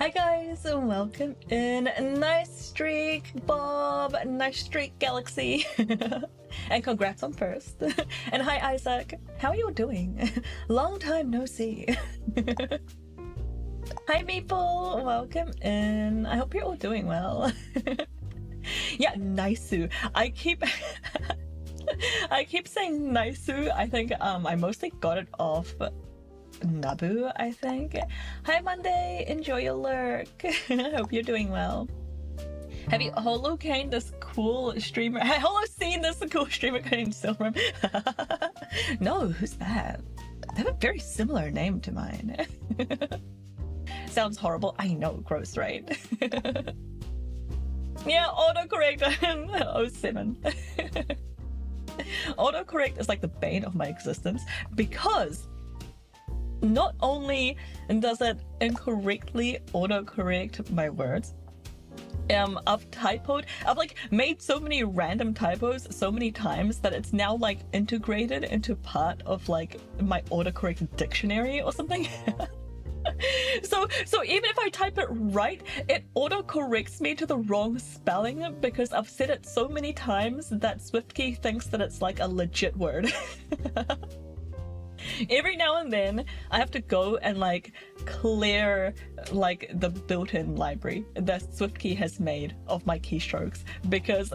Hi guys, and welcome in. Nice streak, Bob. Nice streak, Galaxy. And congrats on first. And hi, Isaac. How are you doing? Long time no see. Hi, Maple. Welcome in. I hope you're all doing well. Yeah, Naisu. I keep saying Naisu. I think I mostly got it off Nabu, I think. Hi Monday, enjoy your lurk. Hope you're doing well. Have you Holocane this cool streamer? Holocene this cool streamer named Silverum? No, who's that? They have a very similar name to mine. Sounds horrible. I know, gross, right? Yeah, autocorrect 07. Autocorrect is like the bane of my existence because not only does it incorrectly autocorrect my words, I've like made so many random typos so many times that it's now like integrated into part of like my autocorrect dictionary or something. So even if I type it right, it autocorrects me to the wrong spelling because I've said it so many times that SwiftKey thinks that it's like a legit word. Every now and then I have to go and like clear like the built-in library that SwiftKey has made of my keystrokes because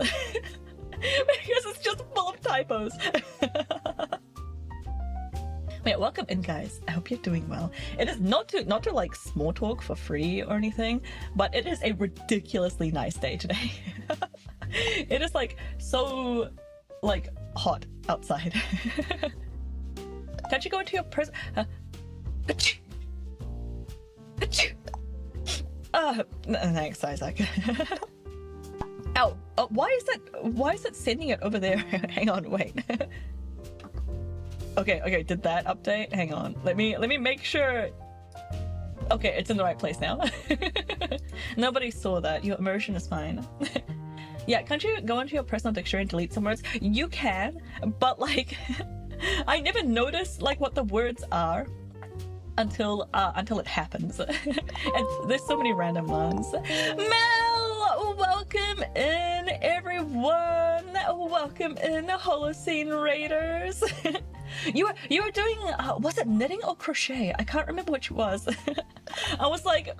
it's just full of typos. Yeah, welcome in guys. I hope you're doing well. It is not to like small talk for free or anything, but it is a ridiculously nice day today. It is like so like hot outside. Can't you go into your prison? Thanks, Isaac. Ow! Why is it sending it over there? Hang on, wait. Okay, did that update? Hang on. Let me make sure. Okay, it's in the right place now. Nobody saw that. Your immersion is fine. Yeah, can't you go into your personal dictionary and delete some words? You can, but like I never notice like what the words are until it happens. And there's so many random ones. Mel, welcome in everyone. Welcome in Holocene Raiders. You were doing was it knitting or crochet? I can't remember which it was. I was like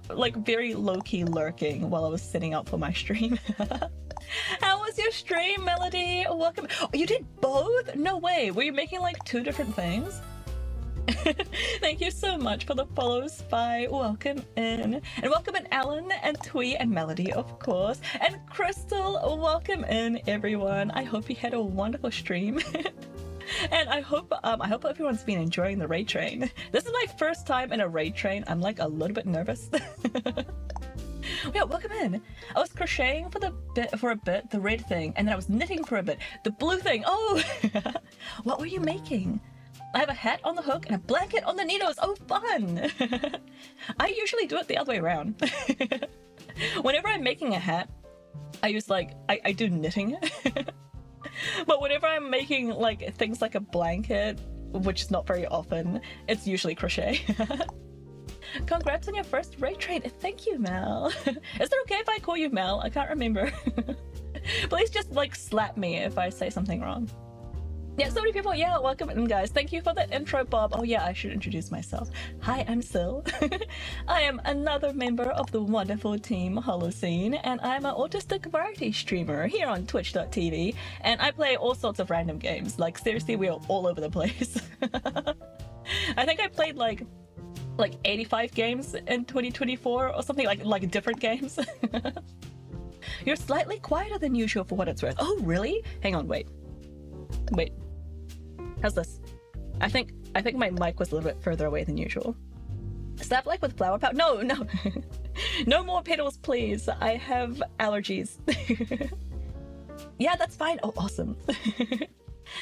very low-key lurking while I was sitting out for my stream. How was your stream, Melody? Welcome. Oh, you did both? No way. Were you making like two different things? Thank you so much for the follow, Spy. Welcome in. And welcome in Alan and Twee and Melody, of course. And Crystal, welcome in everyone. I hope you had a wonderful stream. And I hope everyone's been enjoying the raid train. This is my first time in a raid train. I'm like a little bit nervous. Yeah, welcome in. I was crocheting for a bit, the red thing, and then I was knitting for a bit, the blue thing. Oh, what were you making? I have a hat on the hook and a blanket on the needles. Oh, fun! I usually do it the other way around. Whenever I'm making a hat, I use like I do knitting. But whenever I'm making like things like a blanket, which is not very often, it's usually crochet. Congrats on your first raid train. Thank you, Mel. Is it okay if I call you Mel? I can't remember. Please just like slap me if I say something wrong. Yeah, so many people. Yeah, welcome in, guys. Thank you for the intro, Bob. Oh yeah, I should introduce myself. Hi, I'm Sil. I am another member of the wonderful team Holocene, and I'm an autistic variety streamer here on Twitch.tv, and I play all sorts of random games. Like seriously, we are all over the place. I think I played like 85 games in 2024 or something, like different games. You're slightly quieter than usual for what it's worth. Oh really? Hang on, wait. How's this? I think my mic was a little bit further away than usual. Stop like with flower power. No. No more pedals, please. I have allergies. Yeah, that's fine. Oh, awesome.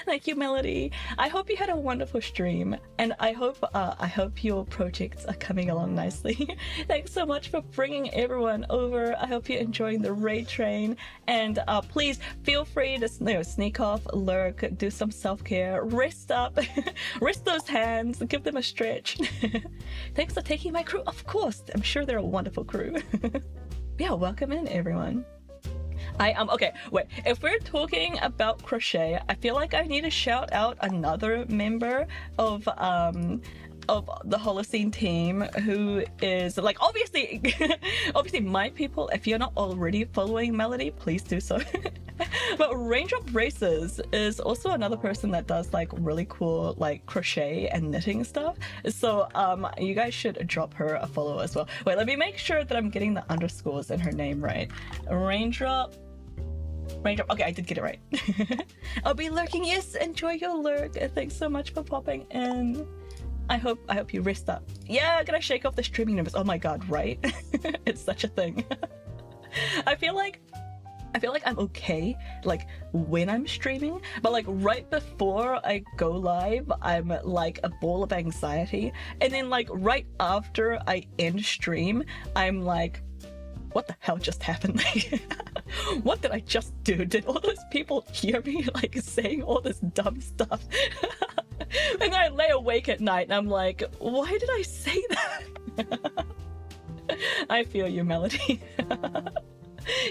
Thank you, Melody. I hope you had a wonderful stream, and I hope your projects are coming along nicely. Thanks so much for bringing everyone over. I hope you're enjoying the raid train, and please feel free to sneak off, lurk, do some self-care, rest up, rest those hands, give them a stretch. Thanks for taking my crew. Of course, I'm sure they're a wonderful crew. Yeah, welcome in, everyone. Okay, wait, if we're talking about crochet, I feel like I need to shout out another member of the Holocene team who is like obviously my people. If you're not already following Melody, please do so. But Raindrop Races is also another person that does like really cool like crochet and knitting stuff. So you guys should drop her a follow as well. Wait, let me make sure that I'm getting the underscores in her name right. Raindrop. Okay, I did get it right. I'll be lurking. Yes, enjoy your lurk. Thanks so much for popping in. I hope you rest up. Yeah, gonna shake off the streaming numbers. Oh my god, right? It's such a thing. I feel like I'm okay like when I'm streaming, but like right before I go live, I'm like a ball of anxiety, and then like right after I end stream, I'm like, what the hell just happened? What did I just do? Did all those people hear me like saying all this dumb stuff? And then I lay awake at night and I'm like, why did I say that? I feel you, Melody.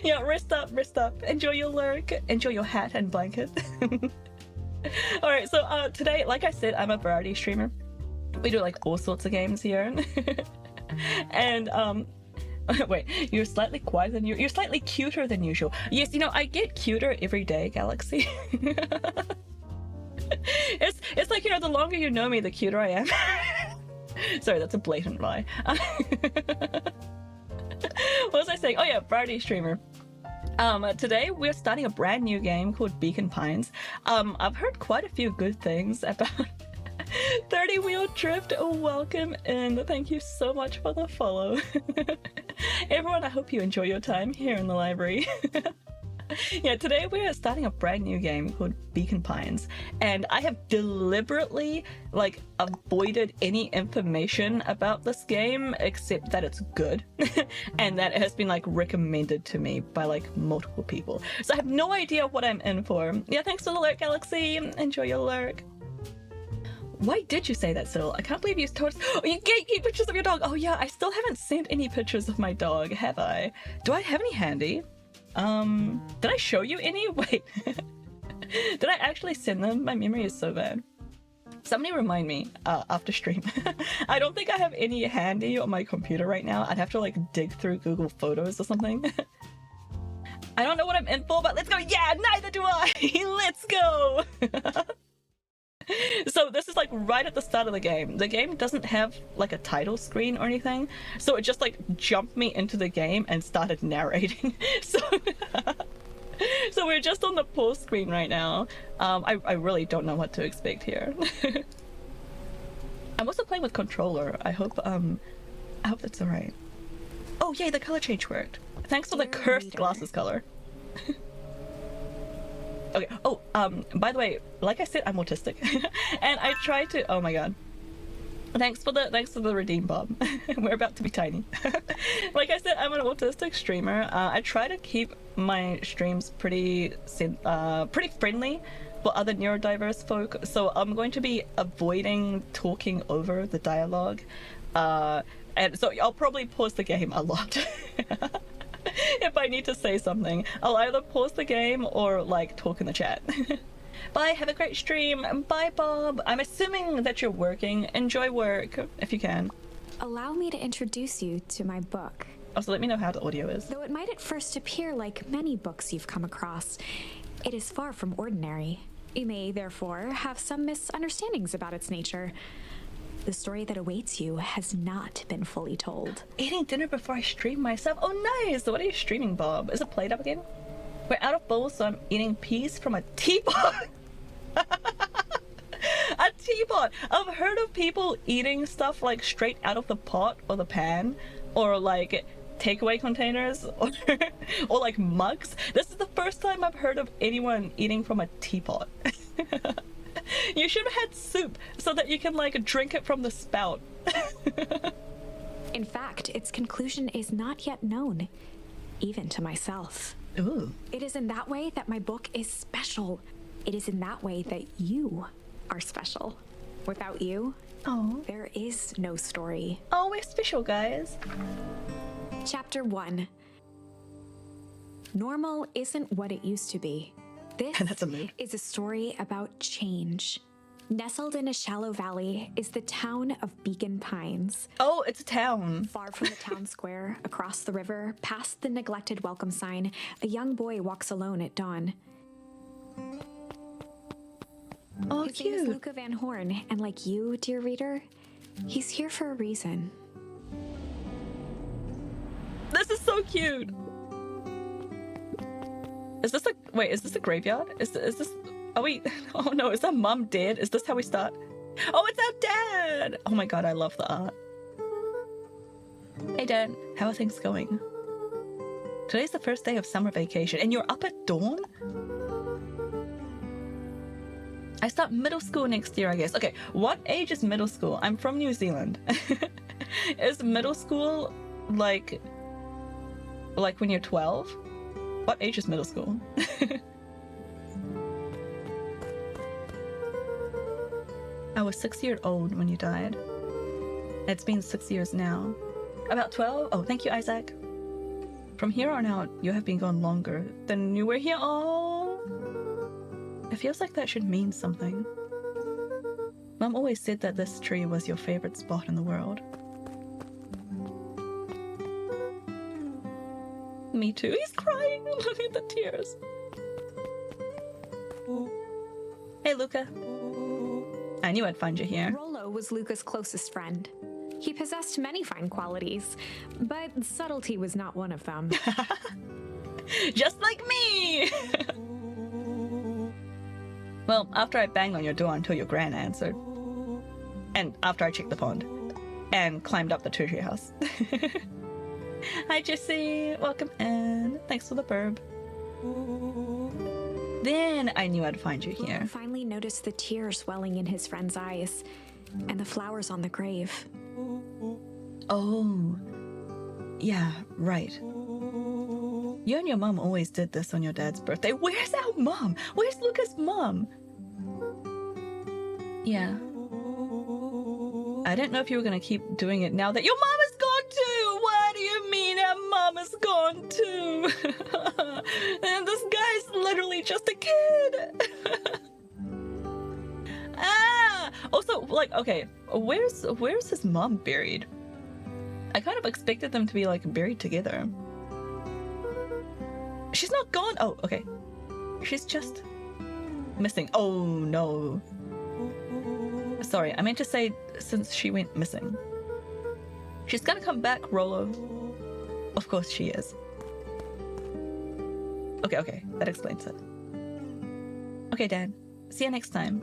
Yeah, rest up. Enjoy your lurk, enjoy your hat and blanket. Alright, so today, like I said, I'm a variety streamer. We do like all sorts of games here. And wait, you're slightly quieter than you're slightly cuter than usual. Yes, you know, I get cuter every day, Galaxy. It's like, you know, the longer you know me, the cuter I am. Sorry, that's a blatant lie. What was I saying? Oh yeah, variety streamer. Today we're starting a brand new game called Beacon Pines. I've heard quite a few good things about 30 Wheel Drift. Welcome in. Thank you so much for the follow. Everyone, I hope you enjoy your time here in the library. Yeah, today we're starting a brand new game called Beacon Pines, and I have deliberately like avoided any information about this game except that it's good and that it has been like recommended to me by like multiple people. So I have no idea what I'm in for. Yeah, thanks for the lurk, Galaxy. Enjoy your lurk. Why did you say that, Cyril? I can't believe you told us. Oh, you gatekeep pictures of your dog. Oh yeah, I still haven't sent any pictures of my dog, have I? Do I have any handy? Did I show you any? Wait. Did I actually send them? My memory is so bad. Somebody remind me after stream. I don't think I have any handy on my computer right now. I'd have to like dig through Google Photos or something. I don't know what I'm in for, but let's go. Yeah, neither do I. Let's go. So this is like right at the start of the game. The game doesn't have like a title screen or anything, so it just like jumped me into the game and started narrating. So we're just on the pause screen right now. I really don't know what to expect here. I'm also playing with controller. I hope that's alright. Oh yay, the color change worked. Thanks for the cursed glasses color. Okay, oh, by the way, like I said, I'm autistic. And I try to, oh my god. Thanks for the redeem, Bob. We're about to be tiny. Like I said, I'm an autistic streamer. I try to keep my streams pretty friendly for other neurodiverse folk, so I'm going to be avoiding talking over the dialogue. And so I'll probably pause the game a lot. If I need to say something, I'll either pause the game or like talk in the chat. Bye, have a great stream. Bye, Bob. I'm assuming that you're working. Enjoy work if you can. Allow me to introduce you to my book. Also, let me know how the audio is. Though it might at first appear like many books you've come across, it is far from ordinary. You may, therefore, have some misunderstandings about its nature. The story that awaits you has not been fully told. Eating dinner before I stream myself? Oh nice! So what are you streaming, Bob? Is it played up again? We're out of bowls, so I'm eating peas from a teapot! A teapot! I've heard of people eating stuff like straight out of the pot or the pan, or like takeaway containers, or like mugs. This is the first time I've heard of anyone eating from a teapot. You should have had soup so that you can like drink it from the spout. In fact, its conclusion is not yet known, even to myself. Ooh. It is in that way that my book is special. It is in that way that you are special. Without you, Oh. there is no story. Oh, we're special, guys. Chapter 1. Normal isn't what it used to be. This That's a mood. is a story about change. Nestled in a shallow valley is the town of Beacon Pines. Oh, it's a town. Far from the town square, across the river, past the neglected welcome sign, a young boy walks alone at dawn. Oh, His name is cute. Luca Van Horn, and like you, dear reader, he's here for a reason. This is so cute. Is this a wait? Is this a graveyard? Is this? Oh wait. Oh no. Is that mom dead? Is this how we start? Oh, it's our dad. Oh my god, I love the art. Hey dad, how are things going? Today's the first day of summer vacation, and you're up at dawn. I start middle school next year, I guess. Okay, what age is middle school? I'm from New Zealand. Is middle school like when you're 12? What age is middle school? I was 6 years old when you died. It's been 6 years now. About 12? Oh, thank you, Isaac. From here on out, you have been gone longer than you were here. Oh, it feels like that should mean something. Mom always said that this tree was your favorite spot in the world. Me too. He's crying. Look at the tears. Hey, Luca. I knew I'd find you here. Rollo was Luca's closest friend. He possessed many fine qualities, but subtlety was not one of them. Just like me! Well, after I banged on your door until your gran answered. And after I checked the pond. And climbed up the treasure house. Hi, Jessie. Welcome in. Thanks for the burb. Then I knew I'd find you here. Rollo finally noticed the tears welling in his friend's eyes, and the flowers on the grave. Oh. Yeah, right. You and your mom always did this on your dad's birthday. Where's our mom? Where's Luca's mom? Yeah. I didn't know if you were going to keep doing it now that your mom is gone too. What do you mean our mom is gone too? And this guy's literally just a kid. Ah! Also, like, okay, where's his mom buried? I kind of expected them to be like buried together. She's not gone. Oh, okay. She's just missing. Oh no. Sorry, I meant to say since she went missing. She's gonna come back, Rollo. Of course she is. Okay, that explains it. Okay, Dad. See you next time.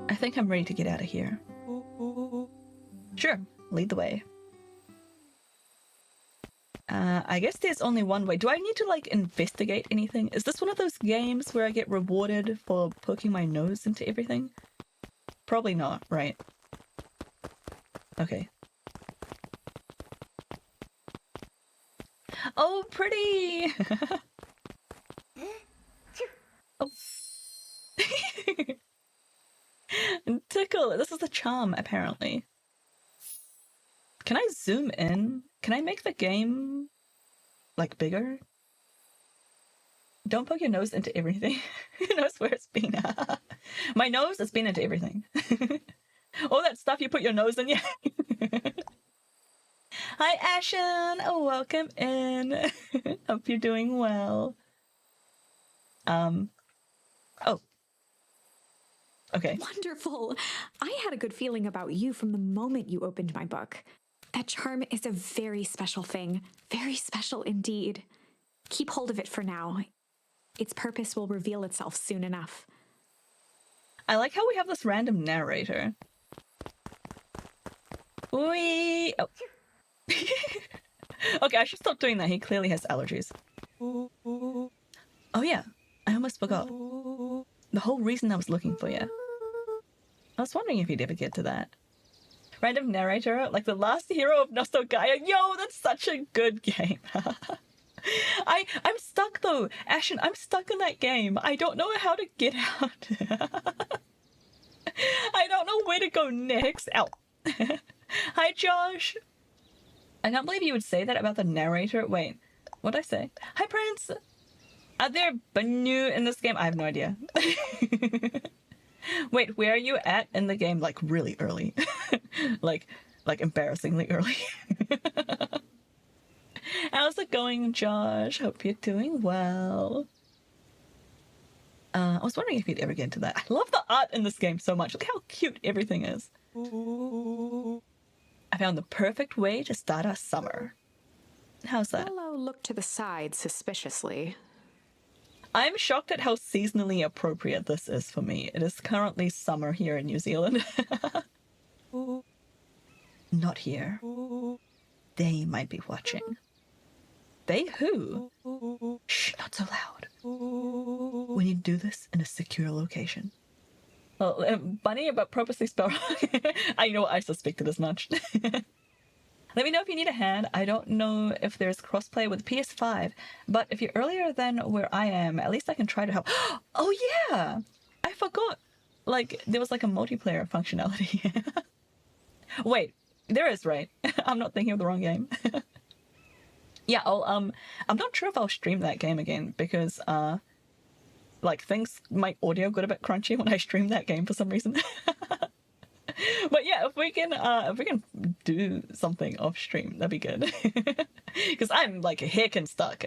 I think I'm ready to get out of here. Sure, lead the way. I guess there's only one way. Do I need to, like, investigate anything? Is this one of those games where I get rewarded for poking my nose into everything? Probably not, right? Okay. Oh, pretty! Oh. Tickle! This is a charm, apparently. Can I zoom in? Can I make the game, like, bigger? Don't poke your nose into everything. Your nose where it's been. My nose has been into everything. All that stuff you put your nose in, yeah. Hi, Ashen! Oh, welcome in. Hope you're doing well. Oh. Okay. Wonderful! I had a good feeling about you from the moment you opened my book. That charm is a very special thing. Very special indeed. Keep hold of it for now. Its purpose will reveal itself soon enough. I like how we have this random narrator. Oh. Okay, I should stop doing that. He clearly has allergies. Oh yeah, I almost forgot. The whole reason I was looking for you. I was wondering if you'd ever get to that. Random narrator, like the last hero of Nostalgaia. Yo, that's such a good game. I'm stuck though, Ashen. I'm stuck in that game. I don't know how to get out. I don't know where to go next. Ow. Hi, Josh. I can't believe you would say that about the narrator. Wait, what'd I say? Hi, Prince. Are there Banu in this game? I have no idea. Wait, where are you at in the game? Like really early. like embarrassingly early. How's it going, Josh? Hope you're doing well. I was wondering if you'd ever get into that. I love the art in this game so much. Look how cute everything is. I found the perfect way to start our summer. How's that? Willow looked to the side suspiciously. I'm shocked at how seasonally appropriate this is for me. It is currently summer here in New Zealand. Not here. They might be watching. They who? Shh, not so loud. We need to do this in a secure location. Well, Bunny, but purposely spell. I know, I suspected as much. Let me know if you need a hand. I don't know if there's crossplay with PS5, but if you're earlier than where I am, at least I can try to help. Oh yeah! I forgot. Like, there was like a multiplayer functionality. Wait, there is, right? I'm not thinking of the wrong game. Yeah, I'm not sure if I'll stream that game again because, like, my audio got a bit crunchy when I streamed that game for some reason. But yeah, if we can do something off stream, that'd be good. Because I'm like heckin' stuck.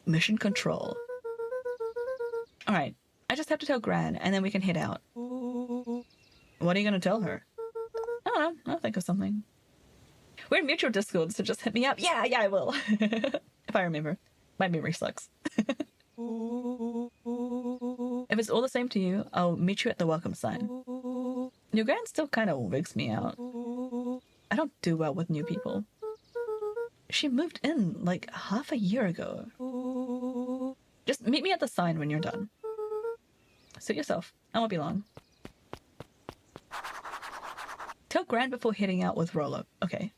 Mission control. All right, I just have to tell Gran, and then we can head out. What are you gonna tell her? I don't know. I'll think of something. We're in mutual Discord, so just hit me up. Yeah, I will. If I remember. My memory sucks. If it's all the same to you, I'll meet you at the welcome sign. Your Gran still kind of wigs me out. I don't do well with new people. She moved in like half a year ago. Just meet me at the sign when you're done. Suit yourself. I won't be long. Tell Gran before heading out with Rolo. Okay.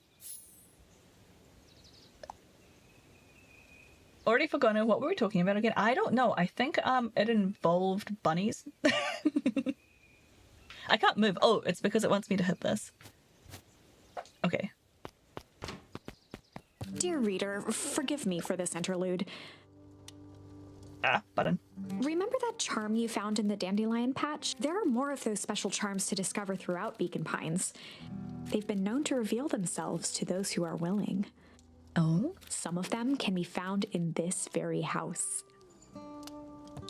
Already forgotten what we were talking about again. I don't know. I think it involved bunnies. I can't move. Oh, it's because it wants me to hit this. Okay. Dear reader, forgive me for this interlude. Button. Remember that charm you found in the dandelion patch? There are more of those special charms to discover throughout Beacon Pines. They've been known to reveal themselves to those who are willing. Oh? Some of them can be found in this very house.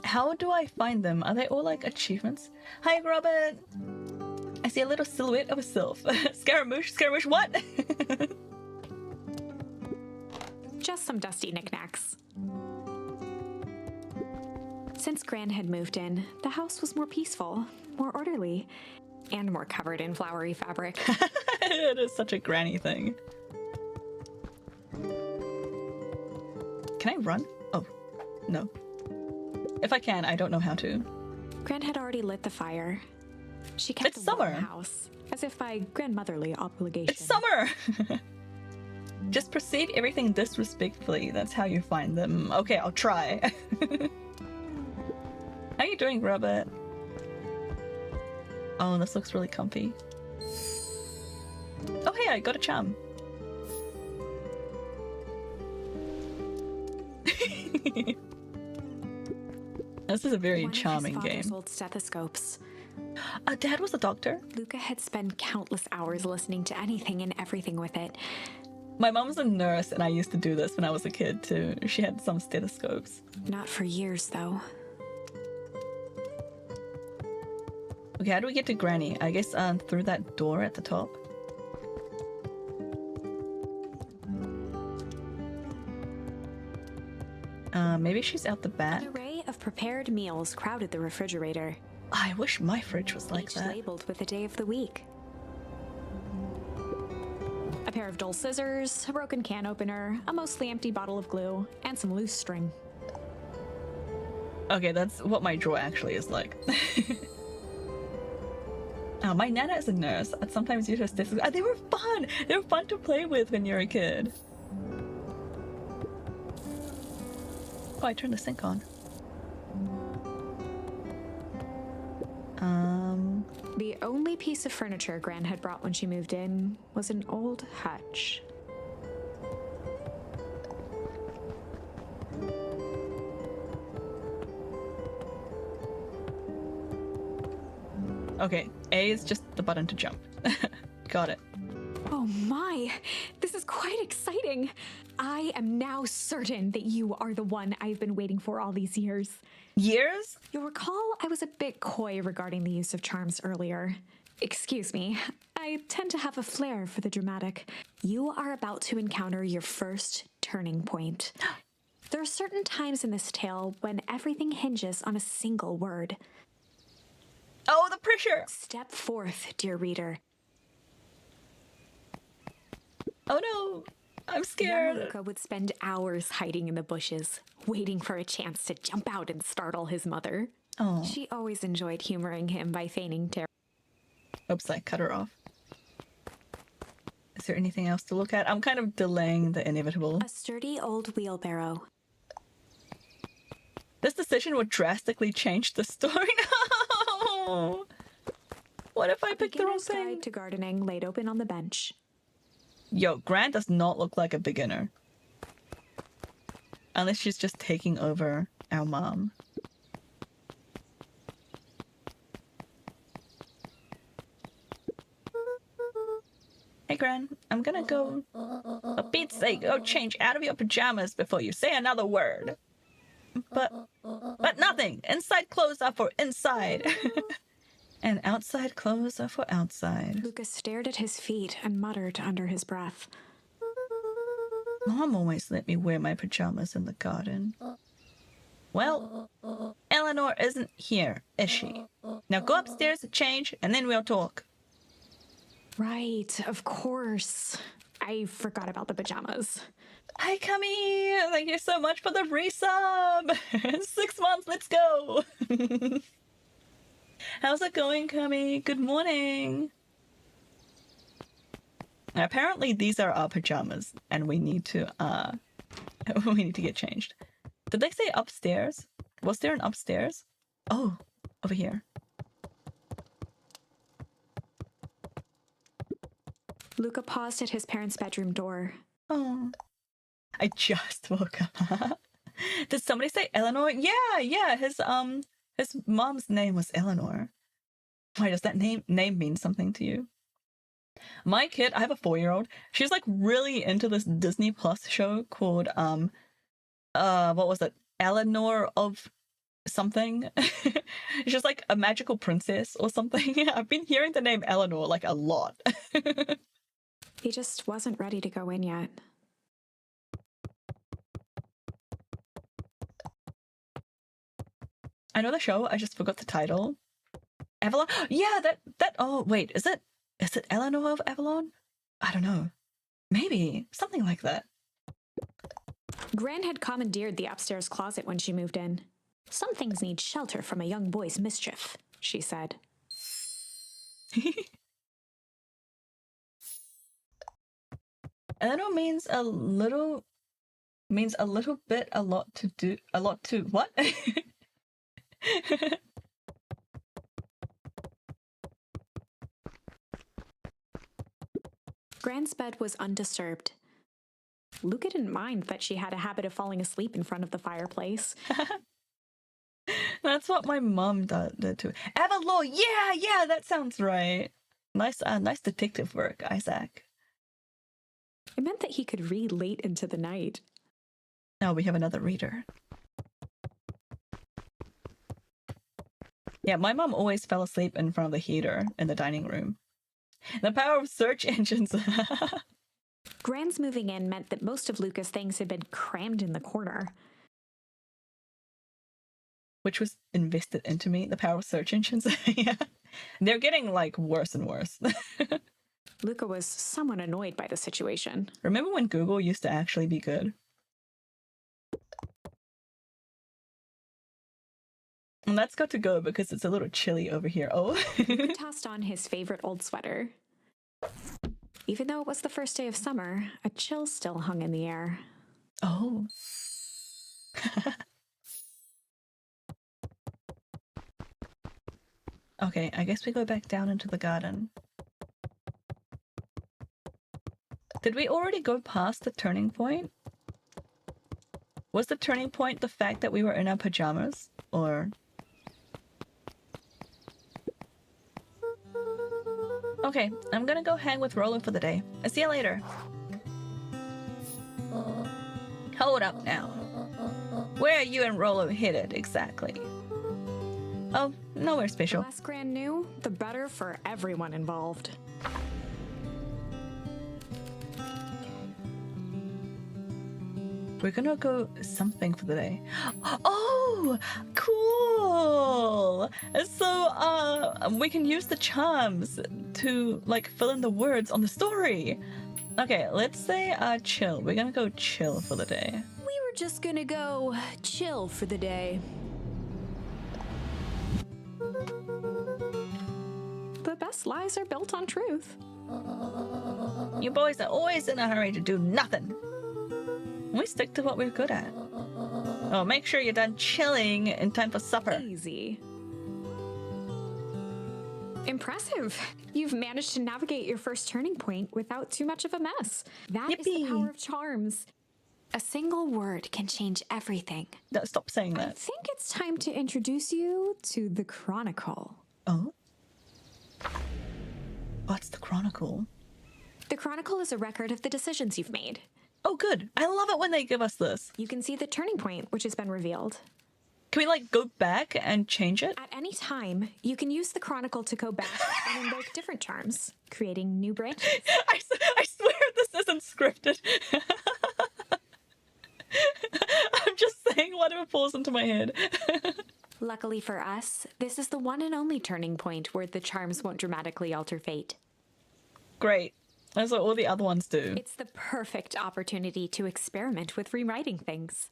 How do I find them? Are they all like achievements? Hi, Robert! I see a little silhouette of a sylph. Scaramouche? Scaramouche what? Just some dusty knickknacks. Since Gran had moved in, the house was more peaceful, more orderly, and more covered in flowery fabric. It is such a granny thing. Can I run? Oh, no. If I can, I don't know how to. Gran had already lit the fire. She kept It's the warm summer. house, as if by grandmotherly obligation. It's summer! Just perceive everything disrespectfully. That's how you find them. Okay, I'll try. How you doing, Robert? Oh, this looks really comfy. Oh, hey, I got a charm. This is a very One charming of his father's game. old stethoscopes. Dad was a doctor. Luca had spent countless hours listening to anything and everything with it. My mom's a nurse, and I used to do this when I was a kid too. She had some stethoscopes. Not for years, though. Okay, how do we get to Granny? I guess through that door at the top. Maybe she's out the back. An array of prepared meals crowded the refrigerator, I wish my fridge was like each that. labeled with the day of the week. pair of dull scissors, a broken can opener, a mostly empty bottle of glue, and some loose string. Okay, that's what my drawer actually is like. My nana is a nurse. I'd sometimes use her sticks. They were fun! They were fun to play with when you're a kid. Oh, I turned the sink on. The only piece of furniture Gran had brought when she moved in was an old hutch. Okay, A is just the button to jump. Got it. Oh my, this is quite exciting. I am now certain that you are the one I've been waiting for all these years. Years? You'll recall I was a bit coy regarding the use of charms earlier. Excuse me, I tend to have a flair for the dramatic. You are about to encounter your first turning point. There are certain times in this tale when everything hinges on a single word. Oh, the pressure! Step forth, dear reader. Oh no, I'm Young scared. Luca would spend hours hiding in the bushes, waiting for a chance to jump out and startle his mother. Oh, She always enjoyed humoring him by feigning terror. oops, I cut her off. Is there anything else to look at? I'm kind of delaying the inevitable. A sturdy old wheelbarrow. This decision would drastically change the story. No! What if I picked the wrong Beginner's thing? Guide to Gardening laid open on the bench. Yo, Grant does not look like a beginner. Unless she's just taking over our mom. Hey, Gran, I'm gonna go. For Pete's sake, go change out of your pajamas before you say another word. But nothing. Inside clothes are for inside. And outside clothes are for outside. Lucas stared at his feet and muttered under his breath. Mom always let me wear my pajamas in the garden. Well, Eleanor isn't here, is she? Now go upstairs, change, and then we'll talk. Right, of course. I forgot about the pajamas. Hi, Kami! Thank you so much for the resub! 6 months, let's go! How's it going, Kami? Good morning! Apparently these are our pajamas, and we need to get changed. Did they say upstairs? Was there an upstairs? Oh, over here. Luca paused at his parents' bedroom door. Oh. I just woke up. Did somebody say Eleanor? Yeah, his mom's name was Eleanor. Why does that name mean something to you? My kid, I have a 4-year-old. She's like really into this Disney Plus show called what was it? Eleanor of something. She's like a magical princess or something. I've been hearing the name Eleanor like a lot. He just wasn't ready to go in yet. I know the show, I just forgot the title. Avalon? Yeah, that oh wait, is it Eleanor of Avalon? I don't know. Maybe. Something like that. Gran had commandeered the upstairs closet when she moved in. Some things need shelter from a young boy's mischief, she said. Eleanor means a little bit, a lot to what? Gran's bed was undisturbed. Luca didn't mind that she had a habit of falling asleep in front of the fireplace. That's what my mom did too. Avalon, yeah, that sounds right. Nice detective work, Isaac. It meant that he could read late into the night. Now we have another reader. Yeah, my mom always fell asleep in front of the heater in the dining room. The power of search engines. Gran's moving in meant that most of Luca's things had been crammed in the corner. Which was invested into me, the power of search engines. Yeah. They're getting like worse and worse. Luca was somewhat annoyed by the situation. Remember when Google used to actually be good? And let's go to go because it's a little chilly over here. Oh. Luca tossed on his favorite old sweater. Even though it was the first day of summer, a chill still hung in the air. Oh. Okay, I guess we go back down into the garden. Did we already go past the turning point? Was the turning point the fact that we were in our pajamas? Or... Okay, I'm gonna go hang with Rolo for the day. I'll see you later. Hold up now. Where are you and Rolo headed exactly? Oh, nowhere The special. less Gran knew, the better for everyone involved. We're gonna go something for the day. Oh, cool! So, we can use the charms to, like, fill in the words on the story. Okay, let's say, chill. We're gonna go chill for the day. We were just gonna go chill for the day. The best lies are built on truth. You boys are always in a hurry to do nothing. We stick to what we're good at. Oh, make sure you're done chilling in time for supper. Easy. Impressive. You've managed to navigate your first turning point without too much of a mess. That is the Yippee. power of charms. A single word can change everything. No, stop saying I that. think it's time to introduce you to the Chronicle. Oh? What's the Chronicle? The Chronicle is a record of the decisions you've made. Oh, good. I love it when they give us this. You can see the turning point, which has been revealed. Can we, like, go back and change it? At any time, you can use the Chronicle to go back and invoke different charms, creating new branches. I swear this isn't scripted. I'm just saying whatever falls into my head. Luckily for us, this is the one and only turning point where the charms won't dramatically alter fate. Great. That's what all the other ones do. It's the perfect opportunity to experiment with rewriting things.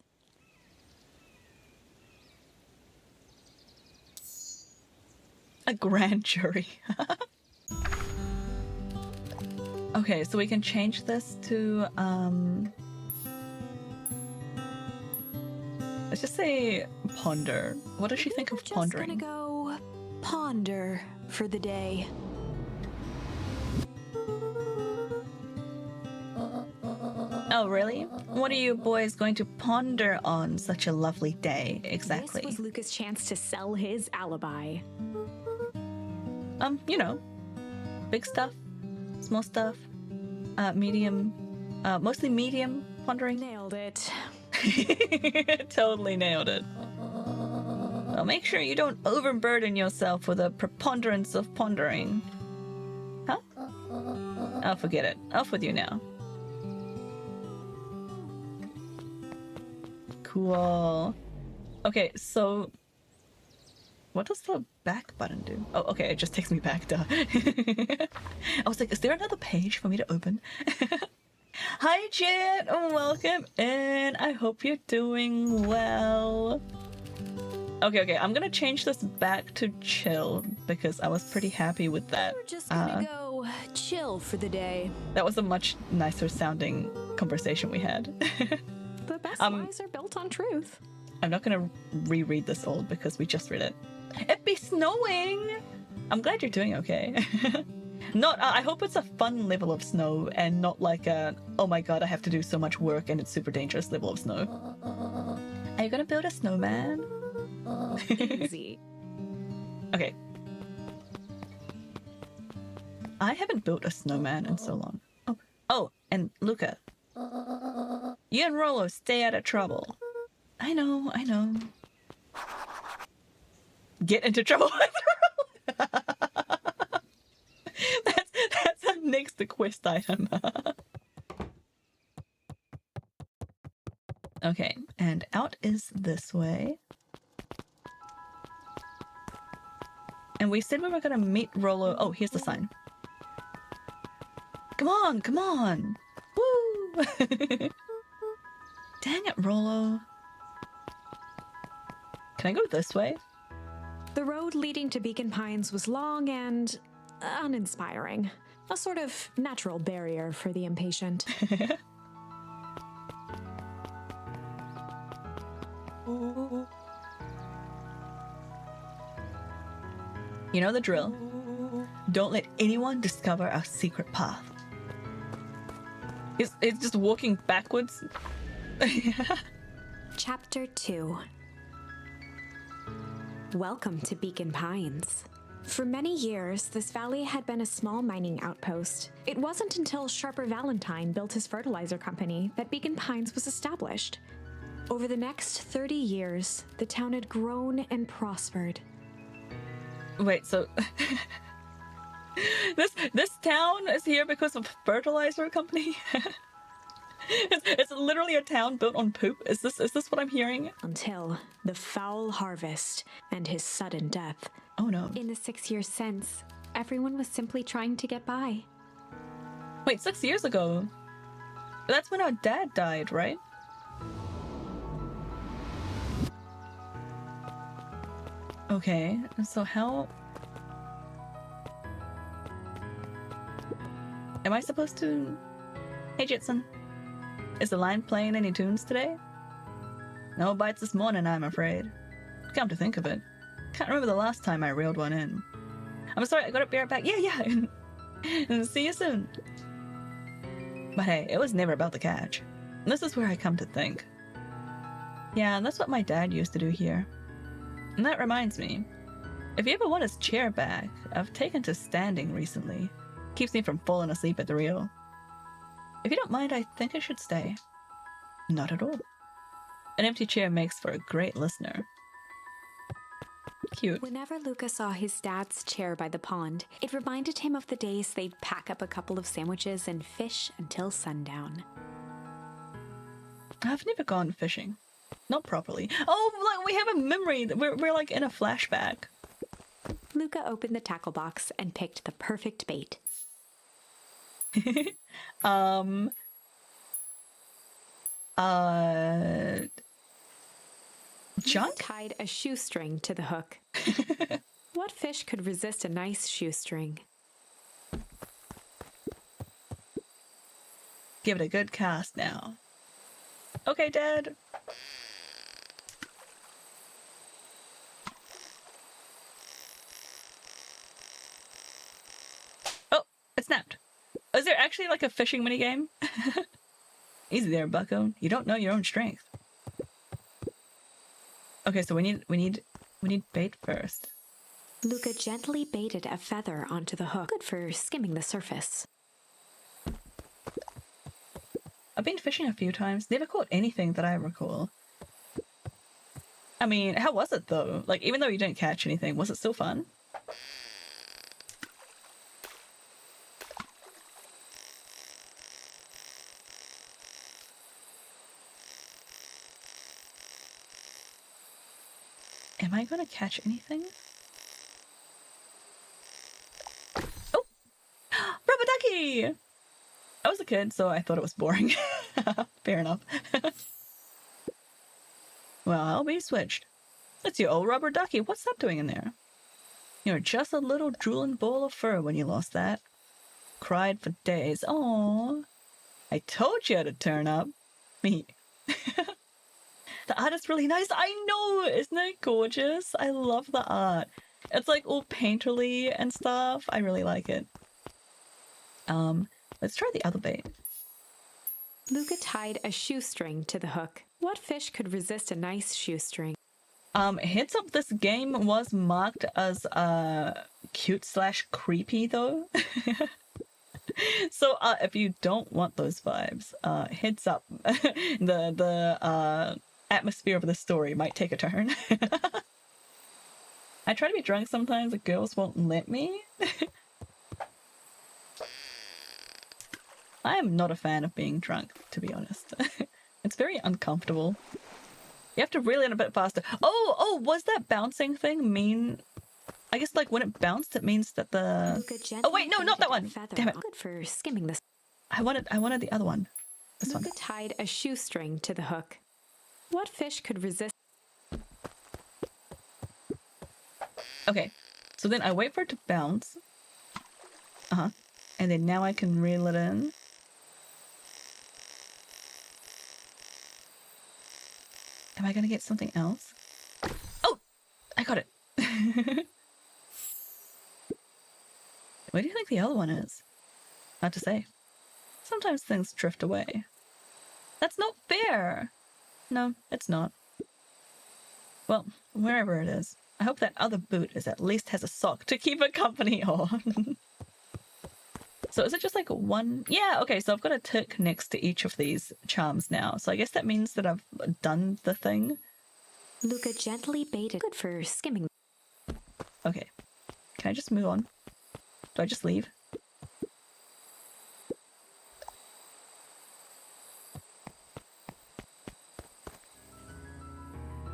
A grand jury. Okay, so we can change this to, let's just say ponder. What does she think of We're just pondering? gonna go ponder for the day. Oh, really? What are you boys going to ponder on such a lovely day, exactly? This was Luca's chance to sell his alibi. You know, big stuff, small stuff, medium, mostly medium pondering. Nailed it. Totally nailed it. Well, make sure you don't overburden yourself with a preponderance of pondering. Huh? Oh, forget it. Off with you now. Cool. Okay, so what does the back button do? Oh, okay, it just takes me back, duh. I was like, is there another page for me to open? Hi, Jet, and welcome in. I hope you're doing well. Okay, I'm gonna change this back to chill because I was pretty happy with that. We're just gonna go chill for the day. That was a much nicer sounding conversation we had. The best lies are built on truth. I'm not gonna reread this old because we just read it. It be snowing! I'm glad you're doing okay. Not, I hope it's a fun level of snow and not like a, oh my god, I have to do so much work and it's super dangerous level of snow. Are you gonna build a snowman? Easy. Okay. I haven't built a snowman in so long. Oh, and Luca. You and Rolo stay out of trouble. I know. Get into trouble with Rolo. That's our next quest item. Okay, and out is this way. And we said we were gonna meet Rolo. Oh, here's the sign. Come on, come on. Woo! Dang it, Rolo. Can I go this way? The road leading to Beacon Pines was long and uninspiring. A sort of natural barrier for the impatient. You know the drill. Don't let anyone discover our secret path. It's just walking backwards. Chapter 2. Welcome to Beacon Pines. For many years, this valley had been a small mining outpost. It wasn't until Sharper Valentine built his fertilizer company that Beacon Pines was established. Over the next 30 years, the town had grown and prospered. Wait, so this town is here because of fertilizer company? It's literally a town built on poop. Is this what I'm hearing? Until the foul harvest and his sudden death. Oh no. In the 6 years since, everyone was simply trying to get by. Wait, 6 years ago? That's when our dad died, right? Okay, so how... Am I supposed to... Hey, Jitson. Is the line playing any tunes today? No bites this morning, I'm afraid. Come to think of it, can't remember the last time I reeled one in. I'm sorry, I gotta be right back. Yeah. And see you soon. But hey, it was never about the catch. And this is where I come to think. Yeah, that's what my dad used to do here. And that reminds me, if you ever want his chair back, I've taken to standing recently. Keeps me from falling asleep at the wheel. If you don't mind, I think I should stay. Not at all. An empty chair makes for a great listener. Cute. Whenever Luca saw his dad's chair by the pond, it reminded him of the days they'd pack up a couple of sandwiches and fish until sundown. I've never gone fishing. Not properly. Oh, like we have a memory. We're like in a flashback. Luca opened the tackle box and picked the perfect bait. Junk? Tied a shoestring to the hook. What fish could resist a nice shoestring? Give it a good cast now. Okay, Dad. Oh, it snapped. Is there actually like a fishing minigame? Easy there, bucko. You don't know your own strength. Okay, so we need bait first. Luca gently baited a feather onto the hook. Good for skimming the surface. I've been fishing a few times, never caught anything that I recall. I mean, how was it though? Like, even though you didn't catch anything, was it still fun? Am I gonna catch anything? Oh! Rubber ducky! I was a kid, so I thought it was boring. Fair enough. Well, I'll be switched. It's your old rubber ducky. What's that doing in there? You're just a little drooling ball of fur when you lost that. Cried for days. Aww. I told you to turn up. Me. The art is really nice. I know! Isn't it gorgeous? I love the art. It's like all painterly and stuff. I really like it. Let's try the other bait. Luca tied a shoestring to the hook. What fish could resist a nice shoestring? Heads up, this game was marked as cute/creepy though. So if you don't want those vibes, heads up. the atmosphere of the story might take a turn. I try to be drunk sometimes, the girls won't let me. I am not a fan of being drunk, to be honest. It's very uncomfortable. You have to reel in a bit faster. Oh, was that bouncing thing mean? I guess like when it bounced, it means that the... Oh wait, no, not that one. Damn it. Good for skimming this. I wanted the other one. This one. Luca tied a shoestring to the hook. What fish could resist? Okay, so then I wait for it to bounce. And then now I can reel it in. Am I gonna get something else? Oh! I got it. Where do you think the other one is? Hard to say. Sometimes things drift away. That's not fair! No, it's not. Well, wherever it is, I hope that other boot at least has a sock to keep it company on. So is it just like one? Yeah, okay, so I've got a tick next to each of these charms now. So I guess that means that I've done the thing. Luca gently baited. Good for skimming. Okay. Can I just move on? Do I just leave?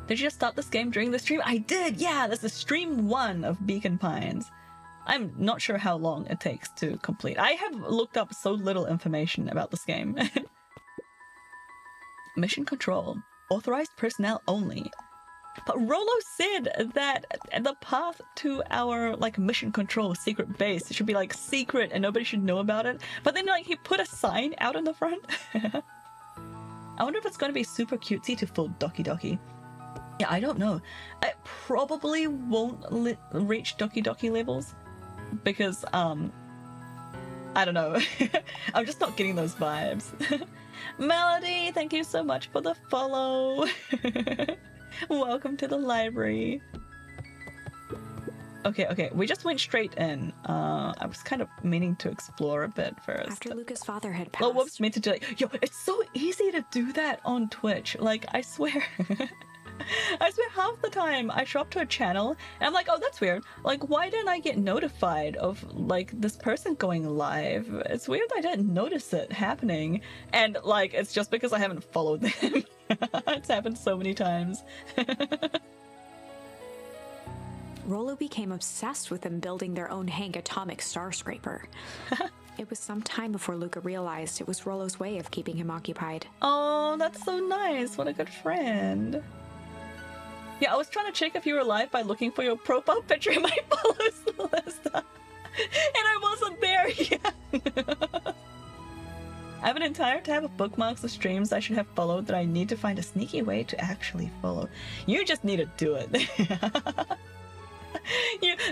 Did you just start this game during the stream? I did! Yeah, this is stream 1 of Beacon Pines. I'm not sure how long it takes to complete. I have looked up so little information about this game. Mission control. Authorized personnel only. But Rolo said that the path to our mission control secret base should be secret and nobody should know about it. But then he put a sign out in the front. I wonder if it's going to be super cutesy to full Doki Doki. Yeah, I don't know. I probably won't reach Doki Doki levels. Because, I don't know. I'm just not getting those vibes. Melody, thank you so much for the follow. Welcome to the library. Okay, we just went straight in. I was kind of meaning to explore a bit first. After Luca's father had passed. Oh, whoops, meant to do Yo, it's so easy to do that on Twitch. I swear. I swear half the time I show up to a channel and I'm like, oh, that's weird. Why didn't I get notified of, this person going live? It's weird I didn't notice it happening. And, it's just because I haven't followed them. It's happened so many times. Rolo became obsessed with them building their own Hank atomic star scraper. It was some time before Luca realized it was Rolo's way of keeping him occupied. Oh, that's so nice. What a good friend. Yeah, I was trying to check if you were live by looking for your profile picture in my follows list. And I wasn't there yet. I have an entire tab of bookmarks of streams I should have followed that I need to find a sneaky way to actually follow. You just need to do it.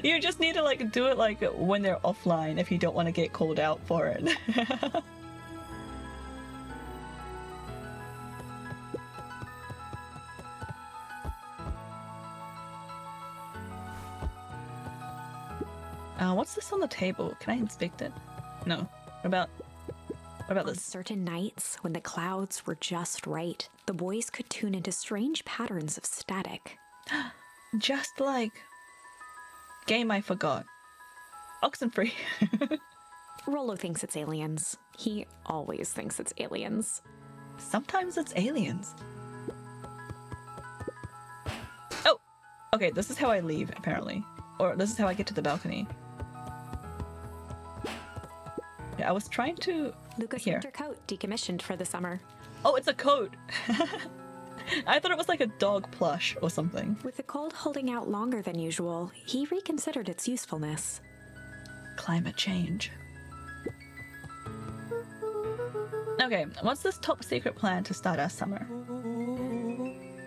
You just need to do it when they're offline if you don't want to get called out for it. What's this on the table? Can I inspect it? No. What about On this? certain nights, when the clouds were just right, the boys could tune into strange patterns of static. Just like game I forgot. Oxenfree. Rolo thinks it's aliens. He always thinks it's aliens. Sometimes it's aliens. Oh! Okay, this is how I leave, apparently. Or this is how I get to the balcony. Yeah, I was trying to... Luca's Here. winter coat decommissioned for the summer. Oh, it's a coat! I thought it was like a dog plush or something. With the cold holding out longer than usual, he reconsidered its usefulness. Climate change. Okay, what's this top secret plan to start our summer?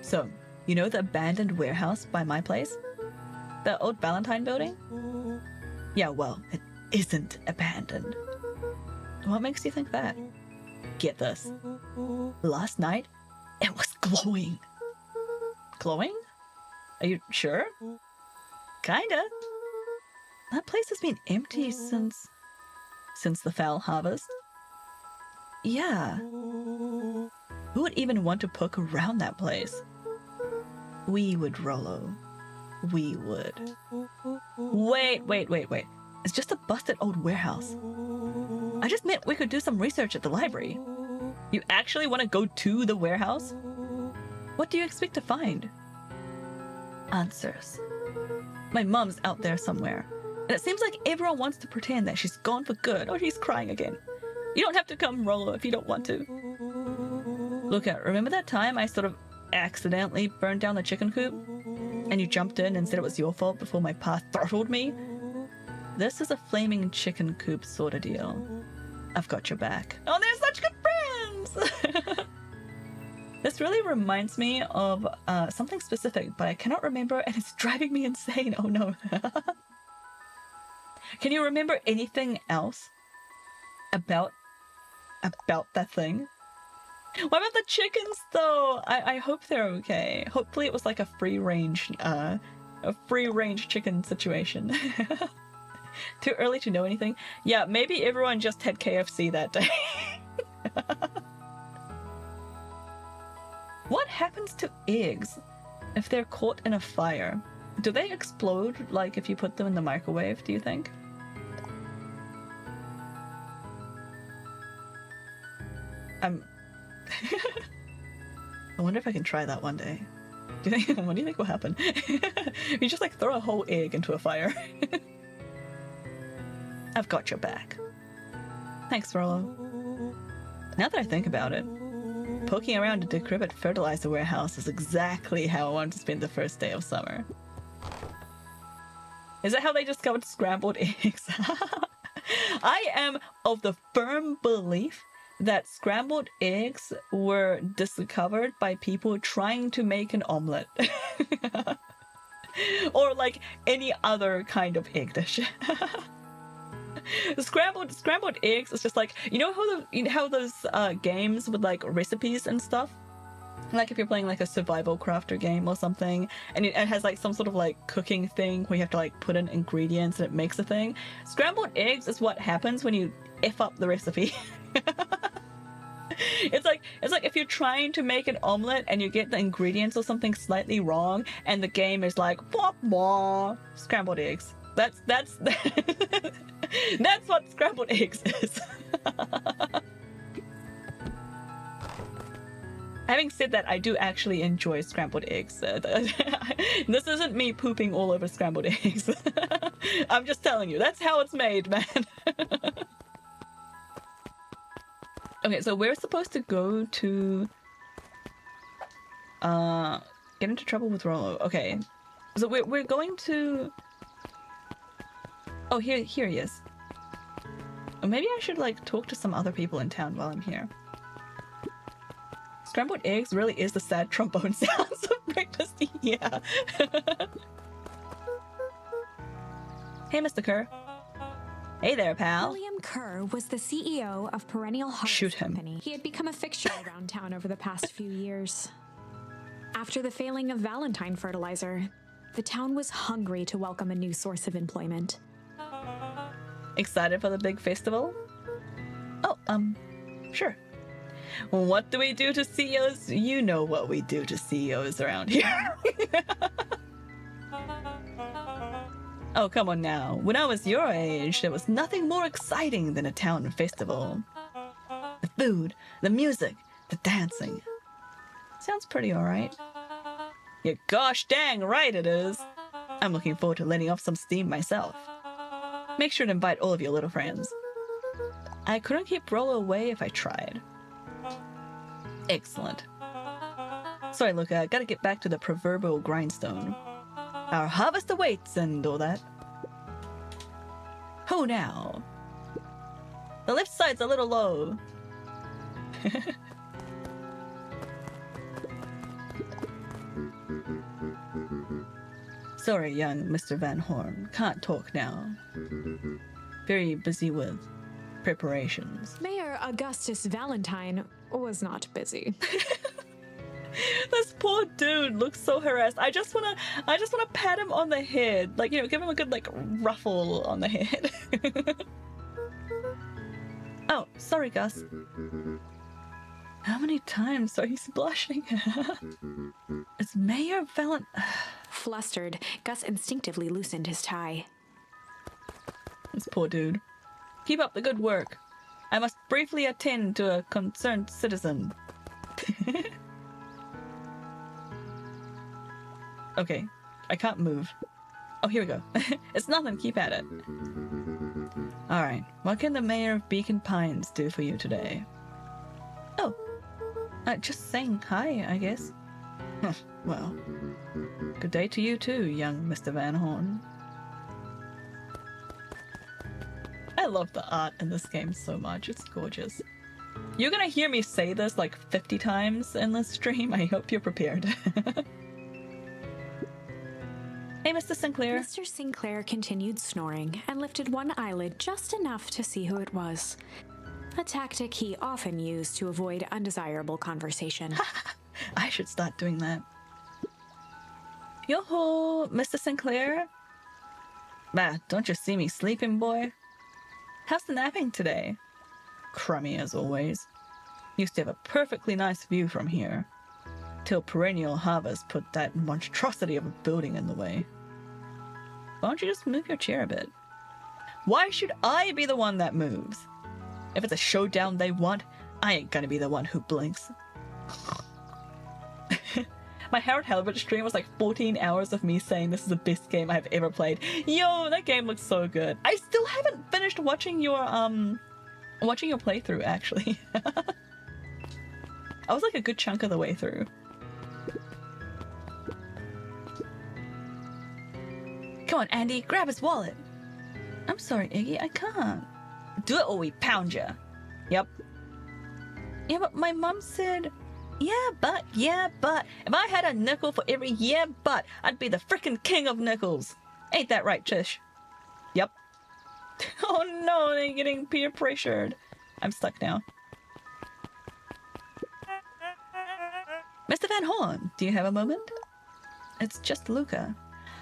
So, you know the abandoned warehouse by my place? The old Valentine building? Yeah, well, it isn't abandoned. What makes you think that? Get this. Last night, it was glowing. Glowing? Are you sure? Kinda. That place has been empty since the Foul Harvest. Yeah. Who would even want to poke around that place? We would, Rolo. We would. Wait. It's just a busted old warehouse. I just meant we could do some research at the library. You actually want to go to the warehouse? What do you expect to find? Answers. My mom's out there somewhere, and it seems like everyone wants to pretend that she's gone for good or she's crying again. You don't have to come, Rollo, if you don't want to. Luca, remember that time I sort of accidentally burned down the chicken coop? And you jumped in and said it was your fault before my pa throttled me? This is a flaming chicken coop sort of deal. I've got your back. Oh, they're such good friends! This really reminds me of something specific, but I cannot remember and it's driving me insane. Oh no. Can you remember anything else about that thing? What about the chickens though? I hope they're okay. Hopefully it was like a free range chicken situation. Too early to know anything. Yeah, maybe everyone just had KFC that day. What happens to eggs if they're caught in a fire? Do they explode like if you put them in the microwave, do you think? I wonder if I can try that one day. Do you think? What do you think will happen? You just like throw a whole egg into a fire. I've got your back. Thanks, Rollo. Now that I think about it, poking around a decrepit fertilizer warehouse is exactly how I wanted to spend the first day of summer. Is that how they discovered scrambled eggs? I am of the firm belief that scrambled eggs were discovered by people trying to make an omelette. Or like any other kind of egg dish. Scrambled eggs is just like, you know how those games with like recipes and stuff, like if you're playing like a survival crafter game or something, and it has like some sort of like cooking thing where you have to like put in ingredients and it makes a thing. Scrambled eggs is what happens when you F up the recipe. It's like if you're trying to make an omelet and you get the ingredients or something slightly wrong, and the game is like, wah, wah, scrambled eggs. That's that's what scrambled eggs is. Having said that, I do actually enjoy scrambled eggs. This isn't me pooping all over scrambled eggs. I'm just telling you, that's how it's made, man. Okay, so we're supposed to go to get into trouble with Rollo. Okay, so we're going to. Oh, here he is. Or maybe I should like talk to some other people in town while I'm here. Scrambled eggs really is the sad trombone sounds of breakfast. Yeah. Hey, Mr. Kerr. Hey there, pal. William Kerr was the CEO of Perennial Harvest Shoot him. Company. He had become a fixture around town over the past few years. After the failing of Valentine fertilizer, the town was hungry to welcome a new source of employment. Excited for the big festival? Oh, sure. What do we do to CEOs? You know what we do to CEOs around here. Oh, come on now. When I was your age, there was nothing more exciting than a town festival. The food, the music, the dancing. Sounds pretty alright. You're gosh dang right it is. I'm looking forward to letting off some steam myself. Make sure to invite all of your little friends. I couldn't keep Rollo away if I tried. Excellent. Sorry, Luca, I gotta get back to the proverbial grindstone. Our harvest awaits and all that. Who now? The left side's a little low. Sorry, young Mr. Van Horn. Can't talk now. Very busy with preparations. Mayor Augustus Valentine was not busy. This poor dude looks so harassed. I just wanna pat him on the head. Like, you know, give him a good, like, ruffle on the head. Oh, sorry, Gus. How many times are you blushing? It's Mayor Flustered, Gus instinctively loosened his tie. This poor dude. Keep up the good work. I must briefly attend to a concerned citizen. Okay, I can't move. Oh, here we go. It's nothing, keep at it. Alright, what can the mayor of Beacon Pines do for you today? Oh, just saying hi, I guess. Well, good day to you too, young Mr. Van Horn. I love the art in this game so much, it's gorgeous. You're gonna hear me say this like 50 times in this stream, I hope you're prepared. Hey, Mr. Sinclair. Mr. Sinclair continued snoring and lifted one eyelid just enough to see who it was. A tactic he often used to avoid undesirable conversation. I should start doing that. Yo-ho, Mr. Sinclair. Bah, don't you see me sleeping, boy? How's the napping today? Crummy as always. Used to have a perfectly nice view from here. Till perennial harvest put that monstrosity of a building in the way. Why don't you just move your chair a bit? Why should I be the one that moves? If it's a showdown they want, I ain't gonna be the one who blinks. My Harold Halbert stream was like 14 hours of me saying this is the best game I've ever played. Yo, that game looks so good. I still haven't finished watching your playthrough, actually. I was like a good chunk of the way through. Come on, Andy, grab his wallet. I'm sorry, Iggy, I can't. Do it or we pound ya. Yep. Yeah, but my mom said, yeah, but, if I had a nickel for every yeah, but, I'd be the frickin' king of nickels. Ain't that right, Tish? Yep. Oh no, they're getting peer pressured. I'm stuck now. Mr. Van Horn, do you have a moment? It's just Luca.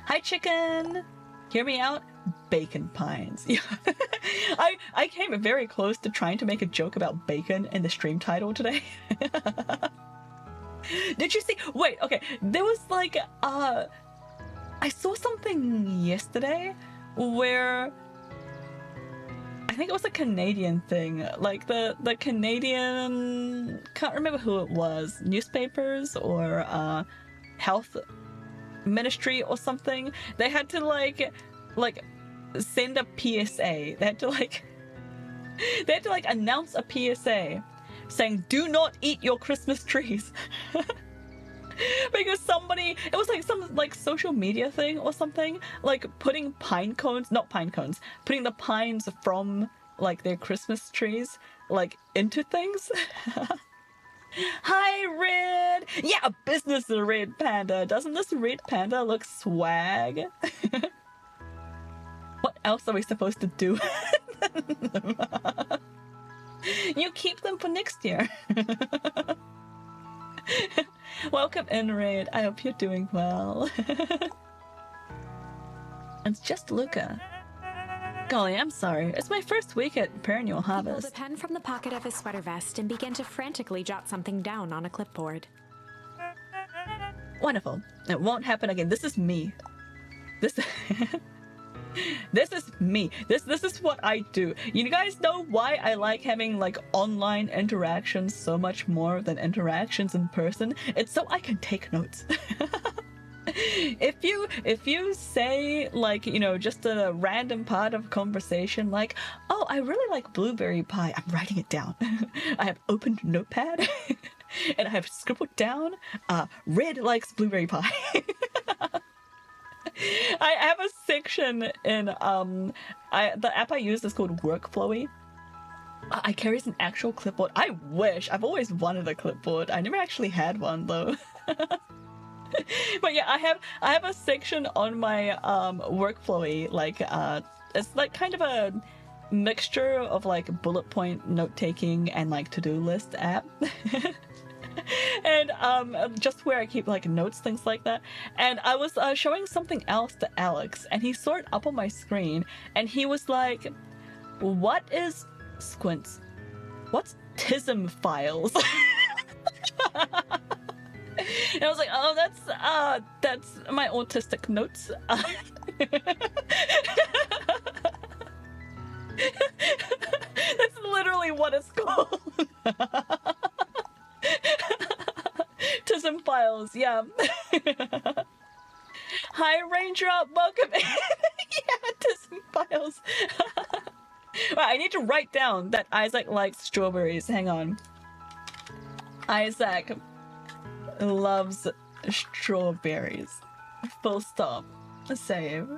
Hi, chicken! Hear me out? Bacon Pines. Yeah. I came very close to trying to make a joke about bacon in the stream title today. Did you see? Wait, okay. There was like, I saw something yesterday where I think it was a Canadian thing. Like the Canadian, can't remember who it was, newspapers or health ministry or something. They had to like send a PSA. They had to like announce a PSA saying, do not eat your Christmas trees. Because somebody, it was like some like social media thing or something, like putting putting the pines from like their Christmas trees like into things. Hi, Red! Yeah, a business Red Panda. Doesn't this Red Panda look swag? What else are we supposed to do? You keep them for next year. Welcome in, Red. I hope you're doing well. It's just Luca. Golly, I'm sorry. It's my first week at Perennial Harvest. He pulled a pen from the pocket of his sweater vest and began to frantically jot something down on a clipboard. Wonderful. It won't happen again. This is me. This is me. This is what I do. You guys know why I like having like online interactions so much more than interactions in person? It's so I can take notes. If you say like, you know, just a random part of conversation like, oh, I really like blueberry pie, I'm writing it down. I have opened Notepad and I have scribbled down Red likes blueberry pie. I have a section in the app I use is called Workflowy. I carries an actual clipboard. I wish. I've always wanted a clipboard. I never actually had one though. But yeah, I have a section on my Workflowy, like it's like kind of a mixture of like bullet point note taking and like to-do list app. And just where I keep like notes, things like that. And I was showing something else to Alex, and he saw it up on my screen, and he was like, "What is squints? What's TISM files?" And I was like, "Oh, that's my autistic notes." That's literally what it's called. TISM files, yeah. Hi, Raindrop, welcome in. Yeah, TISM files. Right, I need to write down that Isaac likes strawberries. Hang on. Isaac loves strawberries. Full stop. Save.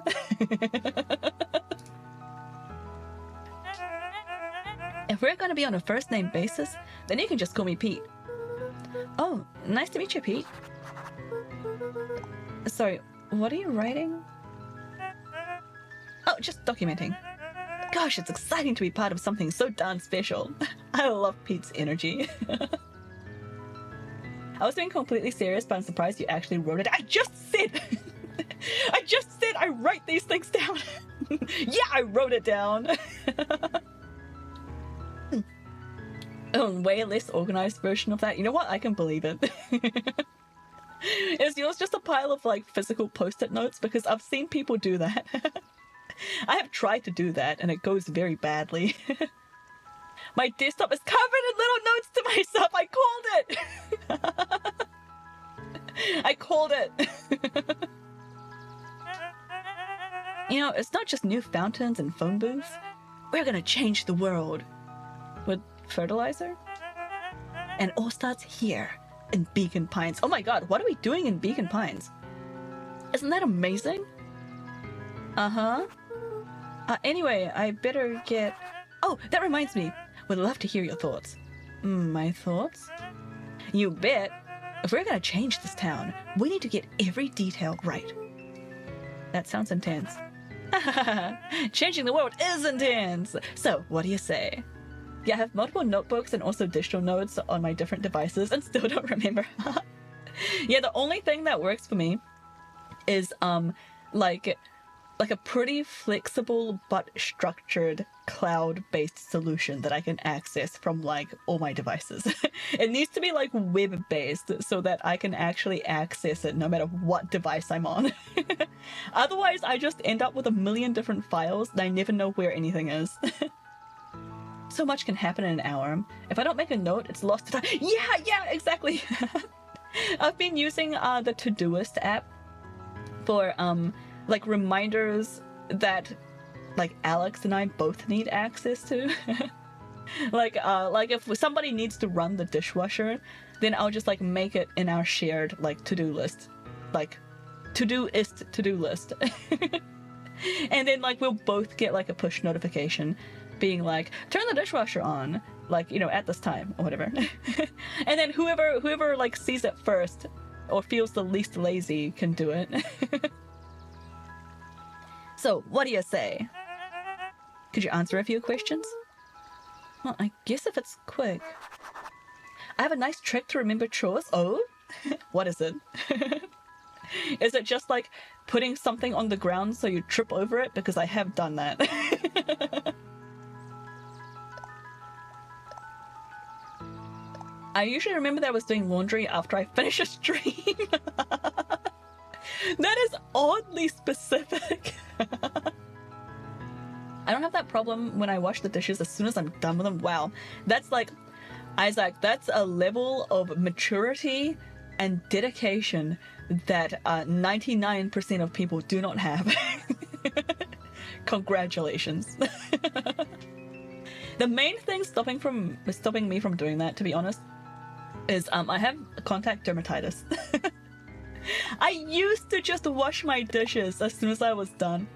If we're gonna be on a first name basis, then you can just call me Pete. Oh, nice to meet you, Pete. Sorry, what are you writing? Oh, just documenting. Gosh, it's exciting to be part of something so darn special. I love Pete's energy. I was being completely serious, but I'm surprised you actually wrote it. I just said I write these things down. Yeah, I wrote it down. Oh, way less organized version of that. You know what? I can believe it. Is yours just a pile of like physical post-it notes? Because I've seen people do that. I have tried to do that and it goes very badly. My desktop is covered in little notes to myself. I called it. I called it. You know, it's not just new fountains and phone booths. We're gonna change the world. With fertilizer? And it all starts here in Beacon Pines. Oh my god, what are we doing in Beacon Pines? Isn't that amazing? Uh-huh. Anyway, I better get... Oh, that reminds me. Would love to hear your thoughts. My thoughts? You bet. If we're gonna change this town, we need to get every detail right. That sounds intense. Changing the world is intense! So, what do you say? Yeah, I have multiple notebooks and also digital notes on my different devices and still don't remember. Yeah, the only thing that works for me is like a pretty flexible but structured cloud-based solution that I can access from like all my devices. It needs to be like web-based so that I can actually access it no matter what device I'm on. Otherwise, I just end up with a million different files and I never know where anything is. So much can happen in an hour. If I don't make a note, it's lost to time. Yeah, exactly. I've been using the Todoist app for like reminders that like Alex and I both need access to. like if somebody needs to run the dishwasher, then I'll just like make it in our shared like to-do list. Like to-do list. And then like we'll both get like a push notification being like, turn the dishwasher on, like, you know, at this time or whatever. And then whoever like sees it first or feels the least lazy can do it. So, what do you say? Could you answer a few questions? Well, I guess if it's quick. I have a nice trick to remember chores. Oh? What is it? Is it just like putting something on the ground so you trip over it? Because I have done that. I usually remember that I was doing laundry after I finish a stream. That is oddly specific. I don't have that problem when I wash the dishes as soon as I'm done with them. Wow. That's like, Isaac, that's a level of maturity and dedication that 99% of people do not have. Congratulations. The main thing stopping me from doing that, to be honest, is I have contact dermatitis. I used to just wash my dishes as soon as I was done.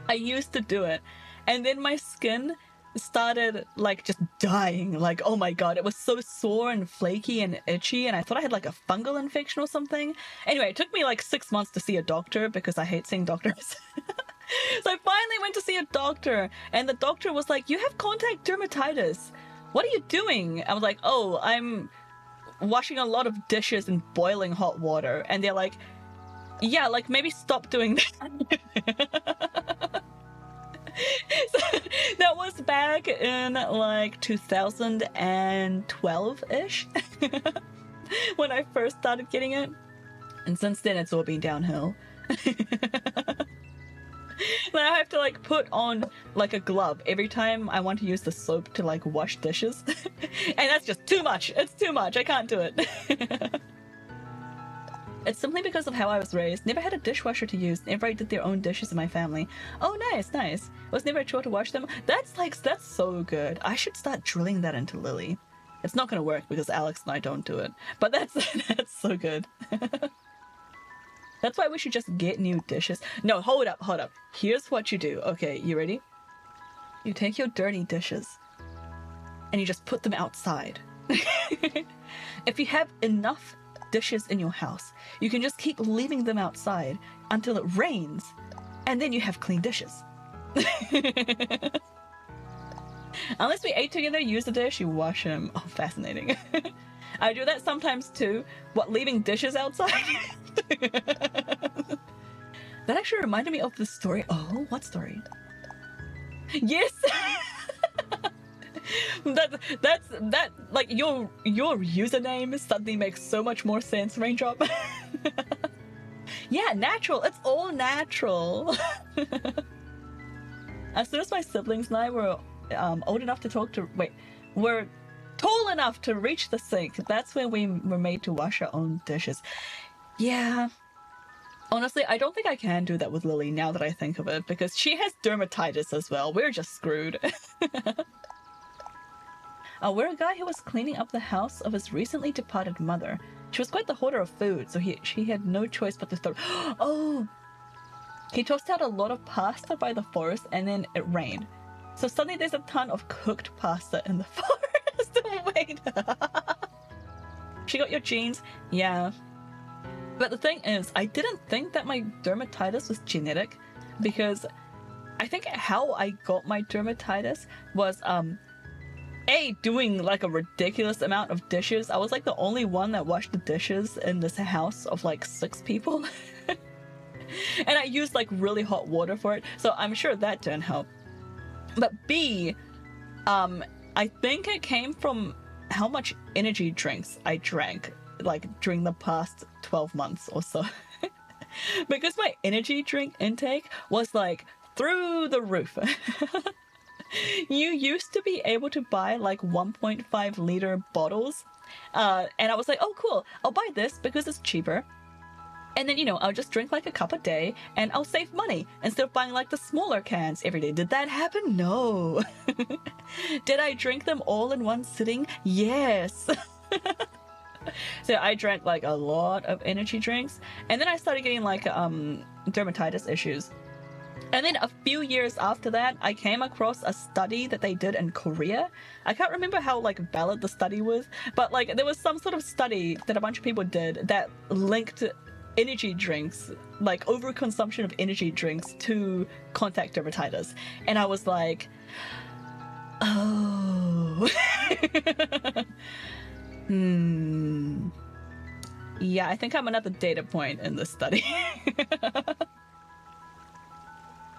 I used to do it. And then my skin started like just dying. Like, oh my god, it was so sore and flaky and itchy, and I thought I had like a fungal infection or something. Anyway, it took me like 6 months to see a doctor because I hate seeing doctors. So I finally went to see a doctor, and the doctor was like, you have contact dermatitis. What are you doing? I was like, oh, I'm washing a lot of dishes in boiling hot water. And they're like, yeah, like maybe stop doing that. So, that was back in like 2012-ish when I first started getting it. And since then it's all been downhill. Now I have to like put on like a glove every time I want to use the soap to like wash dishes. And that's just too much. It's too much. I can't do it. It's simply because of how I was raised. Never had a dishwasher to use. Everybody did their own dishes in my family. Oh, nice, nice. Was never a chore to wash them. That's so good. I should start drilling that into Lily. It's not gonna work because Alex and I don't do it. But that's so good. That's why we should just get new dishes. No, hold up. Here's what you do. Okay, you ready? You take your dirty dishes and you just put them outside. If you have enough dishes in your house, you can just keep leaving them outside until it rains, and then you have clean dishes. Unless we ate together, use the dish, you wash them. Oh, fascinating. I do that sometimes too. What, leaving dishes outside? That actually reminded me of the story. Oh, what story? Yes. that like your username suddenly makes so much more sense, Raindrop. Yeah, natural. It's all natural. As soon as my siblings and I were old enough to we're tall enough to reach the sink, that's when we were made to wash our own dishes. Yeah. Honestly, I don't think I can do that with Lily now that I think of it, because she has dermatitis as well. We're just screwed. We're a guy who was cleaning up the house of his recently departed mother. She was quite the hoarder of food, so she had no choice but to throw... Oh! He tossed out a lot of pasta by the forest, and then it rained. So suddenly there's a ton of cooked pasta in the forest. Wait. She got your genes? Yeah. But the thing is, I didn't think that my dermatitis was genetic, because I think how I got my dermatitis was, doing like a ridiculous amount of dishes. I was like the only one that washed the dishes in this house of like 6 people. And I used like really hot water for it, so I'm sure that didn't help. But B, I think it came from how much energy drinks I drank like during the past 12 months or so. Because my energy drink intake was like through the roof. You used to be able to buy like 1.5 liter bottles, and I was like, oh cool, I'll buy this because it's cheaper. And then, I'll just drink like a cup a day and I'll save money instead of buying like the smaller cans every day. Did that happen? No. Did I drink them all in one sitting? Yes. So I drank like a lot of energy drinks, and then I started getting like dermatitis issues. And then a few years after that, I came across a study that they did in Korea. I can't remember how like valid the study was, but like there was some sort of study that a bunch of people did that linked energy drinks, like overconsumption of energy drinks, to contact dermatitis. And I was like, oh. Yeah, I think I'm another data point in this study.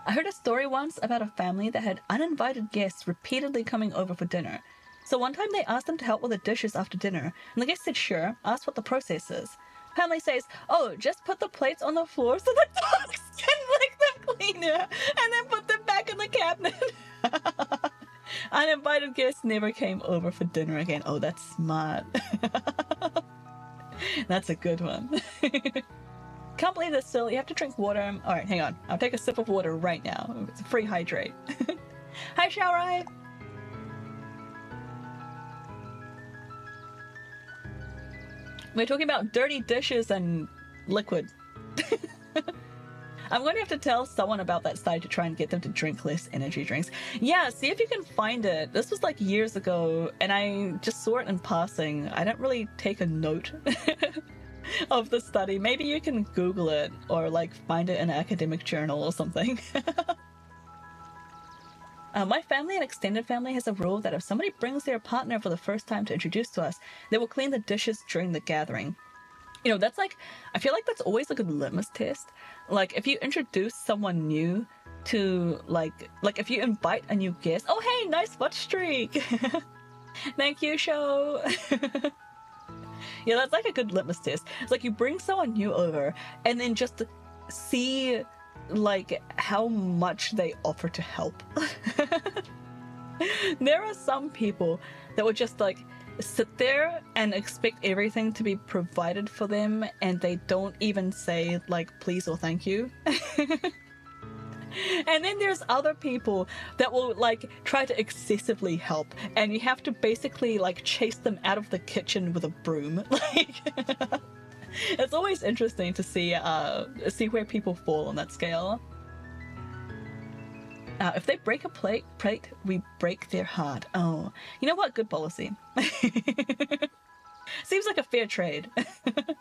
I heard a story once about a family that had uninvited guests repeatedly coming over for dinner. So one time they asked them to help with the dishes after dinner, and the guest said sure, asked what the process is. Family says, oh, just put the plates on the floor so the dogs can lick them cleaner, and then put them back in the cabinet. Uninvited guests never came over for dinner again. Oh, that's smart. That's a good one. Can't believe this, still. You have to drink water. Alright, hang on. I'll take a sip of water right now. It's a free hydrate. Hi, Xiaorai! We're talking about dirty dishes and liquid. I'm going to have to tell someone about that site to try and get them to drink less energy drinks. Yeah, see if you can find it. This was like years ago, and I just saw it in passing. I didn't really take a note of the study. Maybe you can Google it, or like find it in an academic journal or something. My family and extended family has a rule that if somebody brings their partner for the first time to introduce to us, they will clean the dishes during the gathering. That's like, I feel like that's always a good litmus test. Like, if you introduce someone new to, like if you invite a new guest, oh hey, nice watch streak! Thank you, show! Yeah, that's like a good litmus test. It's like you bring someone new over, and then just see, like, how much they offer to help. There are some people that would just, like, sit there and expect everything to be provided for them, and they don't even say like please or thank you. And then there's other people that will like try to excessively help, and you have to basically like chase them out of the kitchen with a broom. Like it's always interesting to see where people fall on that scale. If they break a plate, we break their heart. Oh, you know what? Good policy. Seems like a fair trade. All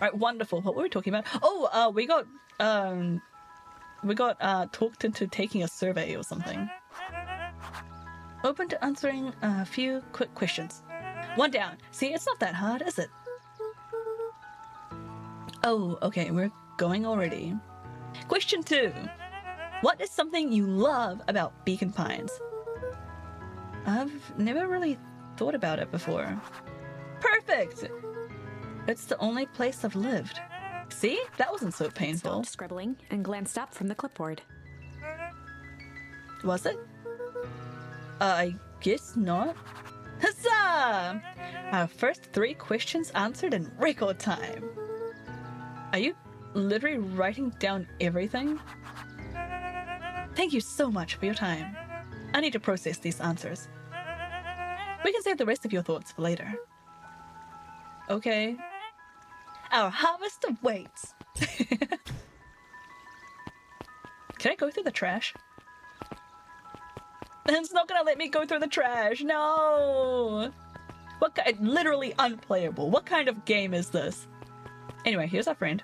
right, wonderful. What were we talking about? Oh, we got talked into taking a survey or something. Open to answering a few quick questions. One down. See, it's not that hard, is it? Oh, okay, we're going already. Question 2. What is something you love about Beacon Pines? I've never really thought about it before. Perfect! It's the only place I've lived. See? That wasn't so painful. Stopped scribbling and glanced up from the clipboard. Was it? I guess not. Huzzah! Our first 3 questions answered in record time. Are you literally writing down everything? Thank you so much for your time. I need to process these answers. We can save the rest of your thoughts for later. Okay. Our harvest awaits. Can I go through the trash? It's not gonna let me go through the trash. No. Literally unplayable. What kind of game is this? Anyway, here's our friend.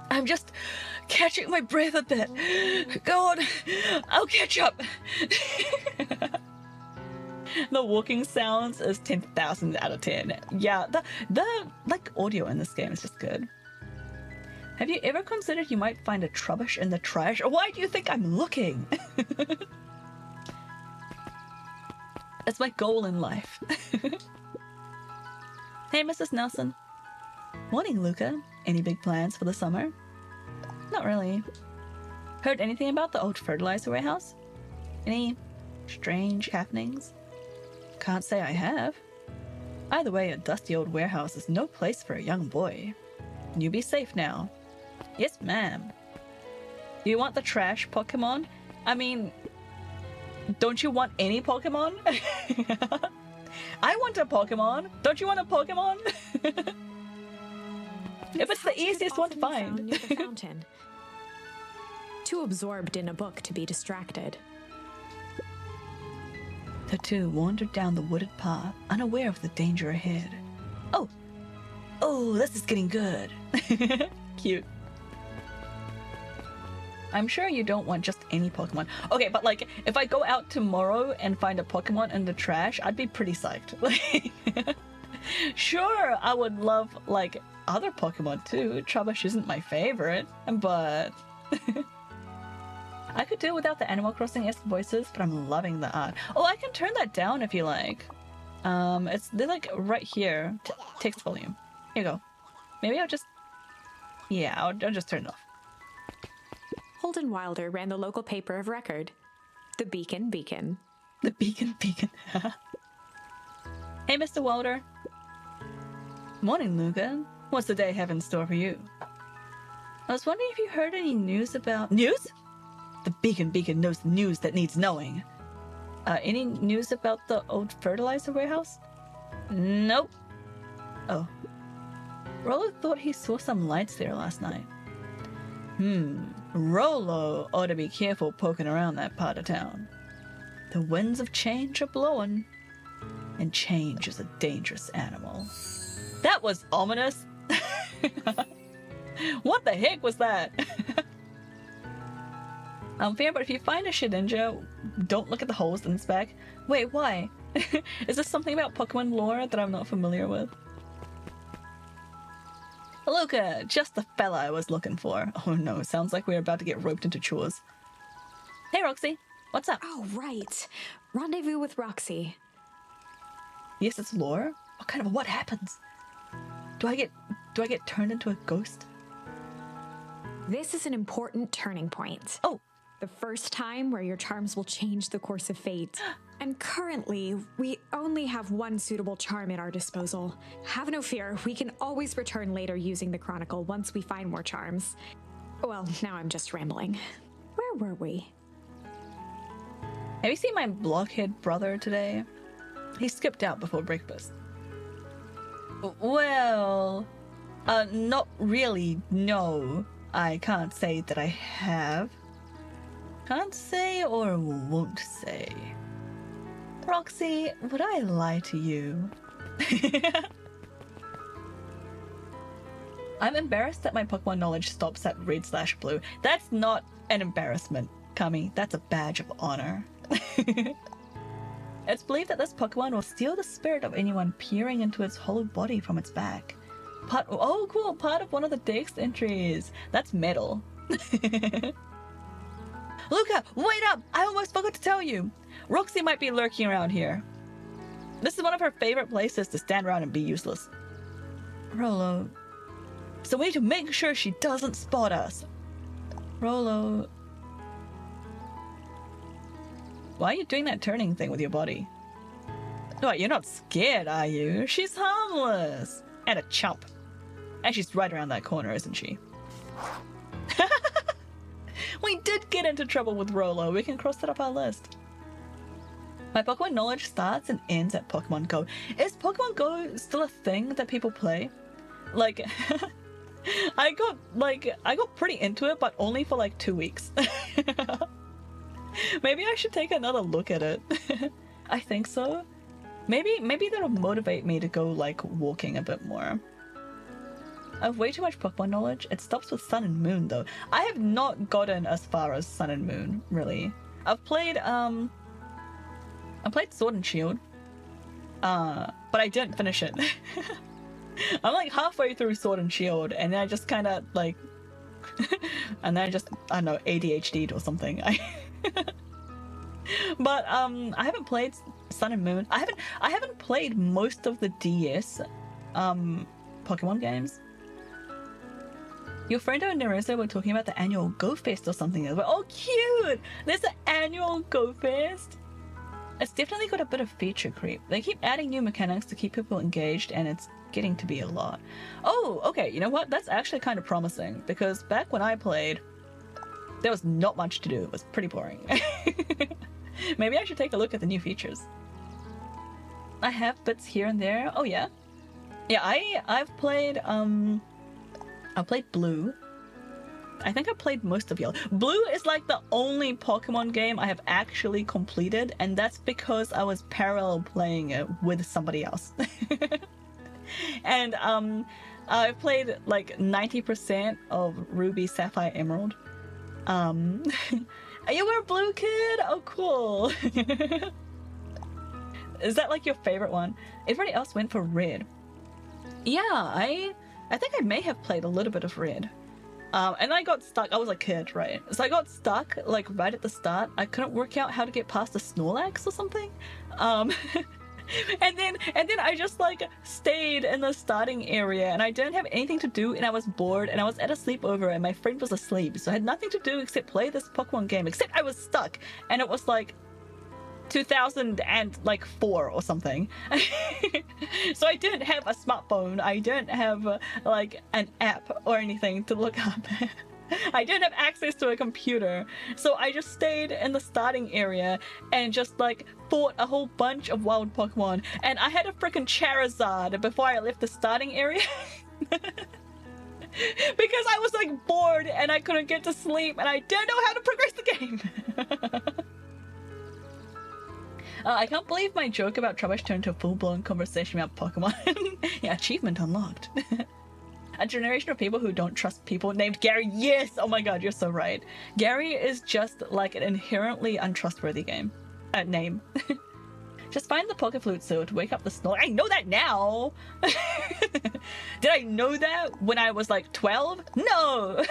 I'm just catching my breath a bit. Go on, I'll catch up. The walking sounds is 10,000 out of 10. Yeah, the like audio in this game is just good. Have you ever considered you might find a Trubbish in the trash? Why do you think I'm looking? That's my goal in life. Hey, Mrs. Nelson. Morning, Luca. Any big plans for the summer? Not really. Heard anything about the old fertilizer warehouse? Any strange happenings? Can't say I have. Either way, a dusty old warehouse is no place for a young boy. You be safe now. Yes, ma'am. You want the trash Pokemon? I mean, don't you want any Pokemon? I want a Pokemon. Don't you want a Pokemon? If it's the easiest one to find. Near the fountain. Too absorbed in a book to be distracted. The two wandered down the wooded path, unaware of the danger ahead. Oh, this is getting good. Cute. I'm sure you don't want just any Pokemon. Okay, but like, if I go out tomorrow and find a Pokemon in the trash, I'd be pretty psyched. Like, sure, I would love, like, other Pokemon too. Trubbish isn't my favorite, but... I could do without the Animal Crossing-esque voices, but I'm loving the art. Oh, I can turn that down if you like. They're like right here. Text volume. Here you go. Maybe I'll just... Yeah, I'll just turn it off. Holden Wilder ran the local paper of record, the Beacon Beacon. The Beacon Beacon. Hey, Mr. Wilder. Morning, Luca. What's the day have in store for you? I was wondering if you heard any news about... News? The Beacon Beacon knows the news that needs knowing. Any news about the old fertilizer warehouse? Nope. Oh. Rollo thought he saw some lights there last night. Rollo ought to be careful poking around that part of town. The winds of change are blowing, and change is a dangerous animal. That was ominous. What the heck was that? Fair, but if you find a Shedinja, don't look at the holes in its back. Wait, why? Is this something about Pokemon lore that I'm not familiar with? Luca, just the fella I was looking for. Oh no, sounds like we're about to get roped into chores. Hey, Roxy, what's up? Oh, right. Rendezvous with Roxy. Yes, it's lore. What happens? Do I get turned into a ghost? This is an important turning point. Oh, The first time where your charms will change the course of fate. And currently, we only have one suitable charm at our disposal. Have no fear, we can always return later using the Chronicle once we find more charms. Well, now I'm just rambling. Where were we? Have you seen my blockhead brother today? He skipped out before breakfast. Well, not really, no. I can't say that I have. Can't say or won't say. Roxy, would I lie to you? I'm embarrassed that my Pokemon knowledge stops at red/blue. That's not an embarrassment, Kami. That's a badge of honor. It's believed that this Pokemon will steal the spirit of anyone peering into its hollow body from its back. Oh, cool. Part of one of the Dex entries. That's metal. Luca, wait up! I almost forgot to tell you. Roxy might be lurking around here. This is one of her favorite places to stand around and be useless. Rolo. So we need to make sure she doesn't spot us. Rolo. Why are you doing that turning thing with your body? What, you're not scared, are you? She's harmless. And a chump. And she's right around that corner, isn't she? We did get into trouble with Rolo. We can cross that off our list. My Pokemon knowledge starts and ends at Pokemon Go. Is Pokemon Go still a thing that people play? Like, I got pretty into it, but only for like 2 weeks. Maybe I should take another look at it. I think so. Maybe that'll motivate me to go like walking a bit more. I have way too much Pokemon knowledge. It stops with Sun and Moon though. I have not gotten as far as Sun and Moon, really. I played Sword and Shield. But I didn't finish it. I'm like halfway through Sword and Shield and then I just kinda like and then I don't know, ADHD'd or something. But I haven't played Sun and Moon. I haven't played most of the DS Pokemon games. Your friend and Nerissa were talking about the annual Go Fest or something. Oh, cute! There's an annual Go Fest. It's definitely got a bit of feature creep. They keep adding new mechanics to keep people engaged, and it's getting to be a lot. Oh, okay. You know what? That's actually kind of promising because back when I played, there was not much to do. It was pretty boring. Maybe I should take a look at the new features. I have bits here and there. Oh yeah, yeah. I've played I played Blue. I think I played most of Yellow. Blue is like the only Pokemon game I have actually completed, and that's because I was parallel playing it with somebody else. And I've played like 90% of Ruby, Sapphire, Emerald. You were a Blue kid? Oh, cool. Is that like your favorite one? Everybody else went for Red. Yeah, I think I may have played a little bit of Red. And I got stuck. I was a kid, right? So I got stuck like right at the start. I couldn't work out how to get past the Snorlax or something. And then I just like stayed in the starting area and I didn't have anything to do and I was bored and I was at a sleepover and my friend was asleep. So I had nothing to do except play this Pokemon game, except I was stuck and it was like 2004 or something. So I didn't have a smartphone. I didn't have like an app or anything to look up. I didn't have access to a computer, so I just stayed in the starting area and just like fought a whole bunch of wild Pokemon, and I had a freaking Charizard before I left the starting area. Because I was like bored and I couldn't get to sleep and I didn't know how to progress the game. I can't believe my joke about Trubbish turned into a full-blown conversation about Pokemon. Yeah, achievement unlocked. A generation of people who don't trust people named Gary. Yes! Oh my god, you're so right. Gary is just like an inherently untrustworthy name. Just find the Pokeflute seal to wake up the Snorlax. I know that now! Did I know that when I was like 12? No!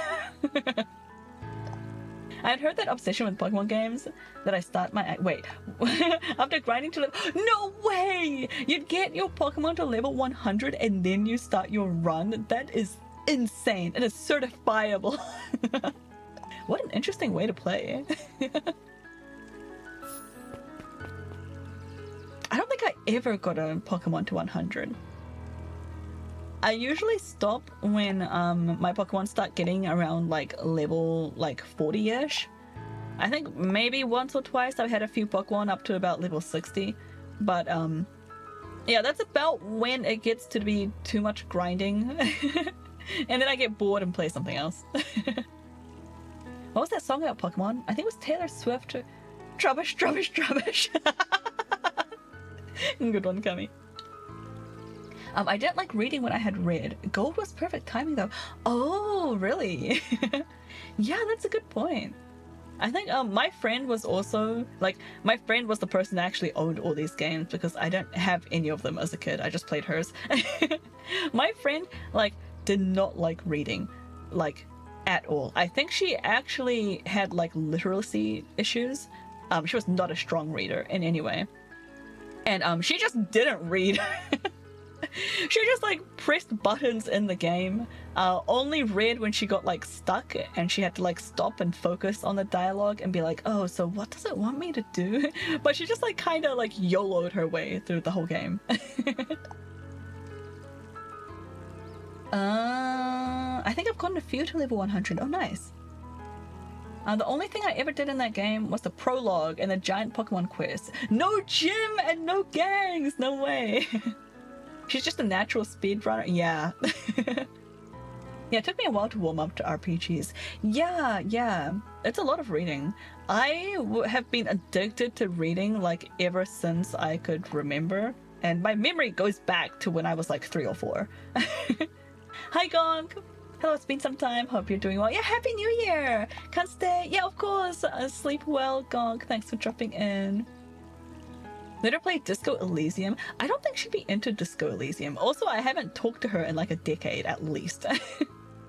I had heard that obsession with Pokemon games that I start my... Wait. After grinding to level... No way! You'd get your Pokemon to level 100 and then you start your run? That is insane. It is certifiable. What an interesting way to play. I don't think I ever got a Pokemon to 100. I usually stop when my Pokemon start getting around like level like 40-ish. I think maybe once or twice I've had a few Pokemon up to about level 60, but yeah, that's about when it gets to be too much grinding. And then I get bored and play something else. What was that song about Pokemon? I think it was Taylor Swift. Trubbish, Trubbish, Trubbish. Good one, Kami. I didn't like reading when I had read. Gold was perfect timing though. Oh, really? Yeah, that's a good point. I think my friend was also like, my friend was the person that actually owned all these games because I don't have any of them as a kid. I just played hers. My friend like did not like reading, like at all. I think she actually had like literacy issues. She was not a strong reader in any way. And she just didn't read. She just like pressed buttons in the game, only read when she got like stuck and she had to like stop and focus on the dialogue and be like, oh, so what does it want me to do? But she just like kind of like YOLO'd her way through the whole game. I think I've gotten a few to level 100. Oh, nice. The only thing I ever did in that game was the prologue and the giant Pokemon quest. No gym and no gangs, no way. She's just a natural speedrunner. Yeah. Yeah, it took me a while to warm up to RPGs. Yeah. It's a lot of reading. I have been addicted to reading like ever since I could remember. And my memory goes back to when I was like 3 or 4. Hi, Gonk. Hello, it's been some time. Hope you're doing well. Yeah, Happy New Year. Can't stay. Yeah, of course. Sleep well, Gonk. Thanks for dropping in. Let her play Disco Elysium. I don't think she'd be into Disco Elysium. Also, I haven't talked to her in like a decade at least.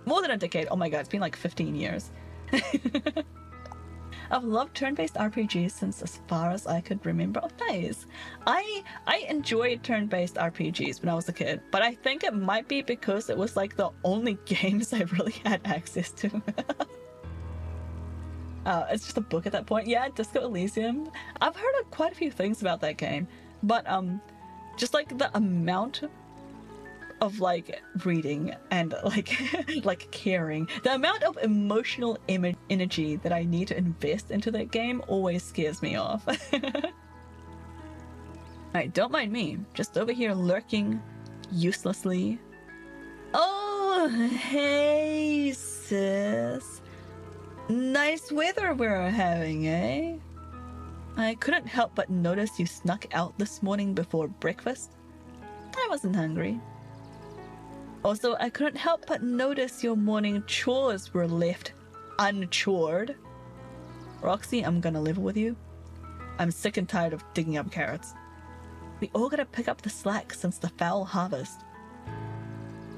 More than a decade. Oh my god, it's been like 15 years. I've loved turn-based RPGs since as far as I could remember. Oh, nice. I enjoyed turn-based RPGs when I was a kid, but I think it might be because it was like the only games I really had access to. It's just a book at that point. Yeah, Disco Elysium. I've heard of quite a few things about that game, but just like the amount of like reading and like like caring, the amount of emotional energy that I need to invest into that game always scares me off. Alright, don't mind me. Just over here lurking uselessly. Oh, hey sis. Nice weather we're having, eh? I couldn't help but notice you snuck out this morning before breakfast. I wasn't hungry. Also, I couldn't help but notice your morning chores were left unchored. Roxy, I'm gonna live with you. I'm sick and tired of digging up carrots. We all gotta pick up the slack since the foul harvest.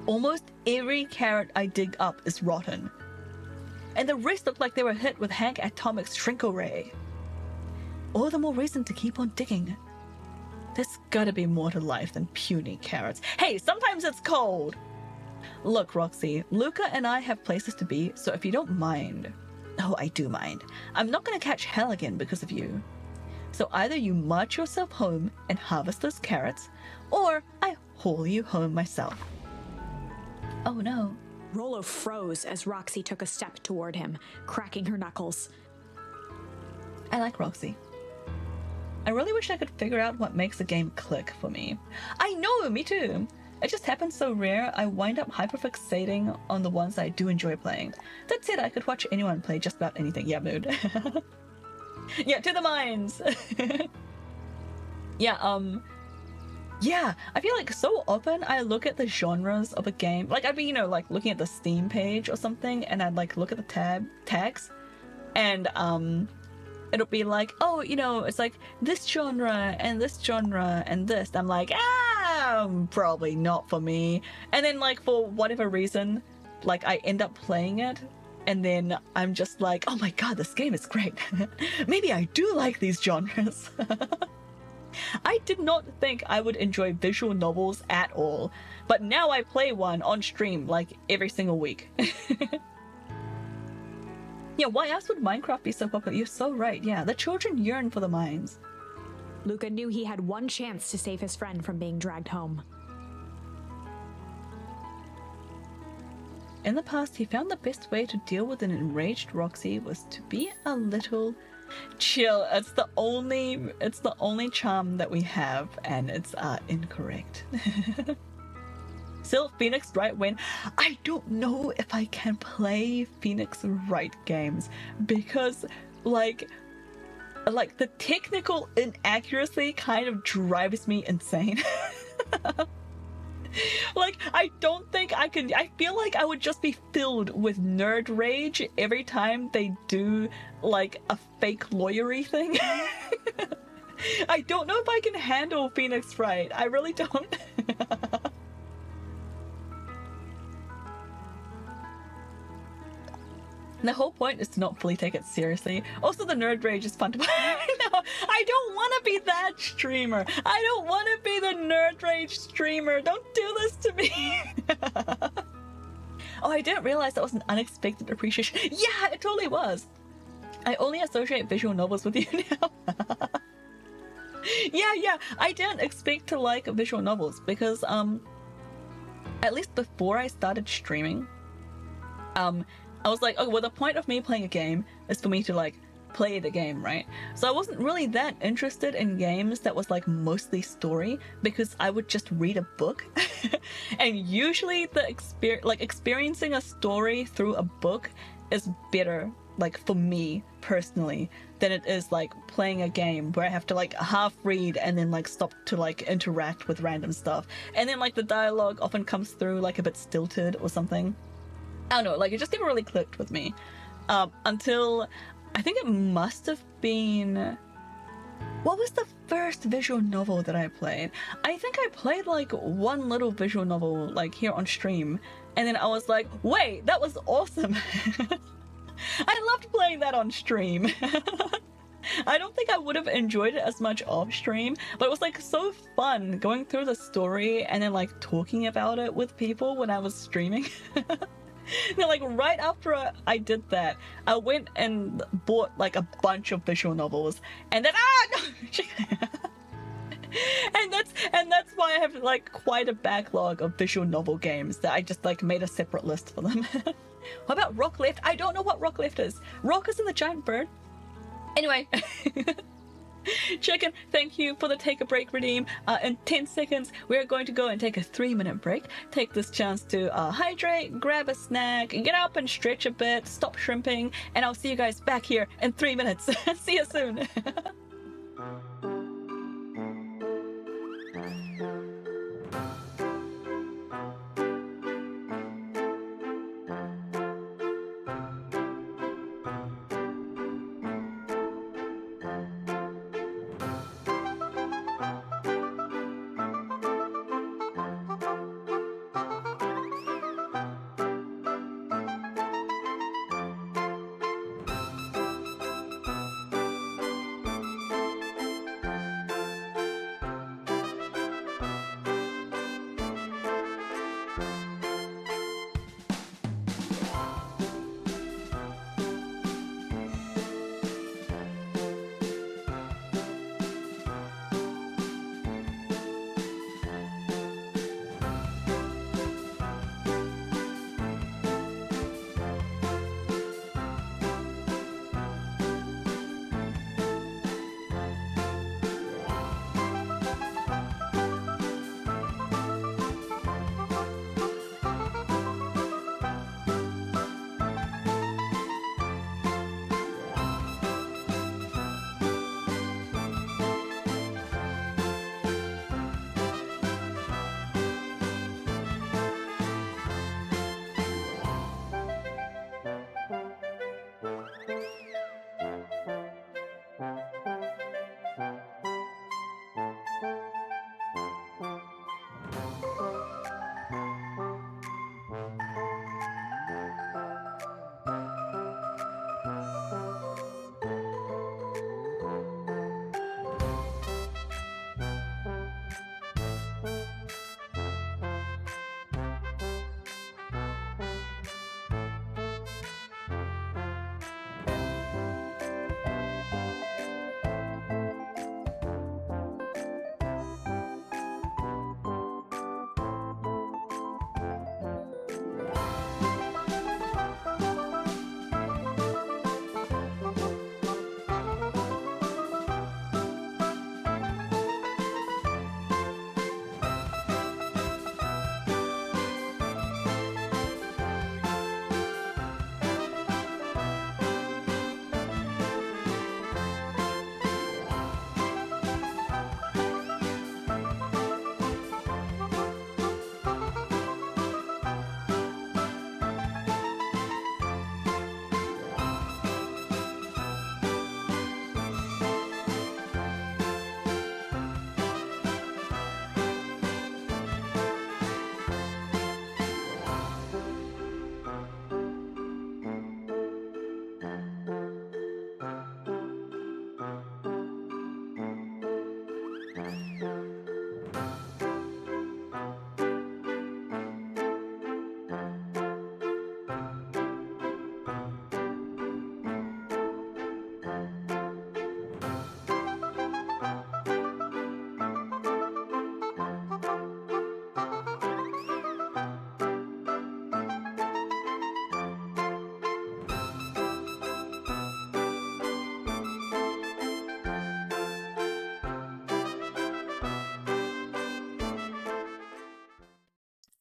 Almost every carrot I dig up is rotten. And the rest look like they were hit with Hank Atomic's Shrinko Ray. All the more reason to keep on digging. There's gotta be more to life than puny carrots. Hey, sometimes it's cold! Look, Roxy, Luca and I have places to be, so if you don't mind... Oh, I do mind. I'm not gonna catch hell again because of you. So either you march yourself home and harvest those carrots, or I haul you home myself. Oh no. Rolo froze as Roxy took a step toward him, cracking her knuckles. I like Roxy. I really wish I could figure out what makes a game click for me. I know, me too! It just happens so rare, I wind up hyperfixating on the ones I do enjoy playing. That said, I could watch anyone play just about anything. Yeah, mood. Yeah, to the mines! Yeah, I feel like so often I look at the genres of a game, like I'd be, you know, like looking at the Steam page or something, and I'd like look at the tags, and it'll be like, oh, you know, it's like this genre and this genre and this. I'm like, probably not for me. And then like for whatever reason, like I end up playing it, and then I'm just like, oh my god, this game is great. Maybe I do like these genres. I did not think I would enjoy visual novels at all, but now I play one on stream like every single week. Yeah, why else would Minecraft be so popular? You're so right. Yeah, the children yearn for the mines. Luca knew he had one chance to save his friend from being dragged home. In the past, he found the best way to deal with an enraged Roxy was to be a little chill. It's the only charm that we have, and it's incorrect. Still, Phoenix Wright win. I don't know if I can play Phoenix Wright games because like the technical inaccuracy kind of drives me insane. Like, I don't think I could. I feel like I would just be filled with nerd rage every time they do like a fake lawyery thing. I don't know if I can handle Phoenix Wright. I really don't. The whole point is to not fully take it seriously. Also, the nerd rage is fun to play. No, I don't want to be that streamer. I don't want to be the nerd rage streamer. Don't do this to me. Oh, I didn't realize that was an unexpected appreciation. Yeah, it totally was. I only associate visual novels with you now. Yeah, I didn't expect to like visual novels because, at least before I started streaming, I was like, oh, well, the point of me playing a game is for me to like play the game, right? So I wasn't really that interested in games that was like mostly story because I would just read a book. And usually the experiencing a story through a book is better, like for me personally, than it is like playing a game where I have to like half read and then like stop to like interact with random stuff. And then like the dialogue often comes through like a bit stilted or something. I don't know, like it just never really clicked with me until I think it must have been, what was the first visual novel that I played? I think I played like one little visual novel like here on stream, and then I was like, wait, that was awesome. I loved playing that on stream. I don't think I would have enjoyed it as much off stream, but it was like so fun going through the story and then like talking about it with people when I was streaming. Now, like right after I did that, I went and bought like a bunch of visual novels, and then and that's why I have like quite a backlog of visual novel games that I just like made a separate list for them. What about Rock Left? I don't know what Rock Left is. Rock is in the giant bird. Anyway. Chicken, thank you for the take a break redeem. In 10 seconds, we're going to go and take a 3-minute break. Take this chance to hydrate, grab a snack, get up and stretch a bit, stop shrimping, and I'll see you guys back here in 3 minutes. See you soon.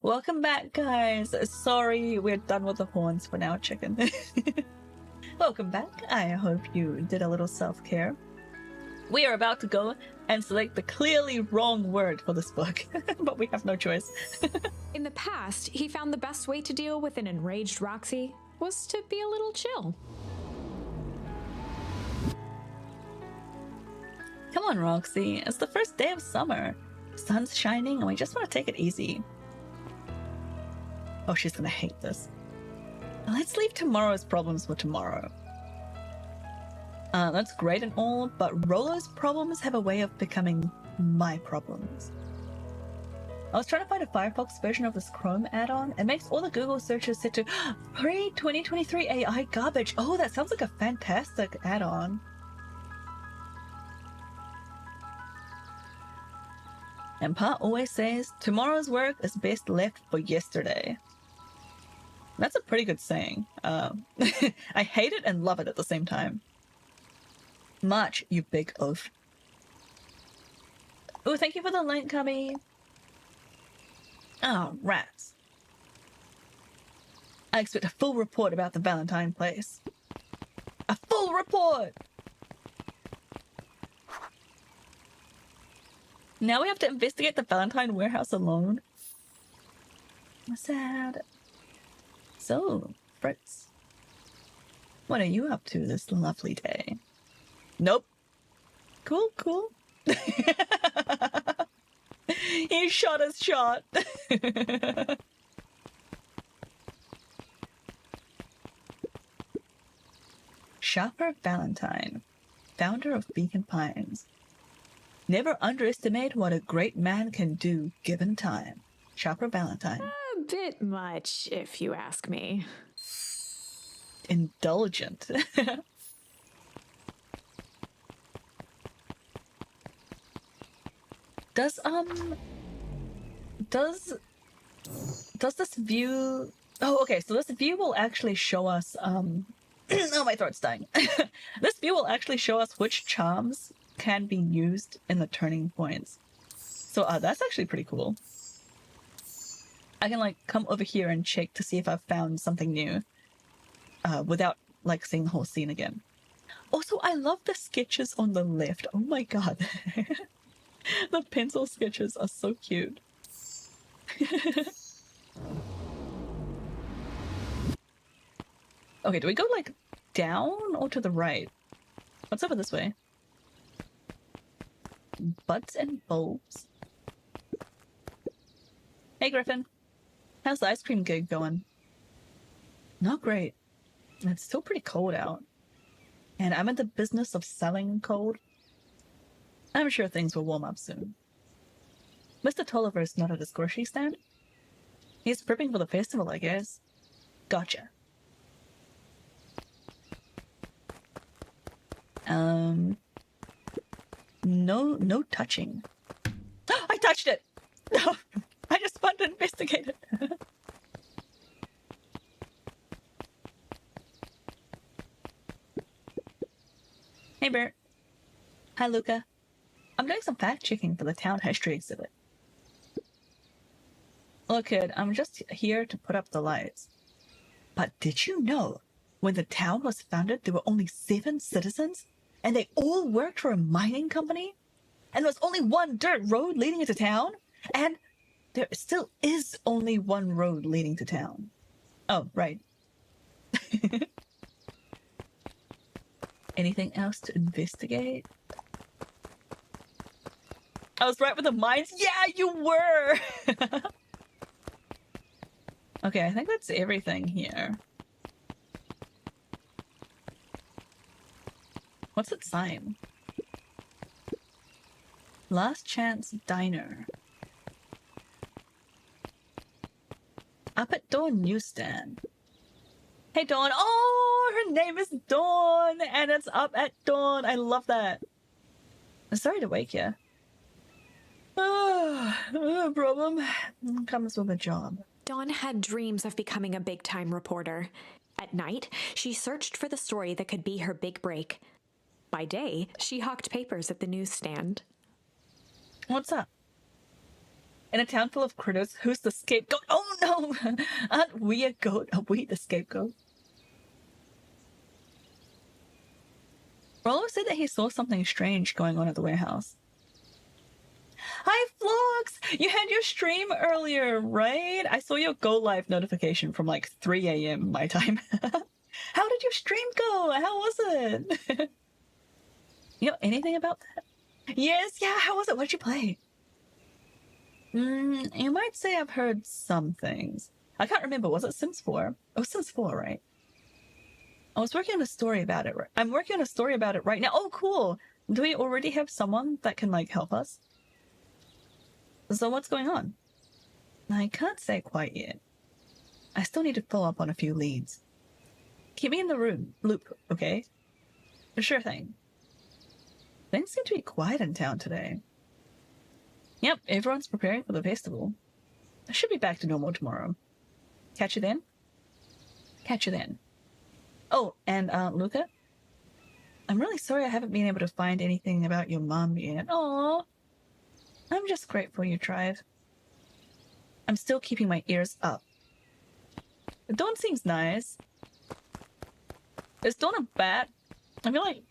Welcome back, guys. Sorry, we're done with the horns for now, chicken. Welcome back. I hope you did a little self-care. We are about to go and select the clearly wrong word for this book, but we have no choice. In the past, he found the best way to deal with an enraged Roxy was to be a little chill. Come on, Roxy. It's the first day of summer. Sun's shining and we just want to take it easy. Oh, she's gonna hate this. Let's leave tomorrow's problems for tomorrow. That's great and all, but Rolo's problems have a way of becoming my problems. I was trying to find a Firefox version of this Chrome add-on. It makes all the Google searches set to pre-2023 AI garbage. Oh, that sounds like a fantastic add-on. And Pa always says, tomorrow's work is best left for yesterday. That's a pretty good saying. I hate it and love it at the same time. March, you big oaf. Oh, thank you for the link, Cubby. Oh, rats. I expect a full report about the Valentine place. A full report! Now we have to investigate the Valentine warehouse alone. Sad. So, Fritz, what are you up to this lovely day? Nope. Cool, cool. He shot his shot. Shopper Valentine, founder of Beacon Pines. Never underestimate what a great man can do given time. Shopper Valentine. A bit much, if you ask me. Indulgent. Does this view... Oh, okay, so this view will actually show us, oh, my throat's dying. This view will actually show us which charms can be used in the turning points. So, that's actually pretty cool. I can, like, come over here and check to see if I've found something new, without, like, seeing the whole scene again. Also, I love the sketches on the left. Oh my god. The pencil sketches are so cute. Okay, do we go, like, down or to the right? What's over this way? Butts and bulbs. Hey, Griffin. How's the ice cream gig going? Not great. It's still pretty cold out. And I'm in the business of selling cold. I'm sure things will warm up soon. Mr. Tolliver's not at his grocery stand? He's prepping for the festival, I guess. Gotcha. No touching. I touched it! No, I just wanted to investigate it. Hey, Bert. Hi, Luca. I'm doing some fact-checking for the town history exhibit. Look, kid, I'm just here to put up the lights. But did you know, when the town was founded, there were only 7 citizens? And they all worked for a mining company? And there was only one dirt road leading into town? And there still is only one road leading to town. Oh, right. Anything else to investigate? I was right with the mines? Yeah, you were! Okay, I think that's everything here. What's that sign? Last Chance Diner. Up at Dawn Newsstand. Hey, Dawn. Oh, her name is Dawn, and it's up at dawn. I love that. I'm sorry to wake you. No problem. Comes with a job. Dawn had dreams of becoming a big-time reporter. At night, she searched for the story that could be her big break. By day, she hawked papers at the newsstand. What's up? In a town full of critters, who's the scapegoat? Oh no! Aren't we a goat? Are we the scapegoat? Rollo said that he saw something strange going on at the warehouse. Hi, Vlogs! You had your stream earlier, right? I saw your go live notification from like 3 a.m. my time. How did your stream go? How was it? You know anything about that? Yes, yeah, how was it? What did you play? You might say I've heard some things. I can't remember. Was it Sims 4? Oh, Sims 4, right? I was working on a story about it. I'm working on a story about it right now. Oh, cool. Do we already have someone that can, like, help us? So what's going on? I can't say quite yet. I still need to follow up on a few leads. Keep me in the loop, okay? Sure thing. Things seem to be quiet in town today. Yep, everyone's preparing for the festival. I should be back to normal tomorrow. Catch you then? Catch you then. Oh, and Luca? I'm really sorry I haven't been able to find anything about your mom yet. Aww. I'm just grateful you tried. I'm still keeping my ears up. Dawn seems nice. Is Dawn a bat? I feel like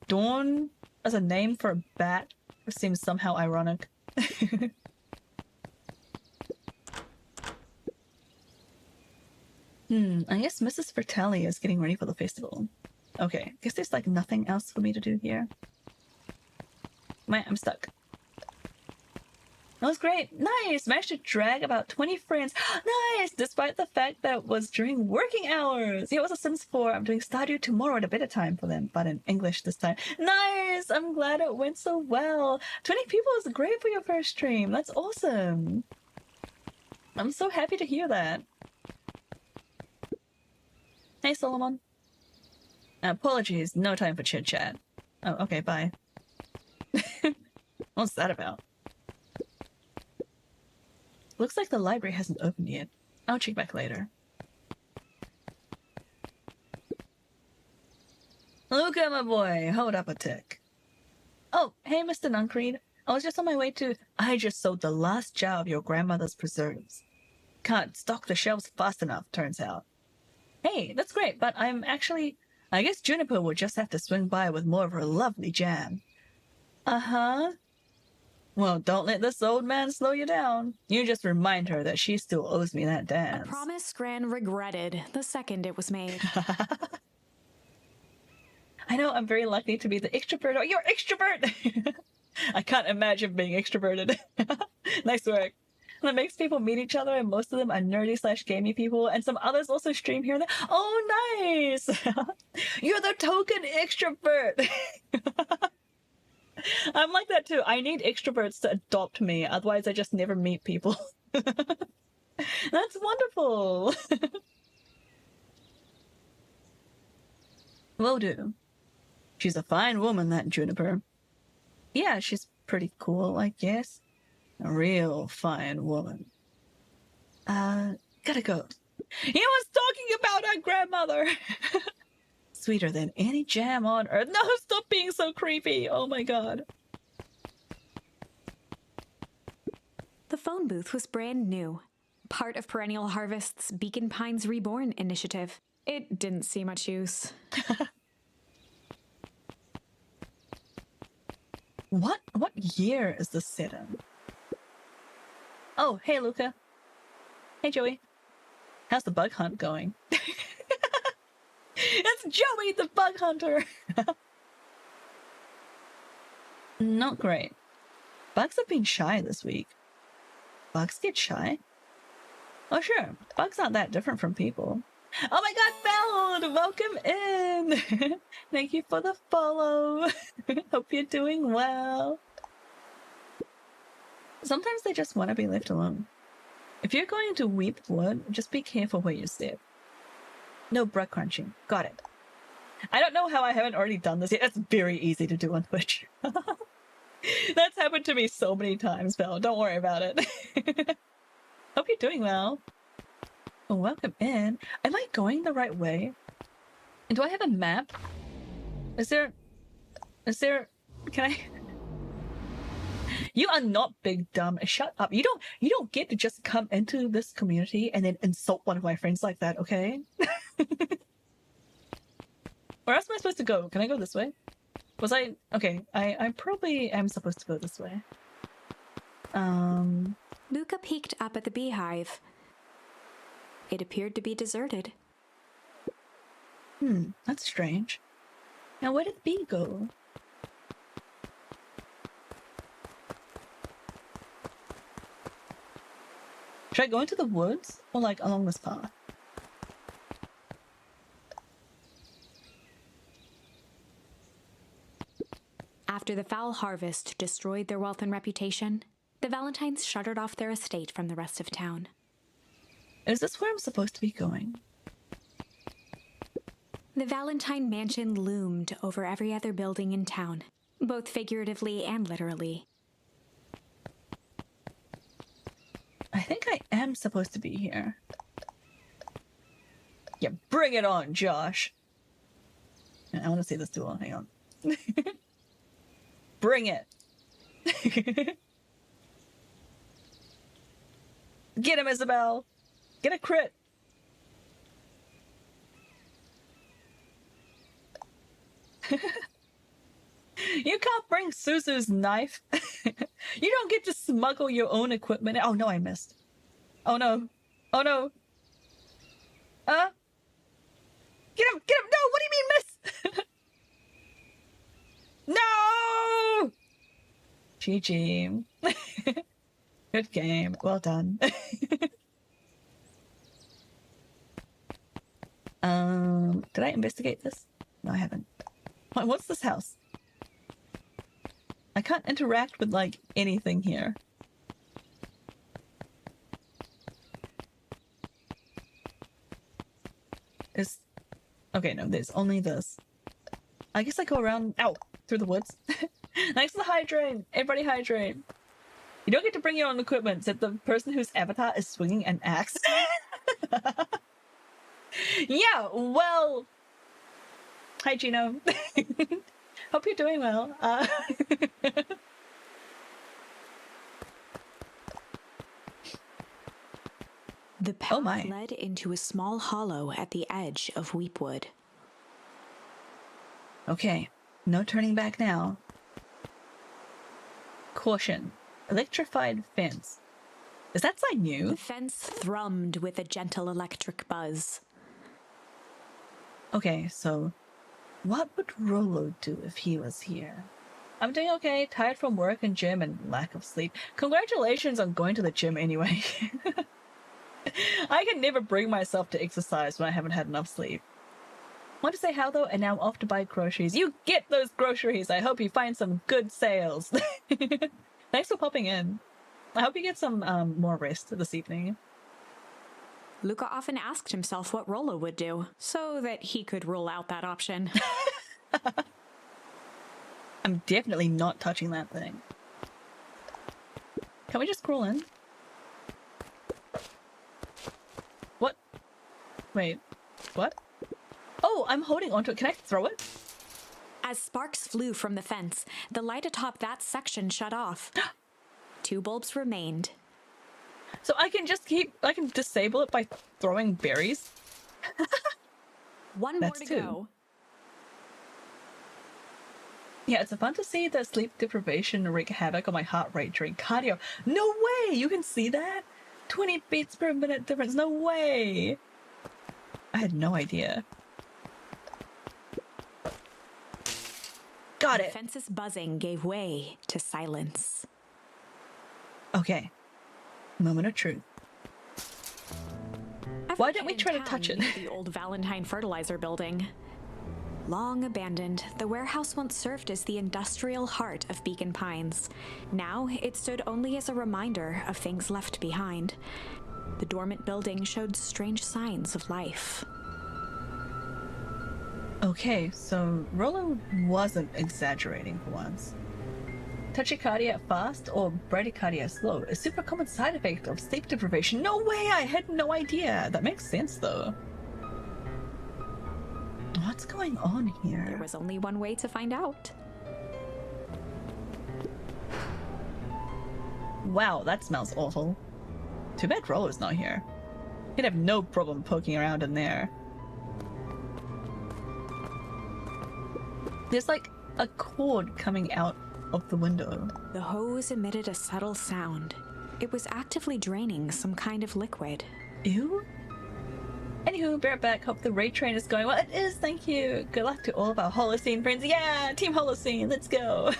Dawn as a name for a bat seems somehow ironic. I guess Mrs. Fratelli is getting ready for the festival. Okay, guess there's like nothing else for me to do here. I'm stuck. That was great. Nice! Managed to drag about 20 friends. Nice! Despite the fact that it was during working hours. Yeah, it was a Sims 4. I'm doing Stardew tomorrow at a better time for them, but in English this time. Nice! I'm glad it went so well. 20 people is great for your first stream. That's awesome. I'm so happy to hear that. Hey, Solomon. Apologies, no time for chit-chat. Oh, okay, bye. What's that about? Looks like the library hasn't opened yet. I'll check back later. Luca, my boy, hold up a tick. Oh, hey, Mr. Nuncreed. I was just on my way to... I just sold the last jar of your grandmother's preserves. Can't stock the shelves fast enough, turns out. Hey, that's great, but I'm actually... I guess Juniper will just have to swing by with more of her lovely jam. Uh-huh. Well, don't let this old man slow you down. You just remind her that she still owes me that dance. A promise Gran regretted the second it was made. I know I'm very lucky to be the extrovert. Oh, you're extrovert! I can't imagine being extroverted. Nice work. That makes people meet each other, and most of them are nerdy/gamey people, and some others also stream here and there. Oh, nice! You're the token extrovert! I'm like that too. I need extroverts to adopt me, otherwise I just never meet people. That's wonderful! Will do. She's a fine woman, that Juniper. Yeah, she's pretty cool, I guess. A real fine woman. Gotta go. He was talking about our grandmother! Sweeter than any jam on earth. No, stop being so creepy! Oh my god. The phone booth was brand new, part of Perennial Harvest's Beacon Pines Reborn initiative. It didn't see much use. What year is this set in? Oh, hey Luca. Hey Joey. How's the bug hunt going? It's Joey the bug hunter! Not great. Bugs have been shy this week. Bugs get shy? Oh sure, bugs aren't that different from people. Oh my god, Feld! Welcome in! Thank you for the follow. Hope you're doing well. Sometimes they just want to be left alone. If you're going to weep blood, just be careful where you step. No bread crunching. Got it. I don't know how I haven't already done this yet. It's very easy to do on Twitch. That's happened to me so many times, Belle. Don't worry about it. Hope you're doing well. Oh, welcome in. Am I going the right way? And do I have a map? Is there... Can I... You are not big dumb. Shut up. You don't get to just come into this community and then insult one of my friends like that, okay? Where else am I supposed to go? Can I go this way? Was I okay, I probably am supposed to go this way. Luca peeked up at the beehive. It appeared to be deserted. That's strange. Now where did the bee go? Should I go into the woods or like along this path? After the foul harvest destroyed their wealth and reputation, the Valentines shuttered off their estate from the rest of town. Is this where I'm supposed to be going? The Valentine mansion loomed over every other building in town, both figuratively and literally. I think I am supposed to be here. Yeah, bring it on, Josh. I want to see this duel. Hang on. Bring it. Get him, Isabel. Get a crit. You can't bring Suzu's knife. You don't get to smuggle your own equipment. Oh no, I missed. Oh no. Oh no. Get him! Get him! No! What do you mean miss? No! GG. Good game. Well done. Did I investigate this? No, I haven't. What's this house? I can't interact with, like, anything here. Okay, no, there's only this. I guess I go around, through the woods. Thanks for the hydrate! Everybody hydrate! You don't get to bring your own equipment, except the person whose avatar is swinging an axe. Yeah, well... Hi, Gino. Hope you're doing well. The path led into a small hollow at the edge of Weepwood. Okay, no turning back now. Caution. Electrified fence. Is that sign new? The fence thrummed with a gentle electric buzz. Okay, so what would Rolo do if he was here? I'm doing okay, tired from work and gym and lack of sleep. Congratulations on going to the gym anyway. I can never bring myself to exercise when I haven't had enough sleep. Want to say how though, and now I'm off to buy groceries. You get those groceries! I hope you find some good sales. Thanks for popping in. I hope you get some more rest this evening. Luca often asked himself what Rolo would do, so that he could rule out that option. I'm definitely not touching that thing. Can we just crawl in? What? Wait, what? Oh, I'm holding onto it. Can I throw it? As sparks flew from the fence, the light atop that section shut off. 2 bulbs remained. So I can disable it by throwing berries? One That's more to go. Yeah, it's fun to see that sleep deprivation wreak havoc on my heart rate during cardio. No way! You can see that? 20 beats per minute difference. No way! I had no idea. Got it! The fence's buzzing gave way to silence. Okay. Moment of truth. Why didn't we try to touch it? The old Valentine fertilizer building. Long abandoned, the warehouse once served as the industrial heart of Beacon Pines. Now it stood only as a reminder of things left behind. The dormant building showed strange signs of life. Okay, so Rolo wasn't exaggerating for once. Tachycardia fast or bradycardia slow, a super common side effect of sleep deprivation. No way! I had no idea! That makes sense though. What's going on here? There was only one way to find out. Wow, that smells awful. Too bad Rollo's not here. He'd have no problem poking around in there. There's like a cord coming out of the window. The hose emitted a subtle sound. It was actively draining some kind of liquid. Ew. Anywho, bear it back. Hope the raid train is going well. It is, thank you. Good luck to all of our Holocene friends. Yeah, Team Holocene, let's go.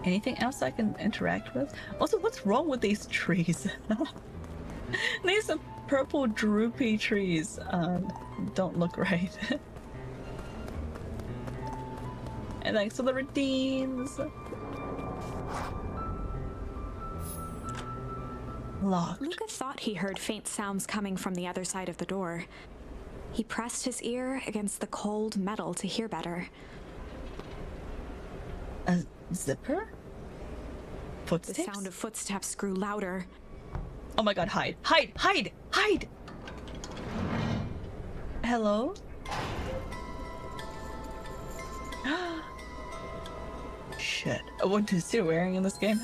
Anything else I can interact with? Also, what's wrong with these trees? These are purple droopy trees. Don't look right. And thanks for the redeems. Locked. Luca thought he heard faint sounds coming from the other side of the door. He pressed his ear against the cold metal to hear better. A zipper? The Footsteps? sound of footsteps grew louder. Oh my god, hide. Hide! Hide! Hide! Hello? Shit. What is he wearing in this game?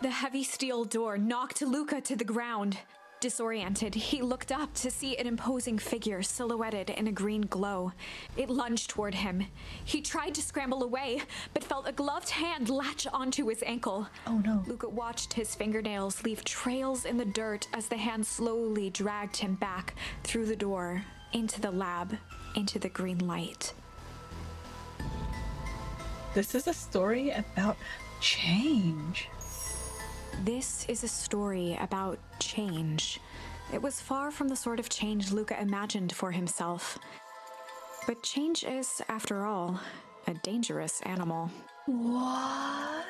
The heavy steel door knocked Luca to the ground. Disoriented, he looked up to see an imposing figure silhouetted in a green glow. It lunged toward him. He tried to scramble away, but felt a gloved hand latch onto his ankle. Oh no. Luca watched his fingernails leave trails in the dirt as the hand slowly dragged him back through the door, into the lab, into the green light. This is a story about change. This is a story about change. It was far from the sort of change Luca imagined for himself. But change is, after all, a dangerous animal. What?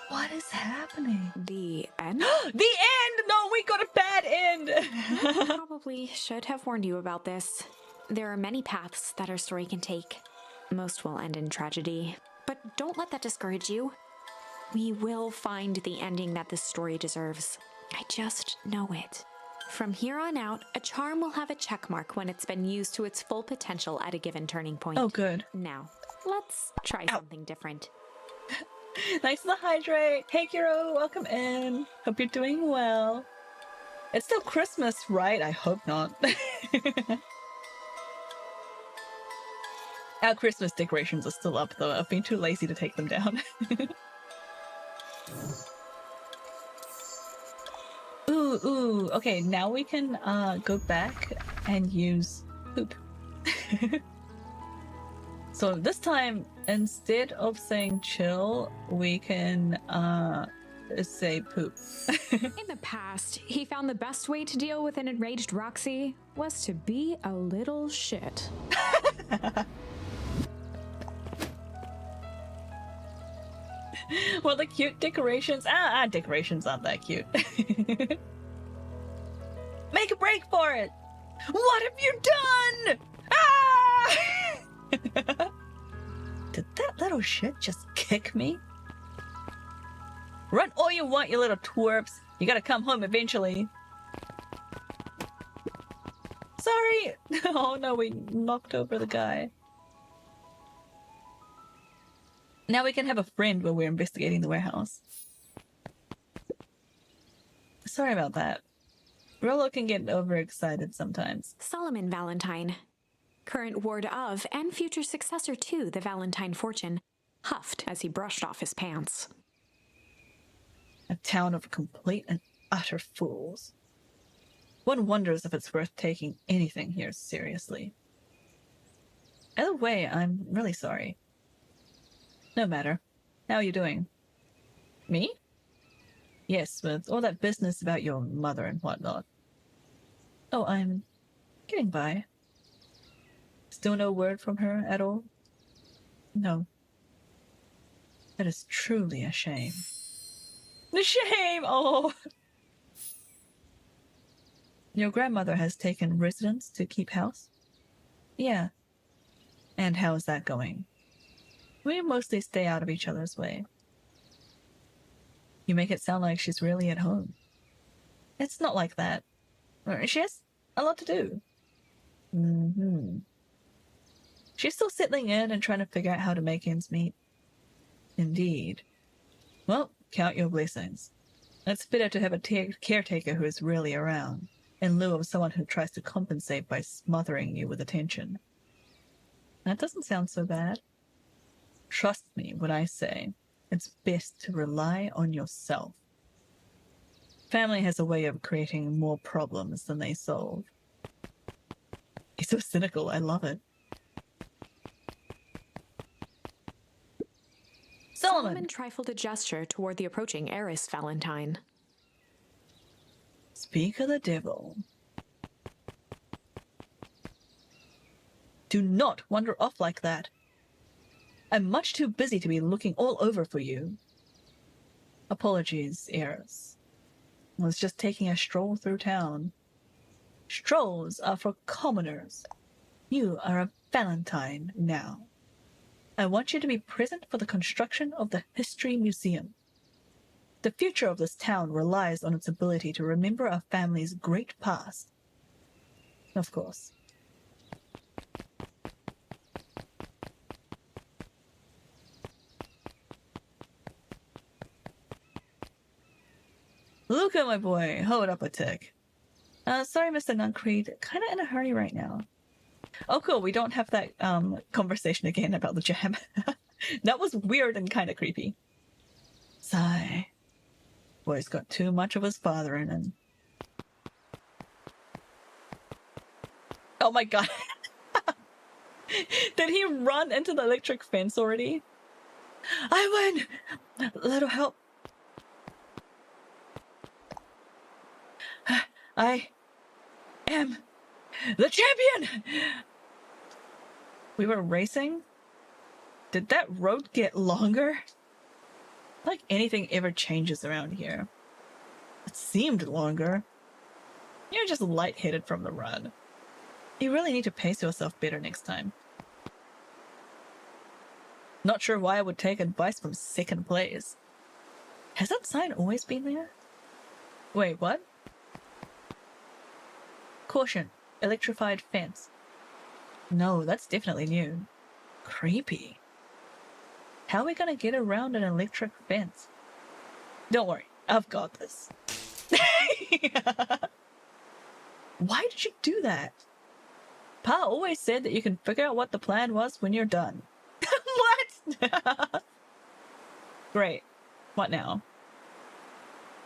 What is happening? The end? The end! No, we got a bad end! Probably should have warned you about this. There are many paths that our story can take. Most will end in tragedy. But don't let that discourage you. We will find the ending that this story deserves. I just know it. From here on out, a charm will have a check mark when it's been used to its full potential at a given turning point. Oh, good. Now, let's try something different. Thanks for the hydrate. Hey, Kiro, welcome in. Hope you're doing well. It's still Christmas, right? I hope not. Our Christmas decorations are still up, though. I've been too lazy to take them down. Ooh, okay, now we can go back and use poop. So this time, instead of saying chill, we can say poop. In the past, he found the best way to deal with an enraged Roxy was to be a little shit. Well, the cute decorations. Decorations aren't that cute. Make a break for it! What have you done? Ah! Did that little shit just kick me? Run all you want, you little twerps. You gotta come home eventually. Sorry! Oh no, we knocked over the guy. Now we can have a friend when we're investigating the warehouse. Sorry about that. Rollo can get overexcited sometimes. Solomon Valentine, current ward of and future successor to the Valentine fortune, huffed as he brushed off his pants. A town of complete and utter fools. One wonders if it's worth taking anything here seriously. Either way, I'm really sorry. No matter. How are you doing? Me? Yes, with all that business about your mother and whatnot. Oh, I'm getting by. Still no word from her at all? No. That is truly a shame. The shame! Oh! Your grandmother has taken residence to keep house? Yeah. And how is that going? We mostly stay out of each other's way. You make it sound like she's really at home. It's not like that. She has a lot to do. She's still settling in and trying to figure out how to make ends meet. Indeed. Well, count your blessings. It's better to have a caretaker who is really around, in lieu of someone who tries to compensate by smothering you with attention. That doesn't sound so bad. Trust me when I say it's best to rely on yourself. Family has a way of creating more problems than they solve. He's so cynical, I love it. Solomon trifled a gesture toward the approaching heiress Valentine. Speak of the devil. Do not wander off like that. I'm much too busy to be looking all over for you. Apologies, heiress. I was just taking a stroll through town. Strolls are for commoners. You are a Valentine now. I want you to be present for the construction of the History Museum. The future of this town relies on its ability to remember our family's great past. Of course. Luca, my boy, hold up a tick. Sorry, Mr. Nuncreed, kinda in a hurry right now. Oh, cool, we don't have that, conversation again about the jam. That was weird and kinda creepy. Sigh. Boy's got too much of his father in him. Oh my god. Did he run into the electric fence already? I win! Little help. I am the champion! We were racing? Did that road get longer? Like anything ever changes around here. It seemed longer. You're just lightheaded from the run. You really need to pace yourself better next time. Not sure why I would take advice from second place. Has that sign always been there? Wait, what? Caution, electrified fence. No, that's definitely new. Creepy. How are we gonna get around an electric fence? Don't worry, I've got this. Why did you do that? Pa always said that you can figure out what the plan was when you're done. What? Great. What now?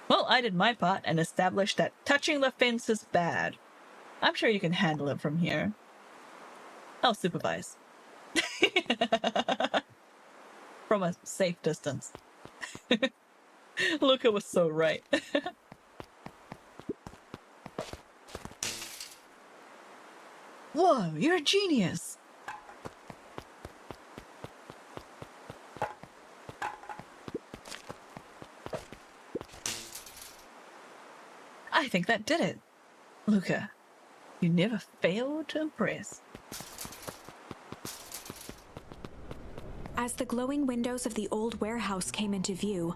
Well, I did my part and established that touching the fence is bad. I'm sure you can handle it from here. I'll supervise. From a safe distance. Luca was so right. Whoa, you're a genius! I think that did it. Luca, you never failed to impress. As the glowing windows of the old warehouse came into view,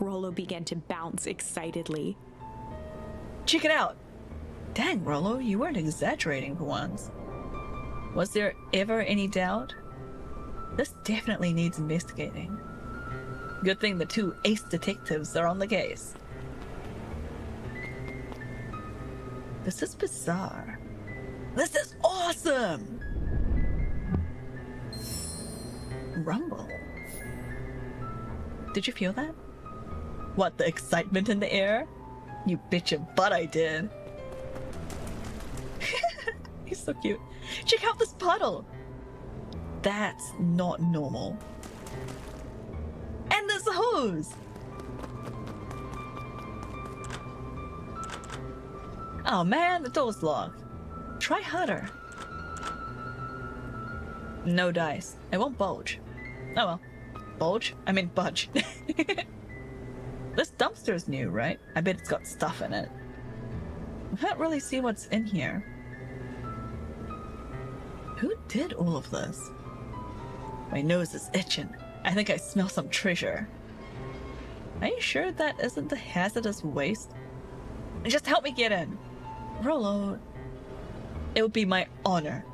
Rollo began to bounce excitedly. Check it out! Dang, Rollo, you weren't exaggerating for once. Was there ever any doubt? This definitely needs investigating. Good thing the two ace detectives are on the case. This is bizarre. This is awesome! Rumble. Did you feel that? What, the excitement in the air? You bet your butt I did. He's so cute. Check out this puddle! That's not normal. And this hose! Oh man, the door's locked. Try harder. No dice. It won't bulge. Oh well. Bulge? I mean budge. This dumpster's new, right? I bet it's got stuff in it. I can't really see what's in here. Who did all of this? My nose is itching. I think I smell some treasure. Are you sure that isn't the hazardous waste? Just help me get in. Rollo, it would be my honor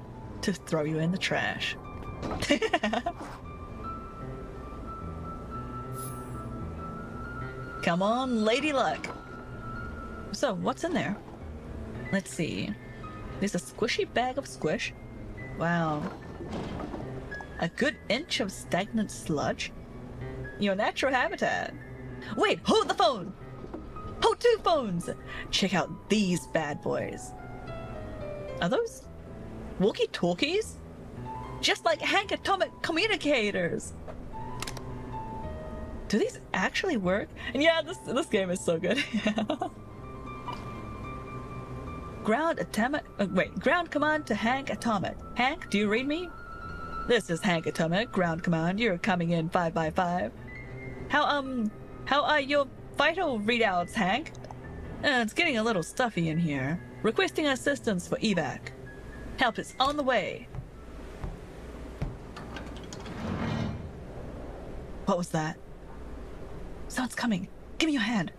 to throw you in the trash. Come on, Lady Luck. So, what's in there? Let's see. There's a squishy bag of squish. Wow. A good inch of stagnant sludge. Your natural habitat. Wait, hold the phone! Hold 2 phones! Check out these bad boys. Are those walkie-talkies? Just like Hank Atomic communicators. Do these actually work? And yeah, this game is so good. Ground command to Hank Atomic. Hank, do you read me? This is Hank Atomic, ground command. You're coming in 5 by 5. How are your vital readouts, Hank? It's getting a little stuffy in here. Requesting assistance for evac. Help is on the way. What was that? Someone's coming. Give me your hand.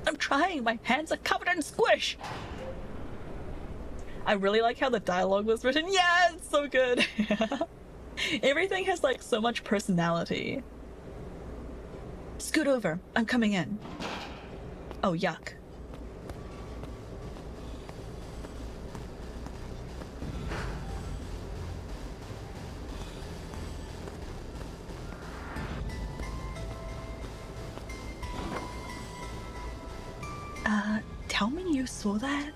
I'm trying. My hands are covered in squish. I really like how the dialogue was written. Yeah, it's so good. Everything has like so much personality. Scoot over. I'm coming in. Oh, yuck. Tell me you saw that?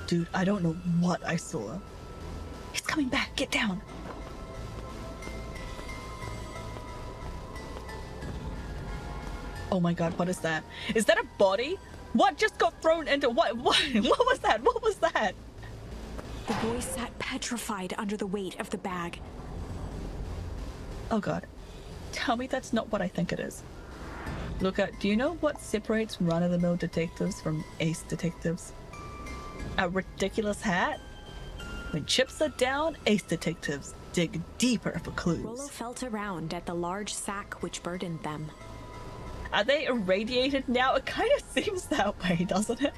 Dude, I don't know what I saw. He's coming back. Get down. Oh my god, what is that? Is that a body? What just got thrown into what was that? What was that? The boy sat petrified under the weight of the bag. Oh god. Tell me that's not what I think it is. Luca, do you know what separates run-of-the-mill detectives from ace detectives? A ridiculous hat? When chips are down, ace detectives dig deeper for clues. Rollo felt around at the large sack which burdened them. Are they irradiated now? It kind of seems that way, doesn't it?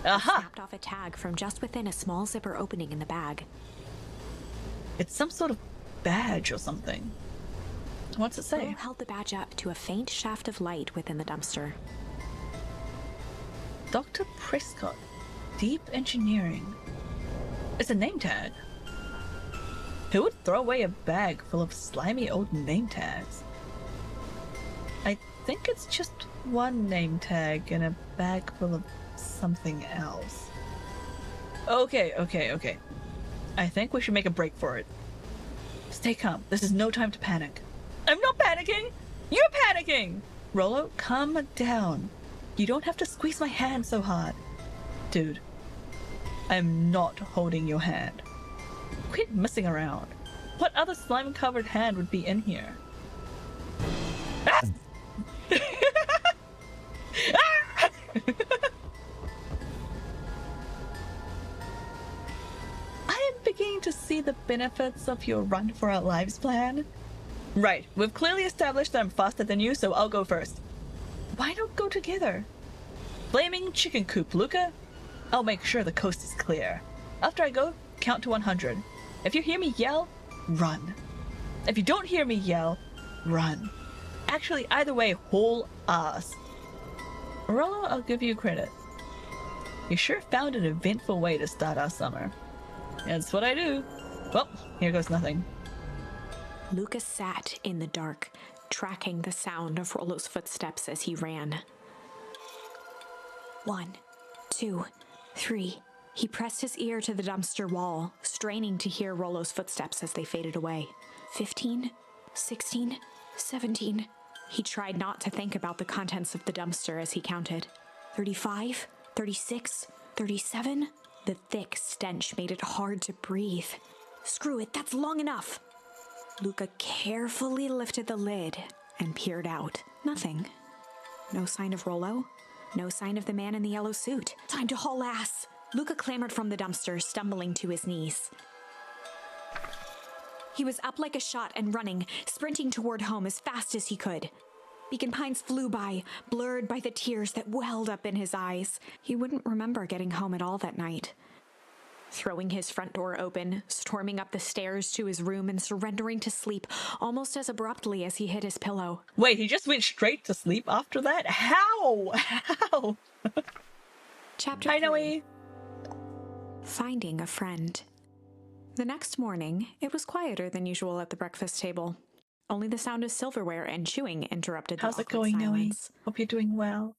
Aha! Snapped off a tag from just within a small zipper opening in the bag. It's some sort of badge or something. What's it say? Rollo held the badge up to a faint shaft of light within the dumpster. Dr. Prescott, Deep Engineering. It's a name tag. Who would throw away a bag full of slimy old name tags? I think it's just one name tag in a bag full of something else. Okay. I think we should make a break for it. Stay calm. This is no time to panic. I'm not panicking! You're panicking! Rollo, calm down. You don't have to squeeze my hand so hard. Dude, I'm not holding your hand. Quit messing around. What other slime-covered hand would be in here? Ah! Ah! I am beginning to see the benefits of your run for our lives plan. Right, we've clearly established that I'm faster than you, so I'll go first. Why don't go together? Flaming chicken coop, Luca. I'll make sure the coast is clear. After I go, count to 100. If you hear me yell, run. If you don't hear me yell, run. Actually, either way, haul ass. Rollo, I'll give you credit. You sure found an eventful way to start our summer. That's what I do. Well, here goes nothing. Lucas sat in the dark, tracking the sound of Rollo's footsteps as he ran. 1, 2, 3. He pressed his ear to the dumpster wall, straining to hear Rollo's footsteps as they faded away. 15, 16, 17. He tried not to think about the contents of the dumpster as he counted. 35, 36, 37. The thick stench made it hard to breathe. Screw it, that's long enough. Luca carefully lifted the lid and peered out. Nothing. No sign of Rollo. No sign of the man in the yellow suit. Time to haul ass. Luca clambered from the dumpster, stumbling to his knees. He was up like a shot and running, sprinting toward home as fast as he could. Beacon Pines flew by, blurred by the tears that welled up in his eyes. He wouldn't remember getting home at all that night. Throwing his front door open, storming up the stairs to his room, and surrendering to sleep almost as abruptly as he hit his pillow. Wait, he just went straight to sleep after that? How? How? Chapter Hi, 3. Noe. Finding a friend. The next morning, it was quieter than usual at the breakfast table. Only the sound of silverware and chewing interrupted the How's it awkward going, Noe? silence. Hope you're doing well.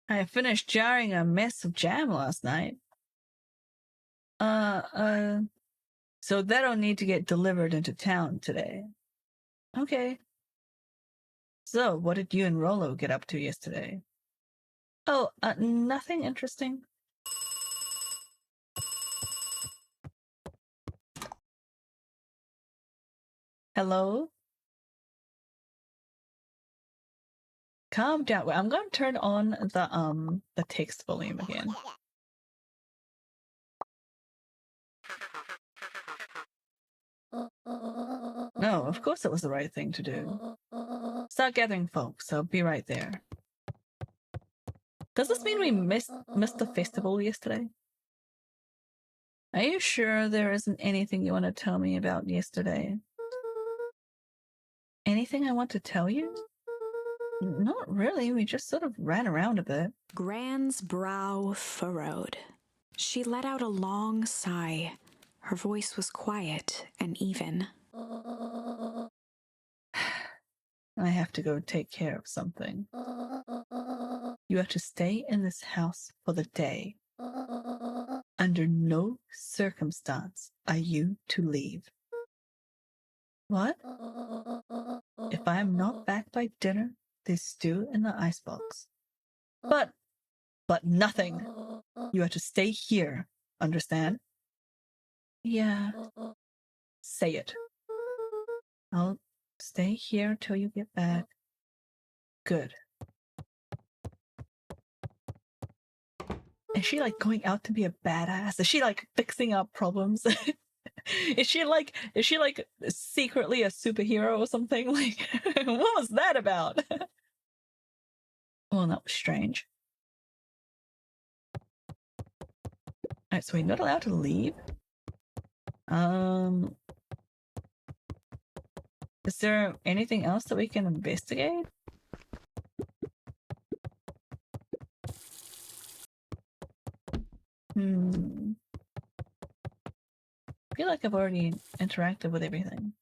I finished jarring a mess of jam last night. So that'll need to get delivered into town today. Okay. So, what did you and Rollo get up to yesterday? Oh, nothing interesting. Hello? Calm down. Wait, I'm gonna turn on the text volume again. No, of course it was the right thing to do. Start gathering folks, I'll be right there. Does this mean we missed the festival yesterday? Are you sure there isn't anything you want to tell me about yesterday? Anything I want to tell you? Not really, we just sort of ran around a bit. Gran's brow furrowed. She let out a long sigh. Her voice was quiet and even. I have to go take care of something. You have to stay in this house for the day. Under no circumstance are you to leave. What? If I am not back by dinner, there's stew in the icebox. But nothing. You have to stay here, understand? Yeah. Say it. I'll stay here till you get back. Good. Is she like going out to be a badass? Is she like fixing up problems? Is she like secretly a superhero or something? Like, what was that about? Well, that was strange. Alright, so we're not allowed to leave? Is there anything else that we can investigate? I feel like I've already interacted with everything.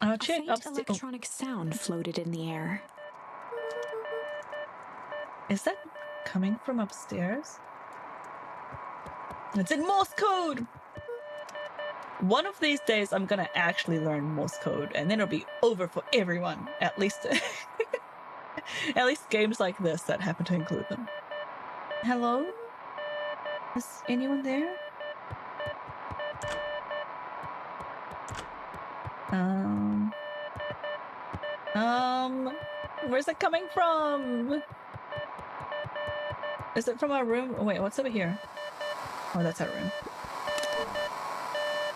I'll A check faint upstairs. electronic sound floated in the air. Is that coming from upstairs? It's in Morse code! One of these days, I'm gonna actually learn Morse code, and then it'll be over for everyone. At least, at least games like this that happen to include them. Hello? Is anyone there? Where's it coming from? Is it from our room? Oh, wait, what's over here? Oh, that's our room.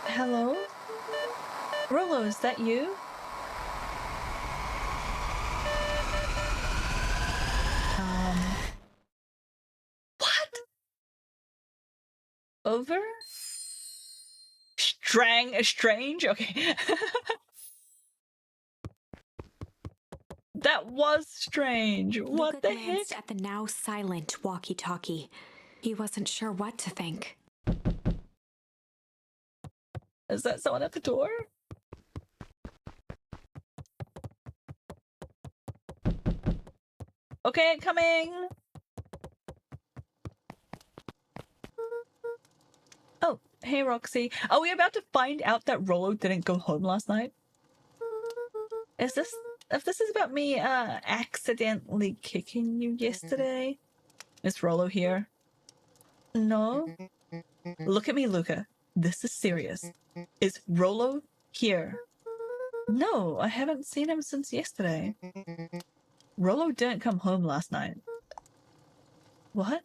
Hello? Rollo, is that you? What? Over? Strange? Okay. That was strange. What Luca the heck? glanced at the now silent walkie-talkie. He wasn't sure what to think. Is that someone at the door? Okay, coming. Oh, hey Roxy. Are we about to find out that Rollo didn't go home last night? If this is about me accidentally kicking you yesterday, is Rollo here? No? Look at me, Luca. This is serious. Is Rollo Here. No, I haven't seen him since yesterday. Rollo didn't come home last night. What?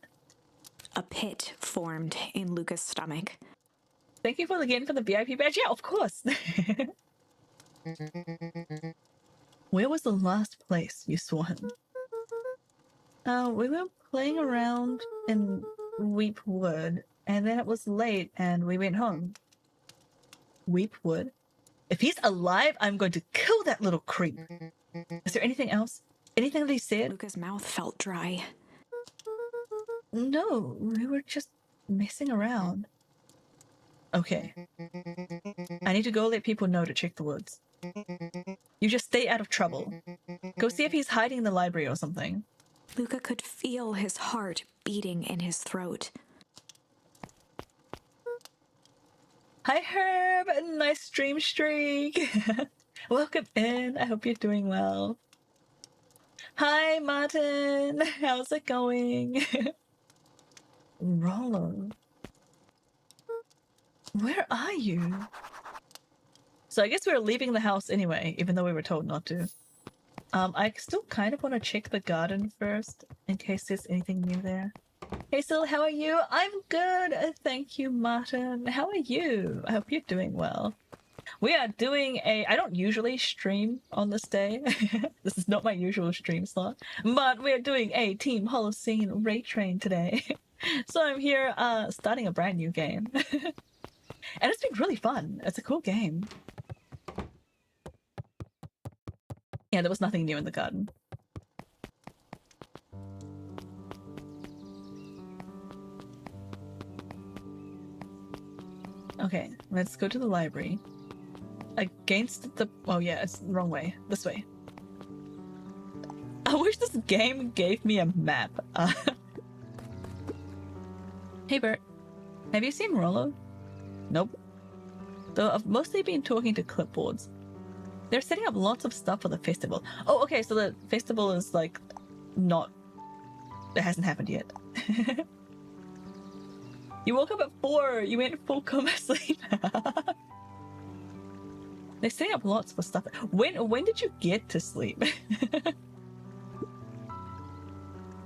A pit formed in Luca's stomach. Thank you again for the VIP badge. Yeah, of course. Where was the last place you saw him? We were playing around in Weepwood, and then it was late, and we went home. Weepwood? If he's alive, I'm going to kill that little creep. Is there anything else? Anything that he said? Luca's mouth felt dry. No, we were just messing around. Okay. I need to go let people know to check the woods. You just stay out of trouble. Go see if he's hiding in the library or something. Luca could feel his heart beating in his throat. Hi Herb, nice stream streak. Welcome in, I hope you're doing well. Hi Martin, how's it going? Rollo. Where are you? So I guess we're leaving the house anyway, even though we were told not to. I still kind of want to check the garden first, in case there's anything new there. Hey Sil, how are you? I'm good, thank you Martin. How are you? I hope you're doing well. We are doing I don't usually stream on this day. This is not my usual stream slot. But we're doing a Team Holocene Raid Train today. So I'm here starting a brand new game. And it's been really fun. It's a cool game. Yeah, there was nothing new in the garden. Okay, let's go to the library. Against the... Oh yeah, it's the wrong way. This way. I wish this game gave me a map. Hey Bert, have you seen Rollo? Nope. Though I've mostly been talking to clipboards. They're setting up lots of stuff for the festival. Oh, okay, so the festival is like not... It hasn't happened yet. You woke up at 4! You went full coma sleep! They're setting up lots for stuff. When did you get to sleep?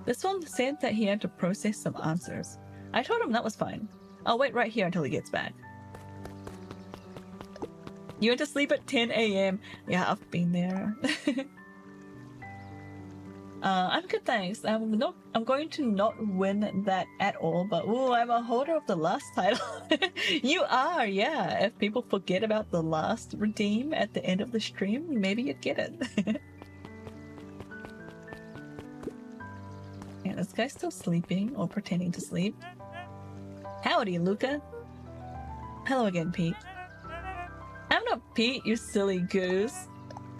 This one said that he had to process some answers. I told him that was fine. I'll wait right here until he gets back. You went to sleep at 10 AM. Yeah, I've been there. I'm good, thanks. I'm going to not win that at all, but ooh, I'm a holder of the last title. You are, yeah. If people forget about the last redeem at the end of the stream, maybe you'd get it. Yeah, this guy's still sleeping or pretending to sleep. Howdy, Luca. Hello again, Pete. I'm not Pete, you silly goose.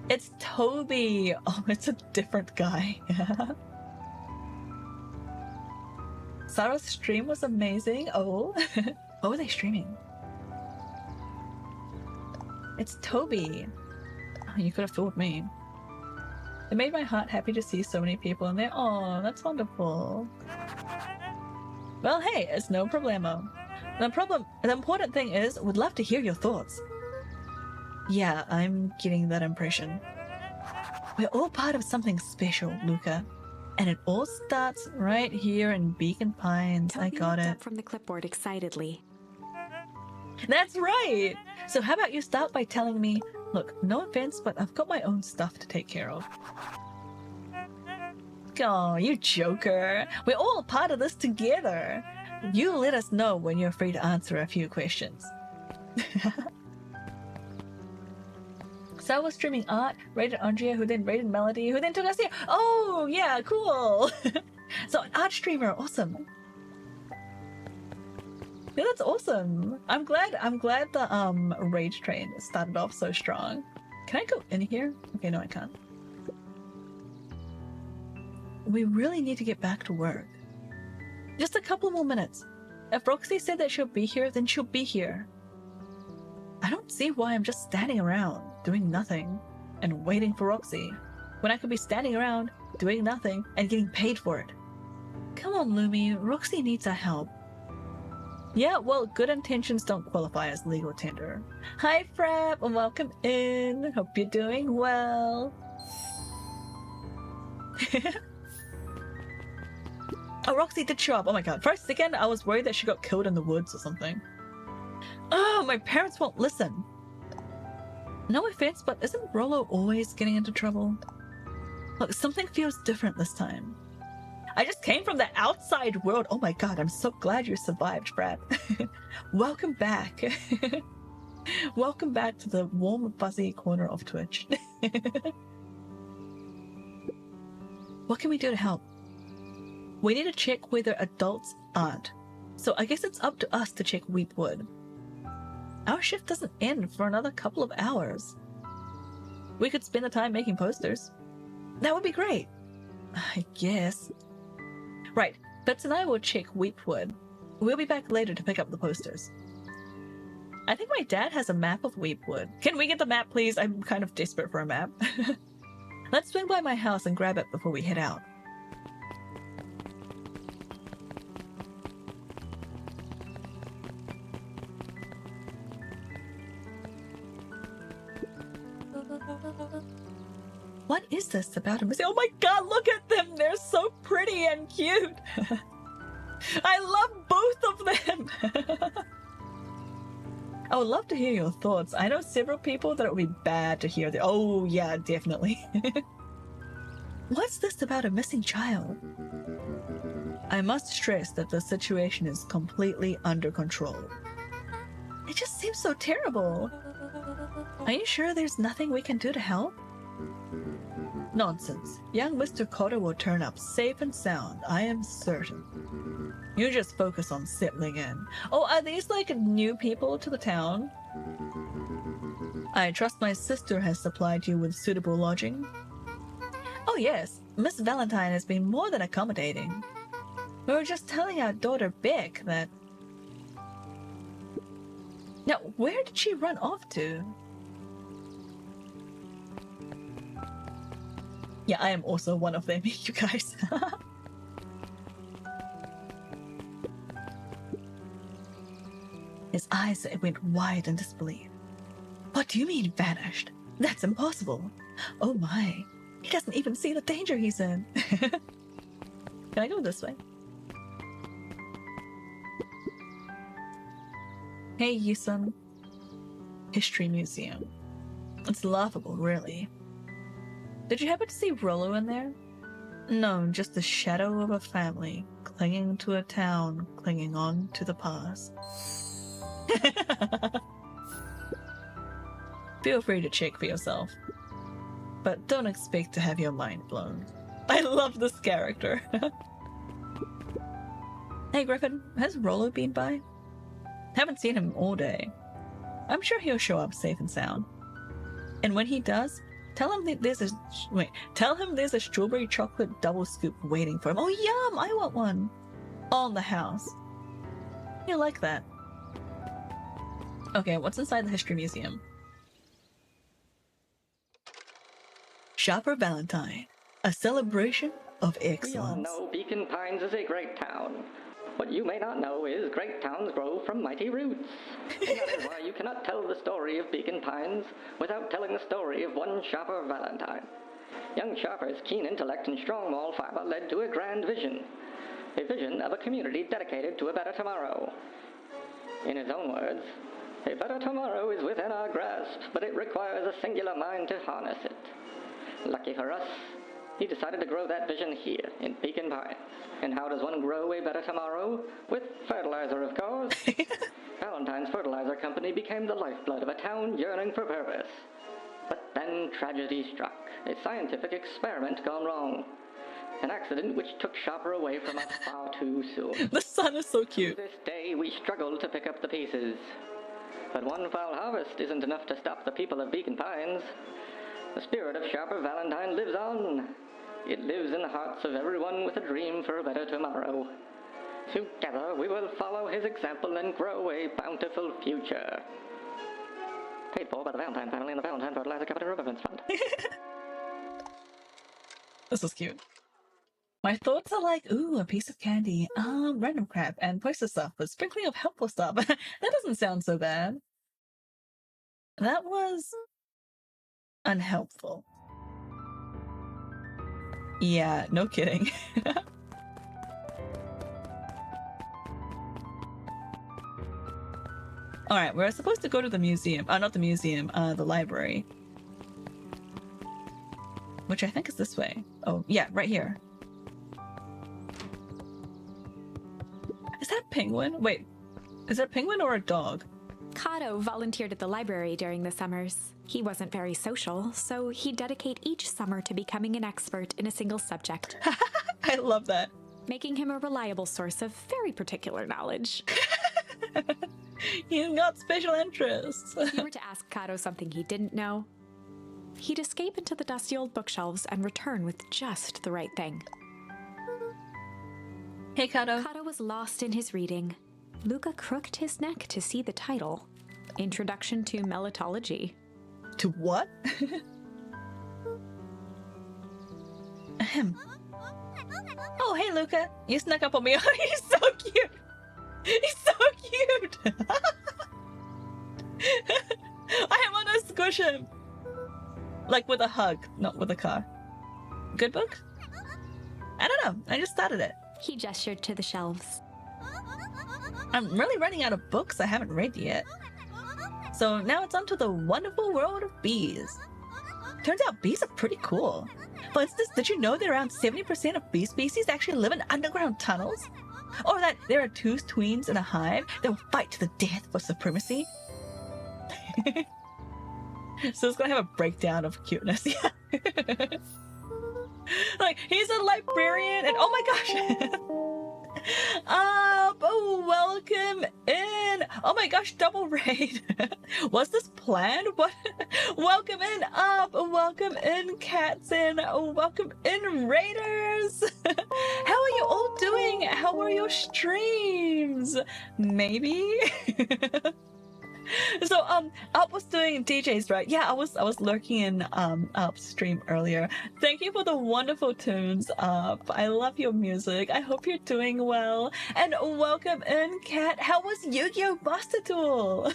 It's Toby. Oh, it's a different guy. Sarah's stream was amazing. Oh, what were they streaming? It's Toby. Oh, you could have fooled me. It made my heart happy to see so many people in there. Oh, that's wonderful. Well, hey, it's no problemo. The important thing is, we'd love to hear your thoughts. Yeah, I'm getting that impression. We're all part of something special, Luca. And it all starts right here in Beacon Pines. I got it. Up from the clipboard excitedly. That's right! So how about you start by telling me, look, no offense, but I've got my own stuff to take care of. Oh, you joker. We're all part of this together. You let us know when you're free to answer a few questions. So I was streaming art, rated Andrea, who then rated Melody, who then took us here. Oh, yeah, cool. So an art streamer, awesome. Yeah, that's awesome. I'm glad the Rage Train started off so strong. Can I go in here? Okay, no, I can't. We really need to get back to work. Just a couple more minutes. If Roxy said that she'll be here, then she'll be here. I don't see why I'm just standing around, doing nothing, and waiting for Roxy, when I could be standing around, doing nothing, and getting paid for it. Come on, Lumi, Roxy needs our help. Yeah, well, good intentions don't qualify as legal tender. Hi, Frap, and welcome in. Hope you're doing well. Oh, Roxy did show up. Oh my god. For a second, I was worried that she got killed in the woods or something. Oh, my parents won't listen. No offense, but isn't Rollo always getting into trouble? Look, something feels different this time. I just came from the outside world. Oh my god, I'm so glad you survived, Brad. Welcome back. Welcome back to the warm, fuzzy corner of Twitch. What can we do to help? We need to check whether adults aren't. So I guess it's up to us to check Weepwood. Our shift doesn't end for another couple of hours. We could spend the time making posters. That would be great. I guess. Right, Bets and I will check Weepwood. We'll be back later to pick up the posters. I think my dad has a map of Weepwood. Can we get the map, please? I'm kind of desperate for a map. Let's swing by my house and grab it before we head out. What is this about him? Oh my god, look at them! They're so pretty and cute! I love both of them! I would love to hear your thoughts. I know several people that it would be bad to hear the— oh yeah, definitely. What's this about a missing child? I must stress that the situation is completely under control. It just seems so terrible. Are you sure there's nothing we can do to help? Nonsense. Young Mr. Cotter will turn up safe and sound, I am certain. You just focus on settling in. Oh, are these like new people to the town? I trust my sister has supplied you with suitable lodging? Oh yes, Miss Valentine has been more than accommodating. We were just telling our daughter Beck that... Now, where did she run off to? Yeah, I am also one of them, you guys. His eyes went wide in disbelief. What do you mean, vanished? That's impossible. Oh my. He doesn't even see the danger he's in. Can I go this way? Hey, Yusun. History Museum. It's laughable, really. Did you happen to see Rollo in there? No, just the shadow of a family, clinging to a town, clinging on to the past. Feel free to check for yourself. But don't expect to have your mind blown. I love this character. Hey Griffin, has Rollo been by? Haven't seen him all day. I'm sure he'll show up safe and sound. And when he does, tell him that there's a strawberry chocolate double scoop waiting for him. Oh yum, I want one. On the house. You'll like that. Okay, what's inside the History Museum? Shopper Valentine, a celebration of excellence. We all know Beacon Pines is a great town. What you may not know is great towns grow from mighty roots. And that is why you cannot tell the story of Beacon Pines without telling the story of one Shopper Valentine. Young Shopper's keen intellect and strong moral fiber led to a grand vision. A vision of a community dedicated to a better tomorrow. In his own words, a better tomorrow is within our grasp, but it requires a singular mind to harness it. Lucky for us, he decided to grow that vision here, in Beacon Pines. And how does one grow a better tomorrow? With fertilizer, of course. Valentine's Fertilizer Company became the lifeblood of a town yearning for purpose. But then tragedy struck, a scientific experiment gone wrong. An accident which took Shopper away from us far too soon. The sun is so cute. To this day, we struggle to pick up the pieces. But one foul harvest isn't enough to stop the people of Beacon Pines. The spirit of Shopper Valentine lives on. It lives in the hearts of everyone with a dream for a better tomorrow. Together, we will follow his example and grow a bountiful future. Paid for by the Valentine family and the Valentine Fertilizer Company Riverfence Fund. This is cute. My thoughts are like, ooh, a piece of candy, random crap, and poster stuff with sprinkling of helpful stuff. That doesn't sound so bad. That was unhelpful. Yeah, no kidding. Alright, we're supposed to go to the museum. Not the museum, the library. Which I think is this way. Oh, yeah, right here. Is that a penguin? Wait, is that a penguin or a dog? Kato volunteered at the library during the summers. He wasn't very social, so he'd dedicate each summer to becoming an expert in a single subject, I love that. making him a reliable source of very particular knowledge. He's got special interests. If you were to ask Kato something he didn't know, he'd escape into the dusty old bookshelves and return with just the right thing. Hey, Kato. Kato was lost in his reading. Luca crooked his neck to see the title, Introduction to Melitology. To what? Ahem. Oh, hey, Luca. You snuck up on me. Oh, he's so cute. He's so cute. I want to squish him. Like with a hug, not with a car. Good book? I don't know. I just started it. He gestured to the shelves. I'm really running out of books I haven't read yet. So now it's on to the wonderful world of bees. Turns out bees are pretty cool. For instance, did you know that around 70% of bee species actually live in underground tunnels? Or that there are two queens in a hive that will fight to the death for supremacy? So it's gonna have a breakdown of cuteness, yeah. Like, he's a librarian and oh my gosh! Welcome in! Oh my gosh, double raid! Was this planned? What? Welcome in, welcome in, cats, and welcome in, raiders! How are you all doing? How are your streams? Maybe? So Up was doing DJs, right? Yeah, I was lurking in Up's stream earlier. Thank you for the wonderful tunes, Up. I love your music. I hope you're doing well. And welcome in, Kat. How was Yu-Gi-Oh! Buster Tool?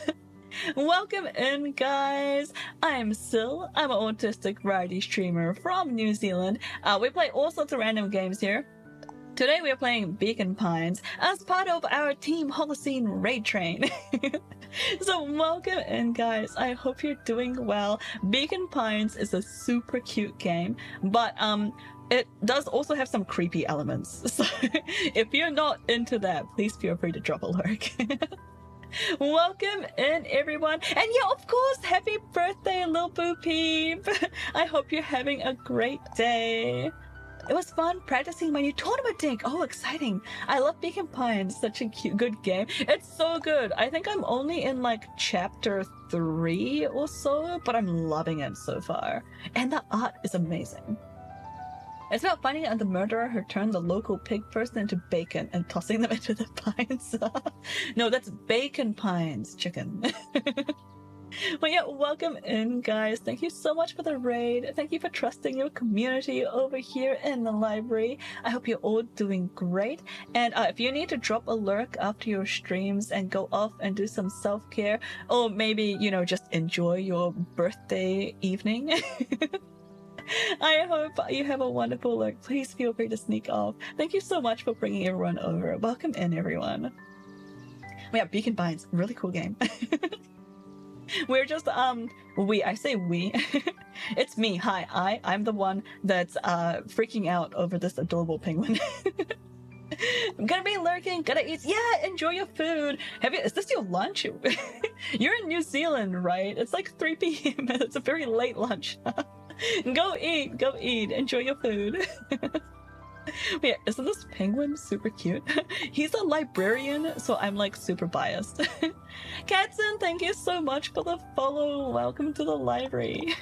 Welcome in, guys. I'm Sil. I'm an autistic variety streamer from New Zealand. We play all sorts of random games here. Today we are playing Beacon Pines as part of our Team Holocene raid train. So welcome in, guys. I hope you're doing well. Beacon Pines is a super cute game, but it does also have some creepy elements. So if you're not into that, please feel free to drop a lurk. Welcome in, everyone. And yeah, of course, happy birthday, Lil Boo Peep. I hope you're having a great day. It was fun practicing my new tournament deck. Oh, exciting. I love Beacon Pines. Such a cute, good game. It's so good. I think I'm only in like chapter 3 or so, but I'm loving it so far. And the art is amazing. It's about finding out the murderer who turned the local pig person into bacon and tossing them into the pines. No, that's Bacon Pines, chicken. Well, yeah, welcome in, guys. Thank you so much for the raid. Thank you for trusting your community over here in the library. I hope you're all doing great. And if you need to drop a lurk after your streams and go off and do some self-care, or maybe, you know, just enjoy your birthday evening, I hope you have a wonderful lurk. Please feel free to sneak off. Thank you so much for bringing everyone over. Welcome in, everyone. Yeah, Beacon Pines, really cool game. We're just I say we. It's me. Hi, I'm the one that's freaking out over this adorable penguin. I'm gonna be lurking, gonna eat. Yeah, enjoy your food. Is this your lunch? You're in New Zealand, right? It's like 3 p.m. It's a very late lunch. Go eat, enjoy your food. Wait, isn't this penguin super cute? He's a librarian, so I'm like super biased. Katzen, thank you so much for the follow. Welcome to the library.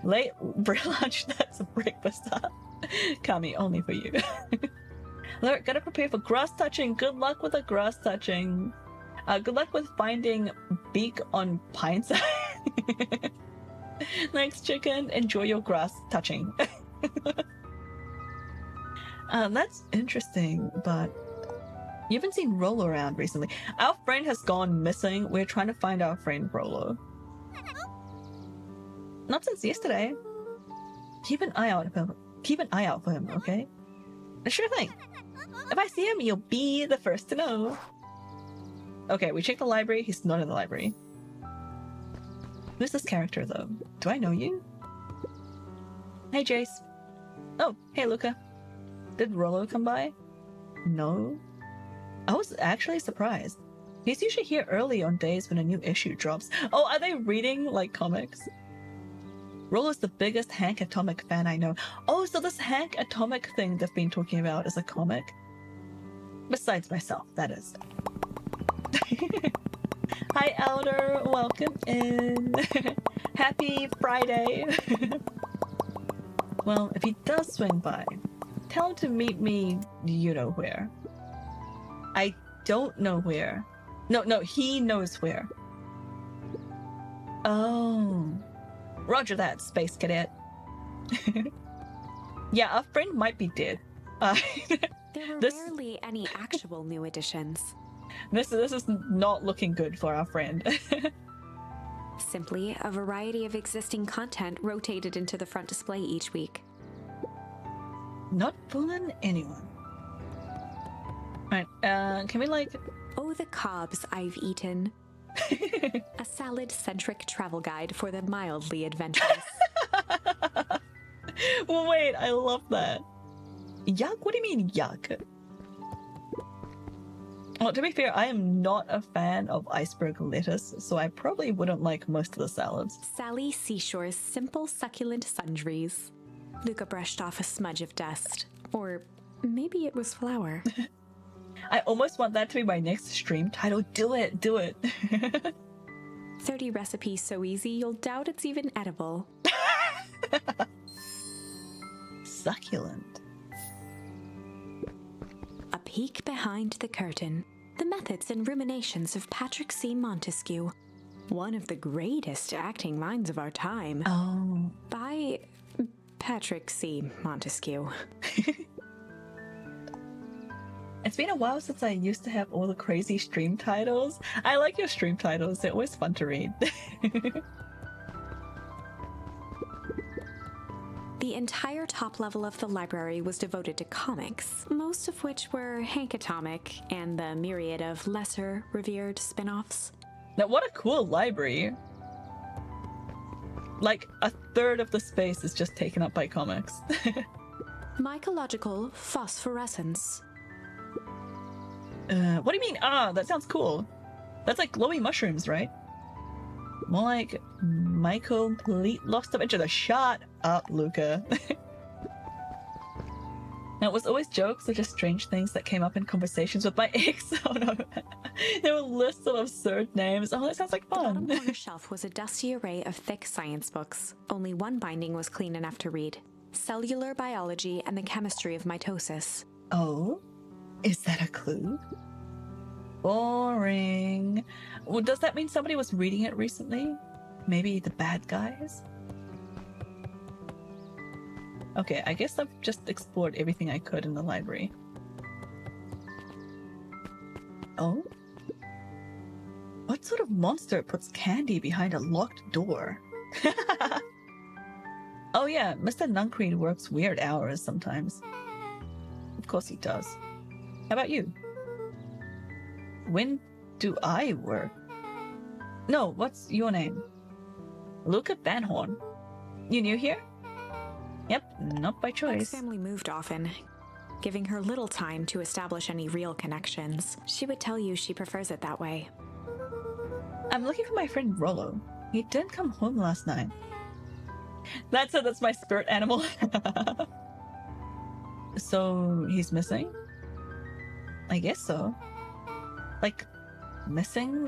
Late lunch, that's a breakfast. Kami, only for you. Look, gotta prepare for grass touching. Good luck with the grass touching. Good luck with finding beak on pine side. Thanks, chicken. Enjoy your grass touching. That's interesting, but you haven't seen Rolo around recently. Our friend has gone missing. We're trying to find our friend Rolo. Not since yesterday. Keep an eye out for him. Keep an eye out for him, okay? Sure thing. If I see him, you'll be the first to know. Okay, we checked the library. He's not in the library. Who's this character, though? Do I know you? Hey, Jace. Oh, hey, Luca. Did Rolo come by? No. I was actually surprised. He's usually here early on days when a new issue drops. Oh, are they reading, like, comics? Rolo's the biggest Hank Atomic fan I know. Oh, so this Hank Atomic thing they've been talking about is a comic? Besides myself, that is. Hi, Elder. Welcome in. Happy Friday. Well, if he does swing by, tell him to meet me you know where. I don't know where. No, he knows where. Oh. Roger that, Space Cadet. Yeah, our friend might be dead. There were rarely any actual new additions. This is not looking good for our friend. Simply a variety of existing content rotated into the front display each week. Not fooling anyone. Alright, can we like... Oh, the cobs I've eaten. A salad-centric travel guide for the mildly adventurous. Wait, I love that. Yuck? What do you mean, yuck? Well, to be fair, I am not a fan of iceberg lettuce, so I probably wouldn't like most of the salads. Sally Seashore's simple succulent sundries. Luca brushed off a smudge of dust. Or maybe it was flour. I almost want that to be my next stream title. Do it, do it. 30 recipes so easy you'll doubt it's even edible. Succulent. A peek behind the curtain. The methods and ruminations of Patrick C. Montesquieu. One of the greatest acting minds of our time. Oh. By Patrick C. Montesquieu. It's been a while since I used to have all the crazy stream titles. I like your stream titles. They're always fun to read. The entire top level of the library was devoted to comics, most of which were Hank Atomic and the myriad of lesser revered spin-offs. Now, what a cool library. Like, a third of the space is just taken up by comics. Mycological phosphorescence. What do you mean? Ah, that sounds cool. That's like glowy mushrooms, right? More like complete lost of interest. Shut up, Luca. Now, it was always jokes or just strange things that came up in conversations with my ex. Oh no. There were lists of absurd names. Oh, that sounds like The fun. bottom corner shelf was a dusty array of thick science books. Only one binding was clean enough to read. Cellular Biology and the Chemistry of Mitosis. Oh? Is that a clue? Boring. Well, does that mean somebody was reading it recently? Maybe the bad guys? Okay, I guess I've just explored everything I could in the library. Oh? What sort of monster puts candy behind a locked door? Oh yeah, Mr. Nuncreed works weird hours sometimes. Of course he does. How about you? When do I work? No, what's your name? Luca Van Horn. You new here? Yep, not by Beck's choice. family moved often, giving her little time to establish any real connections. She would tell you she prefers it that way. I'm looking for my friend Rolo. He didn't come home last night. That's it, that's my spirit animal. So, he's missing? I guess so. Like, missing?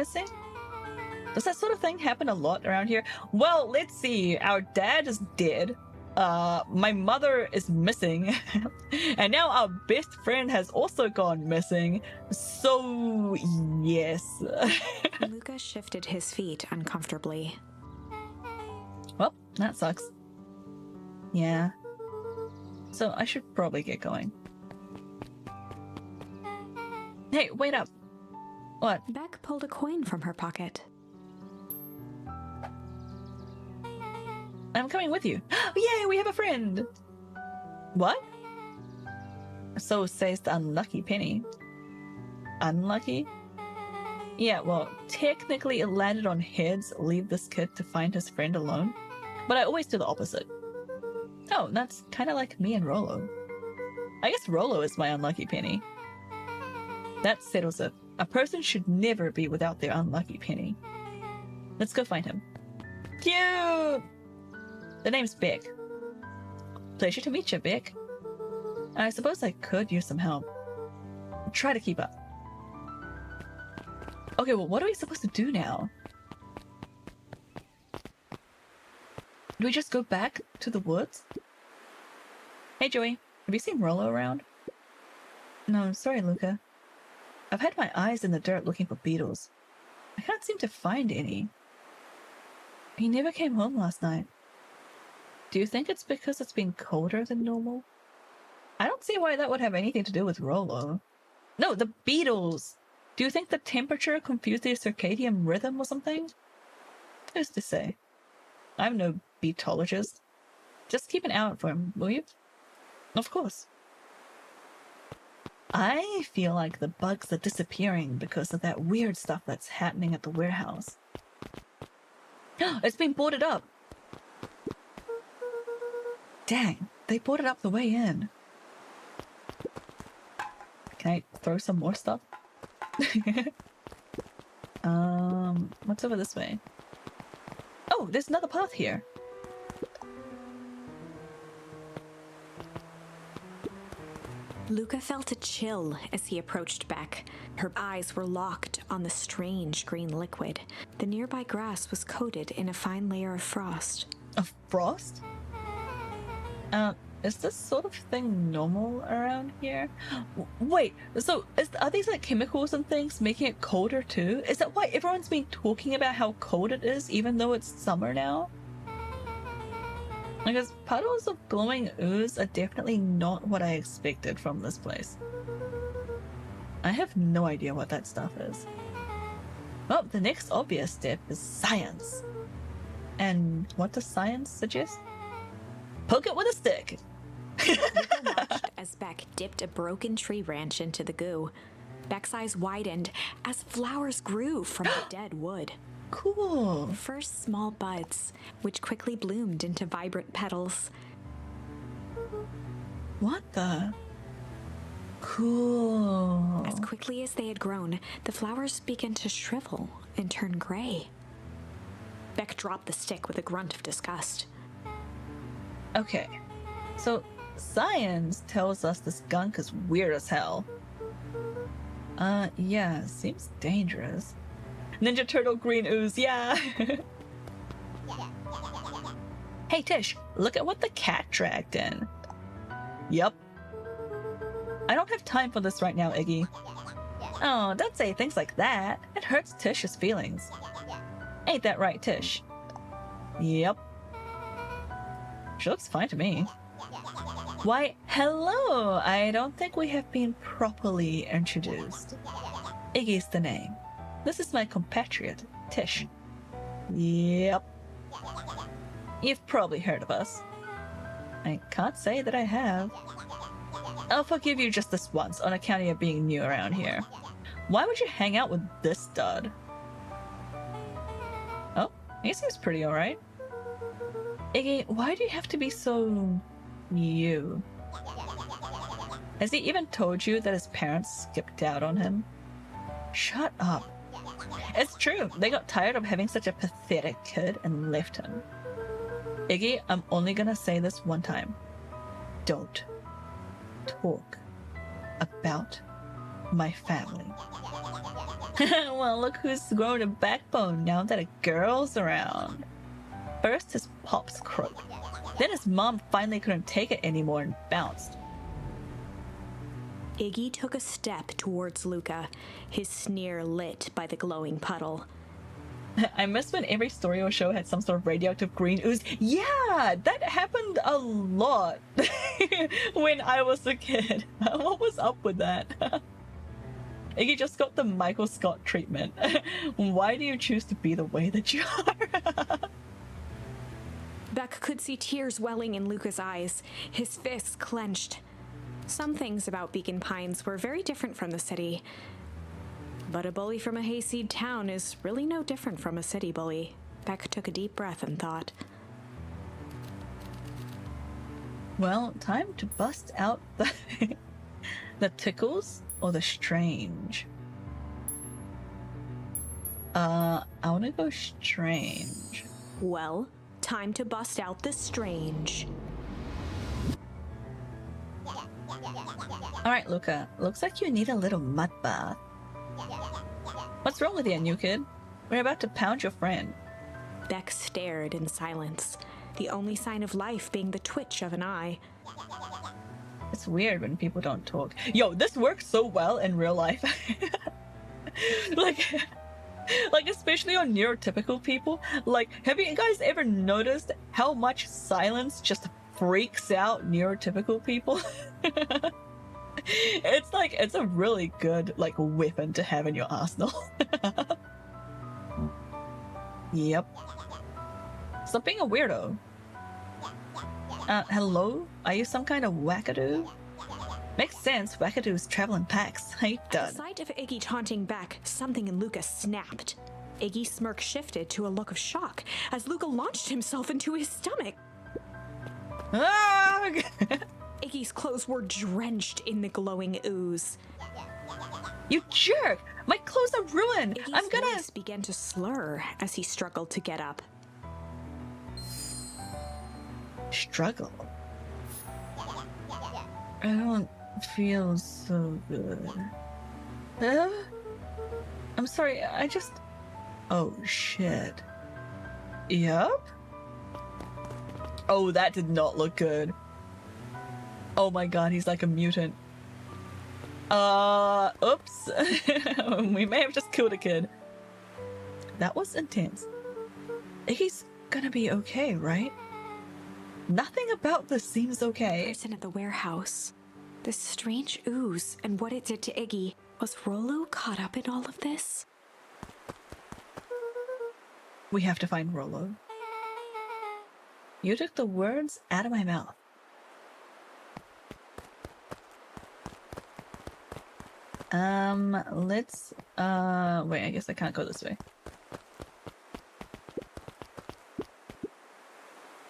Does that sort of thing happen a lot around here? Well, let's see. Our dad is dead. My mother is missing. And now our best friend has also gone missing. So, yes. Luca shifted his feet uncomfortably. Well, that sucks. Yeah. So I should probably get going. Hey, wait up. What? Beck pulled a coin from her pocket. I'm coming with you. Yay, we have a friend! What? So says the unlucky Penny. Unlucky? Yeah, well, technically it landed on heads leave this kid to find his friend alone, but I always do the opposite. Oh, that's kind of like me and Rollo. I guess Rollo is my unlucky penny. That settles it. A person should never be without their unlucky penny. Let's go find him. Cute! The name's Beck. Pleasure to meet you, Beck. I suppose I could use some help. Try to keep up. Okay, well, what are we supposed to do now? Do we just go back to the woods? Hey, Joey. Have you seen Rollo around? No, sorry, Luca. I've had my eyes in the dirt looking for beetles. I can't seem to find any. He never came home last night. Do you think it's because it's been colder than normal? I don't see why that would have anything to do with Rollo. No, the beetles! Do you think the temperature confused their circadian rhythm or something? Who's to say? I'm no beetologist. Just keep an eye out for him, will you? Of course. I feel like the bugs are disappearing because of that weird stuff that's happening at the warehouse. It's been boarded up! Dang, they boarded up the way in. Can I throw some more stuff? What's over this way? Oh, there's another path here. Luca felt a chill as he approached Beck. Her eyes were locked on the strange green liquid. The nearby grass was coated in a fine layer of frost. Of frost? Is this sort of thing normal around here? Wait, so are these like chemicals and things making it colder too? Is that why everyone's been talking about how cold it is even though it's summer now? Because puddles of glowing ooze are definitely not what I expected from this place. I have no idea what that stuff is. Well, the next obvious step is science. And what does science suggest? Poke it with a stick! Luca watched as Beck dipped a broken tree branch into the goo. Beck's eyes widened as flowers grew from the dead wood. Cool. First small buds, which quickly bloomed into vibrant petals. What the? Cool. As quickly as they had grown, the flowers began to shrivel and turn gray. Beck dropped the stick with a grunt of disgust. Okay, so science tells us this gunk is weird as hell. Yeah, seems dangerous. Ninja Turtle green ooze, yeah! Hey Tish, look at what the cat dragged in. Yup. I don't have time for this right now, Iggy. Oh, don't say things like that. It hurts Tish's feelings. Ain't that right, Tish? Yep. She looks fine to me. Why, hello! I don't think we have been properly introduced. Iggy's the name. This is my compatriot, Tish. Yep. You've probably heard of us. I can't say that I have. I'll forgive you just this once on account of you being new around here. Why would you hang out with this stud? Oh, he seems pretty alright. Iggy, why do you have to be so... you? Has he even told you that his parents skipped out on him? Shut up. It's true, they got tired of having such a pathetic kid and left him. Iggy, I'm only gonna say this one time. Don't talk about my family. Well, look who's grown a backbone now that a girl's around. First his pops croaked. Then his mom finally couldn't take it anymore and bounced. Iggy took a step towards Luca, his sneer lit by the glowing puddle. I miss when every story or show had some sort of radioactive green ooze. Yeah, that happened a lot when I was a kid. What was up with that? Iggy just got the Michael Scott treatment. Why do you choose to be the way that you are? Beck could see tears welling in Luca's eyes, his fists clenched. Some things about Beacon Pines were very different from the city. But a bully from a hayseed town is really no different from a city bully. Beck took a deep breath and thought. Well, time to bust out the the tickles or the strange. I wanna go strange. Well, time to bust out the strange. Alright, Luca. Looks like you need a little mud bath. What's wrong with you, new kid? We're about to pound your friend. Beck stared in silence, the only sign of life being the twitch of an eye. It's weird when people don't talk. Yo, this works so well in real life. like especially on neurotypical people. Like, have you guys ever noticed how much silence just freaks out neurotypical people? It's a really good like weapon to have in your arsenal. Yep. Stop being a weirdo. Hello? Are you some kind of wackadoo? Makes sense, wackadoos travel in packs. I At done. the sight of Iggy taunting Beck, something in Luca snapped. Iggy's smirk shifted to a look of shock as Luca launched himself into his stomach. Ah! Iggy's clothes were drenched in the glowing ooze. You jerk! My clothes are ruined! Iggy's I'm gonna- voice began to slur as he struggled to get up. Struggle. I don't feel so good. I'm sorry, I just... Oh, shit. Yup? Oh, that did not look good. Oh my god, he's like a mutant. Oops. We may have just killed a kid. That was intense. He's gonna be okay, right? Nothing about this seems okay. Person at the warehouse. This strange ooze and what it did to Iggy. Was Rollo caught up in all of this? We have to find Rollo. You took the words out of my mouth. Let's, wait, I guess I can't go this way.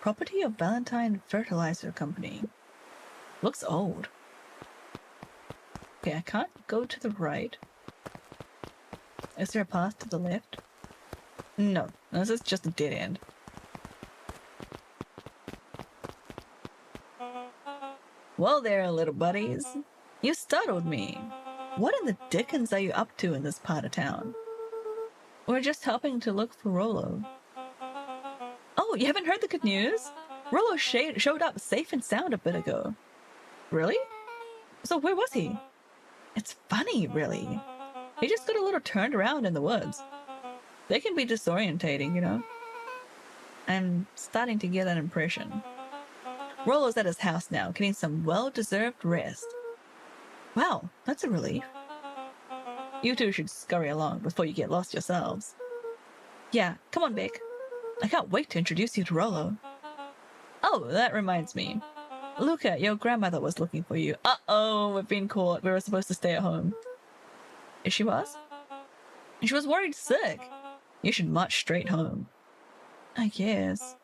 Property of Valentine Fertilizer Company. Looks old. Okay, I can't go to the right. Is there a path to the left? No, this is just a dead end. Well there, little buddies. You startled me. What in the dickens are you up to in this part of town? We're just helping to look for Rollo. Oh, you haven't heard the good news? Rollo showed up safe and sound a bit ago. Really? So where was he? It's funny, really. He just got a little turned around in the woods. They can be disorientating, you know. I'm starting to get that impression. Rollo's at his house now, getting some well-deserved rest. Wow, that's a relief. You two should scurry along before you get lost yourselves. Yeah, come on, Beck. I can't wait to introduce you to Rollo. Oh, that reminds me. Luca, your grandmother was looking for you. Uh-oh, we've been caught. We were supposed to stay at home. She was? She was worried sick. You should march straight home. I guess.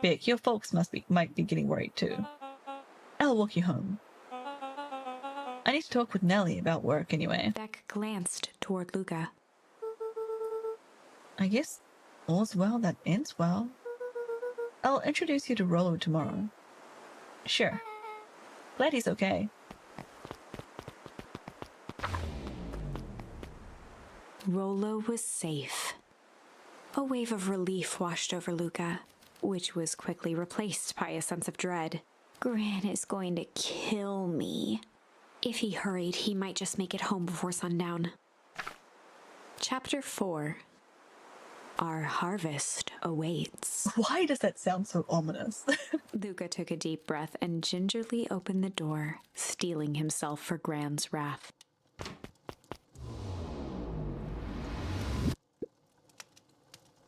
Beck, your folks might be getting worried too. I'll walk you home. I need to talk with Nellie about work anyway. Beck glanced toward Luca. I guess all's well that ends well. I'll introduce you to Rollo tomorrow. Sure. Glad he's okay. Rollo was safe. A wave of relief washed over Luca, which was quickly replaced by a sense of dread. Gran is going to kill me. If he hurried, he might just make it home before sundown. Chapter 4. Our harvest awaits. Why does that sound so ominous? Luca took a deep breath and gingerly opened the door, steeling himself for Gran's wrath.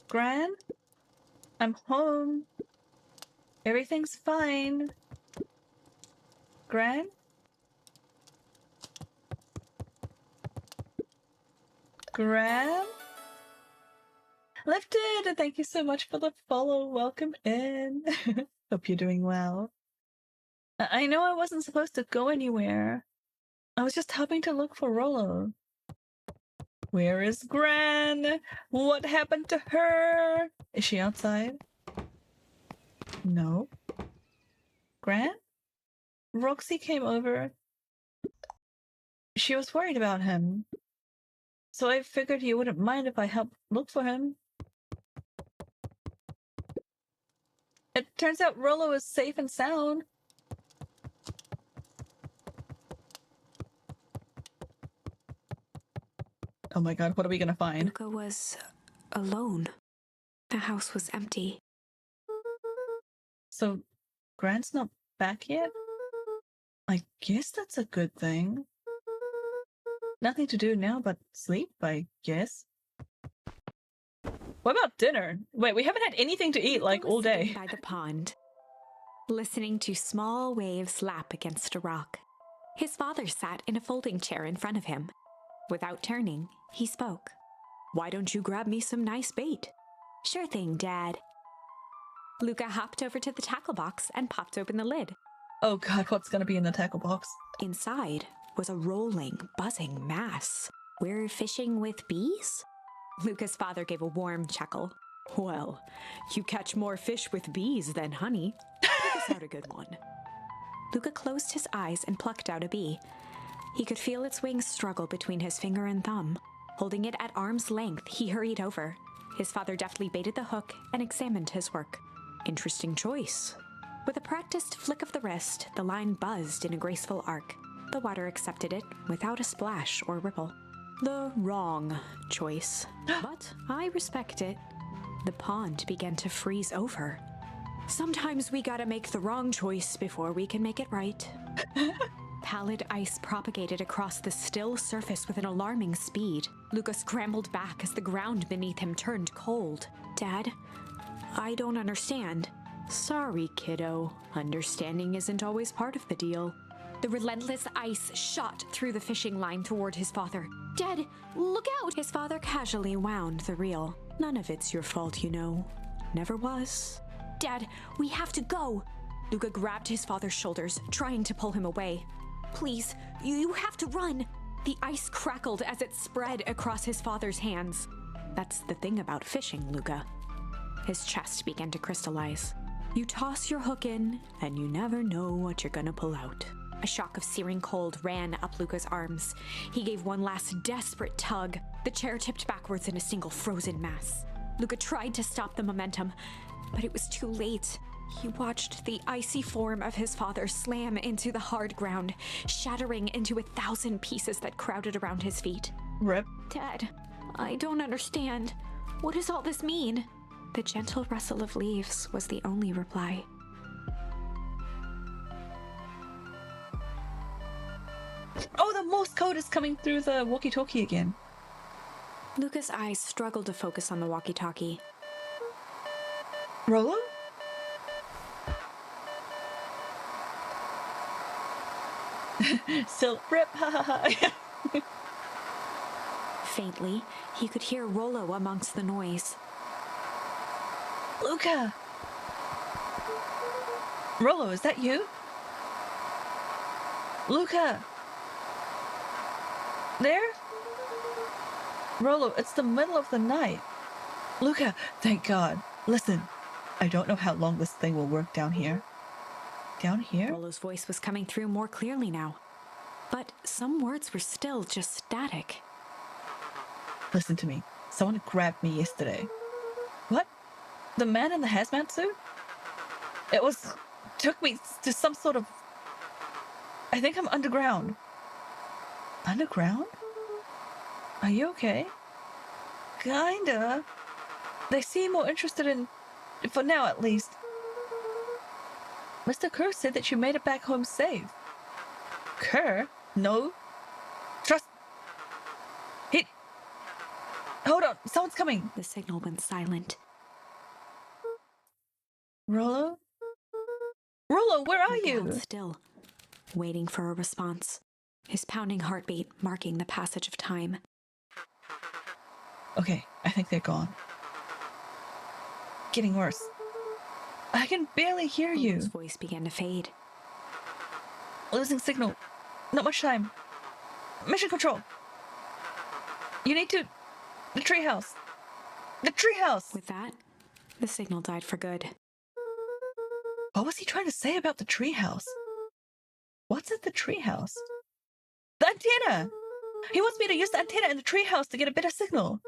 Gran? I'm home. Everything's fine. Gran? Gran? Lifted! Thank you so much for the follow. Welcome in. Hope you're doing well. I know I wasn't supposed to go anywhere. I was just helping to look for Rollo. Where is Gran? What happened to her? Is she outside? No. Gran? Roxy came over. She was worried about him. So I figured you wouldn't mind if I helped look for him. It turns out Rollo is safe and sound. Oh my god, what are we gonna find? Luca was alone. The house was empty. So, Gran's not back yet? I guess that's a good thing. Nothing to do now but sleep, I guess. What about dinner? Wait, we haven't had anything to eat, like, Luca was all day. sitting by the pond, listening to small waves lap against a rock. His father sat in a folding chair in front of him. Without turning, he spoke. "Why don't you grab me some nice bait?" "Sure thing, Dad." Luca hopped over to the tackle box and popped open the lid. Oh god, what's gonna be in the tackle box? Inside was a rolling, buzzing mass. "We're fishing with bees?" Luca's father gave a warm chuckle. "Well, you catch more fish with bees than honey. Pick us out a good one." Luca closed his eyes and plucked out a bee. He could feel its wings struggle between his finger and thumb. Holding it at arm's length, he hurried over. His father deftly baited the hook and examined his work. "Interesting choice." With a practiced flick of the wrist, the line buzzed in a graceful arc. The water accepted it without a splash or ripple. "The wrong choice. But I respect it." The pond began to freeze over. "Sometimes we gotta make the wrong choice before we can make it right." Pallid ice propagated across the still surface with an alarming speed. Luca scrambled back as the ground beneath him turned cold. "Dad, I don't understand." "Sorry, kiddo. Understanding isn't always part of the deal." The relentless ice shot through the fishing line toward his father. "Dad, look out!" His father casually wound the reel. "None of it's your fault, you know. Never was." "Dad, we have to go!" Luca grabbed his father's shoulders, trying to pull him away. "Please, you have to run!" The ice crackled as it spread across his father's hands. "That's the thing about fishing, Luca." His chest began to crystallize. "You toss your hook in, and you never know what you're gonna pull out." A shock of searing cold ran up Luca's arms. He gave one last desperate tug. The chair tipped backwards in a single frozen mass. Luca tried to stop the momentum, but it was too late. He watched the icy form of his father slam into the hard ground, shattering into 1,000 pieces that crowded around his feet. Rip. "Dad, I don't understand. What does all this mean?" The gentle rustle of leaves was the only reply. Oh, the Morse code is coming through the walkie-talkie again. Luca's eyes struggled to focus on the walkie-talkie. Rollo? Still rip, ha ha ha. Faintly, he could hear Rollo amongst the noise. Luca! Rollo, is that you? Luca! There? Rollo, it's the middle of the night. Luca, thank God. Listen, I don't know how long this thing will work down here. Down here? Rollo's voice was coming through more clearly now, but some words were still just static. Listen to me. Someone grabbed me yesterday. What? The man in the hazmat suit? Took me to some sort of... I think I'm underground. Underground? Are you okay? Kinda. They seem more interested in... for now, at least. Mr. Kerr said that you made it back home safe. Kerr? No. Trust... Hold on, someone's coming. The signal went silent. Rollo? Rollo, where are Luca held you? still, waiting for a response, his pounding heartbeat marking the passage of time. Okay, I think they're gone. Getting worse. I can barely hear you. Lulu's voice began to fade. Losing signal. Not much time. Mission control. You need to... The treehouse. The treehouse! With that, the signal died for good. What was he trying to say about the treehouse? What's at the treehouse? The antenna! He wants me to use the antenna in the treehouse to get a better signal.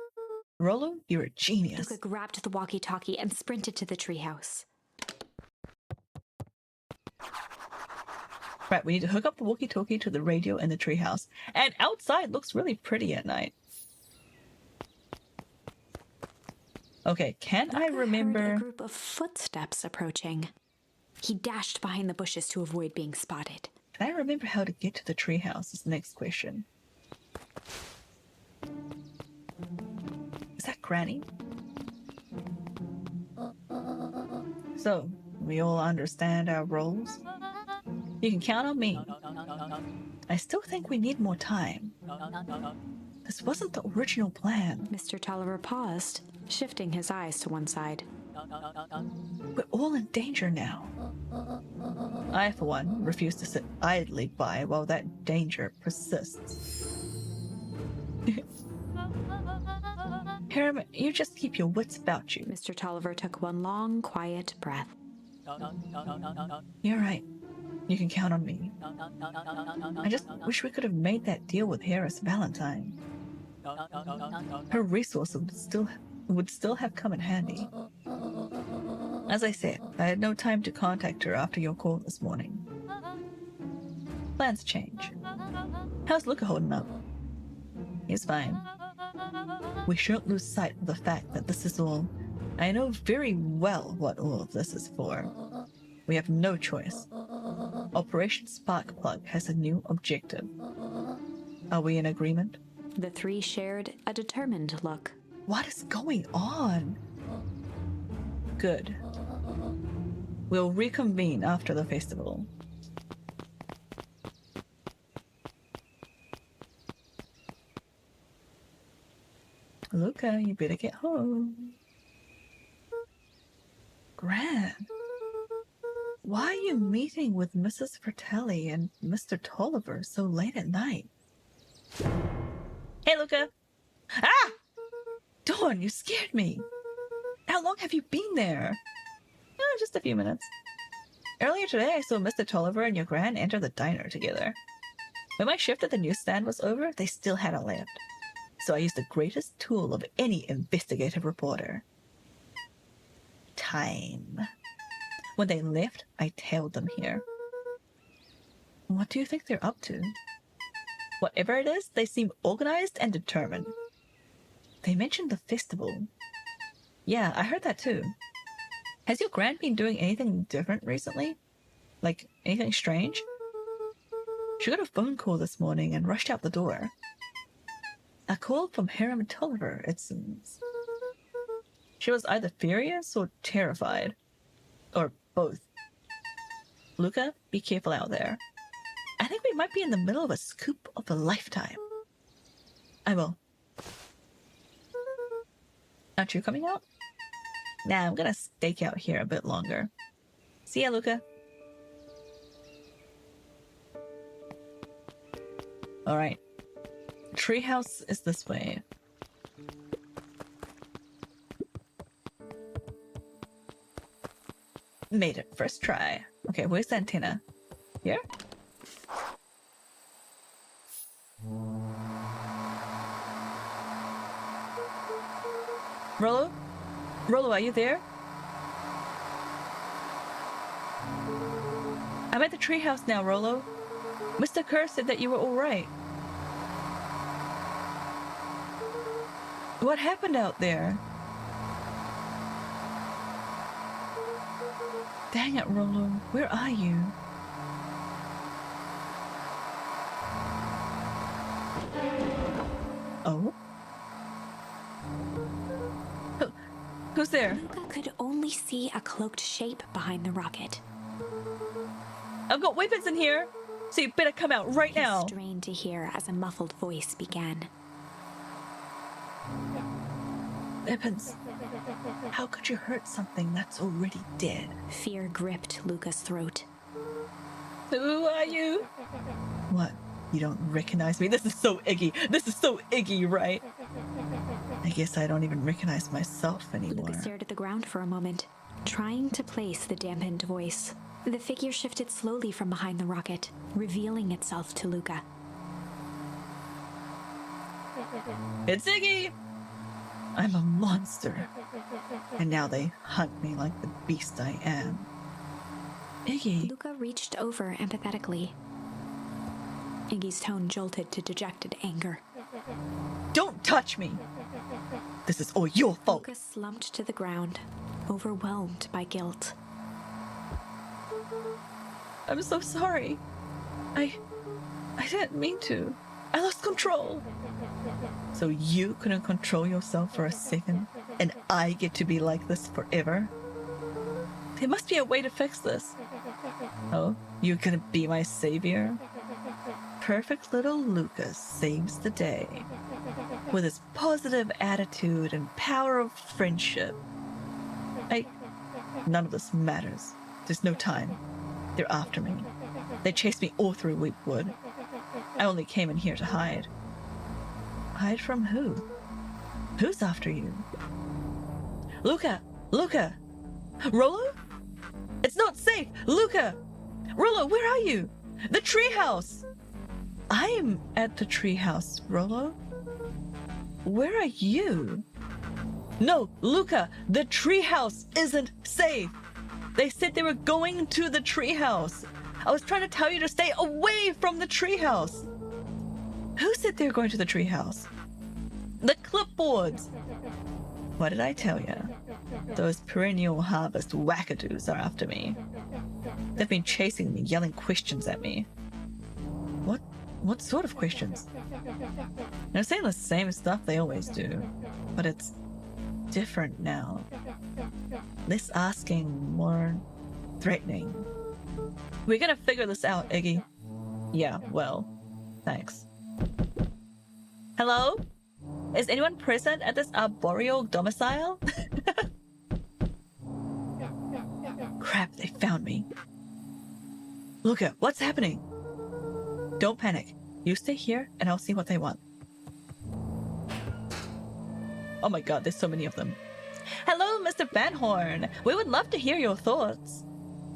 Rollo, you're a genius. Luca grabbed the walkie-talkie and sprinted to the treehouse. Right, we need to hook up the walkie-talkie to the radio in the treehouse. And outside looks really pretty at night. Okay, can I Luca remember... heard a group of footsteps approaching. He dashed behind the bushes to avoid being spotted. Can I remember how to get to the treehouse is the next question. Is that Granny? So, we all understand our roles? You can count on me. I still think we need more time. This wasn't the original plan. Mr. Tolliver paused, shifting his eyes to one side. We're all in danger now. I, for one, refuse to sit idly by while that danger persists. Hiram, you just keep your wits about you. Mr. Tolliver took one long, quiet breath. You're right. You can count on me. I just wish we could have made that deal with Harris Valentine. Her resources would still have come in handy. As I said, I had no time to contact her after your call this morning. Plans change. How's Luca holding up? He's fine. We shouldn't lose sight of the fact that this is all... I know very well what all of this is for. We have no choice. Operation Sparkplug has a new objective. Are we in agreement? The three shared a determined look. What is going on? Good. We'll reconvene after the festival. Luca, you better get home. Gran, why are you meeting with Mrs. Fratelli and Mr. Tolliver so late at night? Hey, Luca! Ah! Dawn, you scared me. How long have you been there? Oh, just a few minutes. Earlier today, I saw Mr. Tolliver and your Gran enter the diner together. When my shift at the newsstand was over, they still hadn't left. So I used the greatest tool of any investigative reporter. Time. When they left, I tailed them here. What do you think they're up to? Whatever it is, they seem organized and determined. They mentioned the festival. Yeah, I heard that too. Has your Gran been doing anything different recently? Like, anything strange? She got a phone call this morning and rushed out the door. A call from Hiram Tolliver, it seems. She was either furious or terrified. Or both. Luca, be careful out there. I think we might be in the middle of a scoop of a lifetime. I will. Aren't you coming out? Nah, I'm gonna stake out here a bit longer. See ya, Luca. Alright. Treehouse is this way. Made it. First try. Okay, where's the antenna? Here? Rollo? Rollo, are you there? I'm at the treehouse now, Rollo. Mr. Kerr said that you were alright. What happened out there? Dang it, Rollo. Where are you? Oh? Who's there? Luca could only see a cloaked shape behind the rocket. I've got weapons in here, so you better come out right now. He strained to hear as a muffled voice began. Weapons. How could you hurt something that's already dead? Fear gripped Luca's throat. Who are you? What? You don't recognize me? This is so Iggy. This is so Iggy, right? I guess I don't even recognize myself anymore. Luca stared at the ground for a moment, trying to place the dampened voice. The figure shifted slowly from behind the rocket, revealing itself to Luca. It's Iggy! I'm a monster. And now they hunt me like the beast I am. Iggy. Luca reached over empathetically. Iggy's tone jolted to dejected anger. Don't touch me! This is all your fault. Luca slumped to the ground, overwhelmed by guilt. I'm so sorry. I didn't mean to. I lost control. So you couldn't control yourself for a second, and I get to be like this forever? There must be a way to fix this. Oh, you're gonna be my savior? Perfect little Lucas saves the day. With his positive attitude and power of friendship. None of this matters. There's no time. They're after me. They chased me all through Weepwood. I only came in here to hide. Hide from who? Who's after you? Luca! Luca! Rollo? It's not safe! Luca! Rollo, where are you? The treehouse! I am at the treehouse, Rollo. Where are you? No, Luca! The treehouse isn't safe! They said they were going to the treehouse. I was trying to tell you to stay away from the treehouse. Who said they were going to the treehouse? The clipboards. What did I tell you? Those perennial harvest wackadoos are after me. They've been chasing me, yelling questions at me. What sort of questions? They're saying the same stuff they always do, but it's different now. Less asking, more threatening. We're gonna figure this out, Iggy. Yeah, well, thanks. Hello? Is anyone present at this arboreal domicile? Crap, they found me. Luca, what's happening? Don't panic. You stay here and I'll see what they want. Oh my god, there's so many of them. Hello, Mr. Van Horn. We would love to hear your thoughts.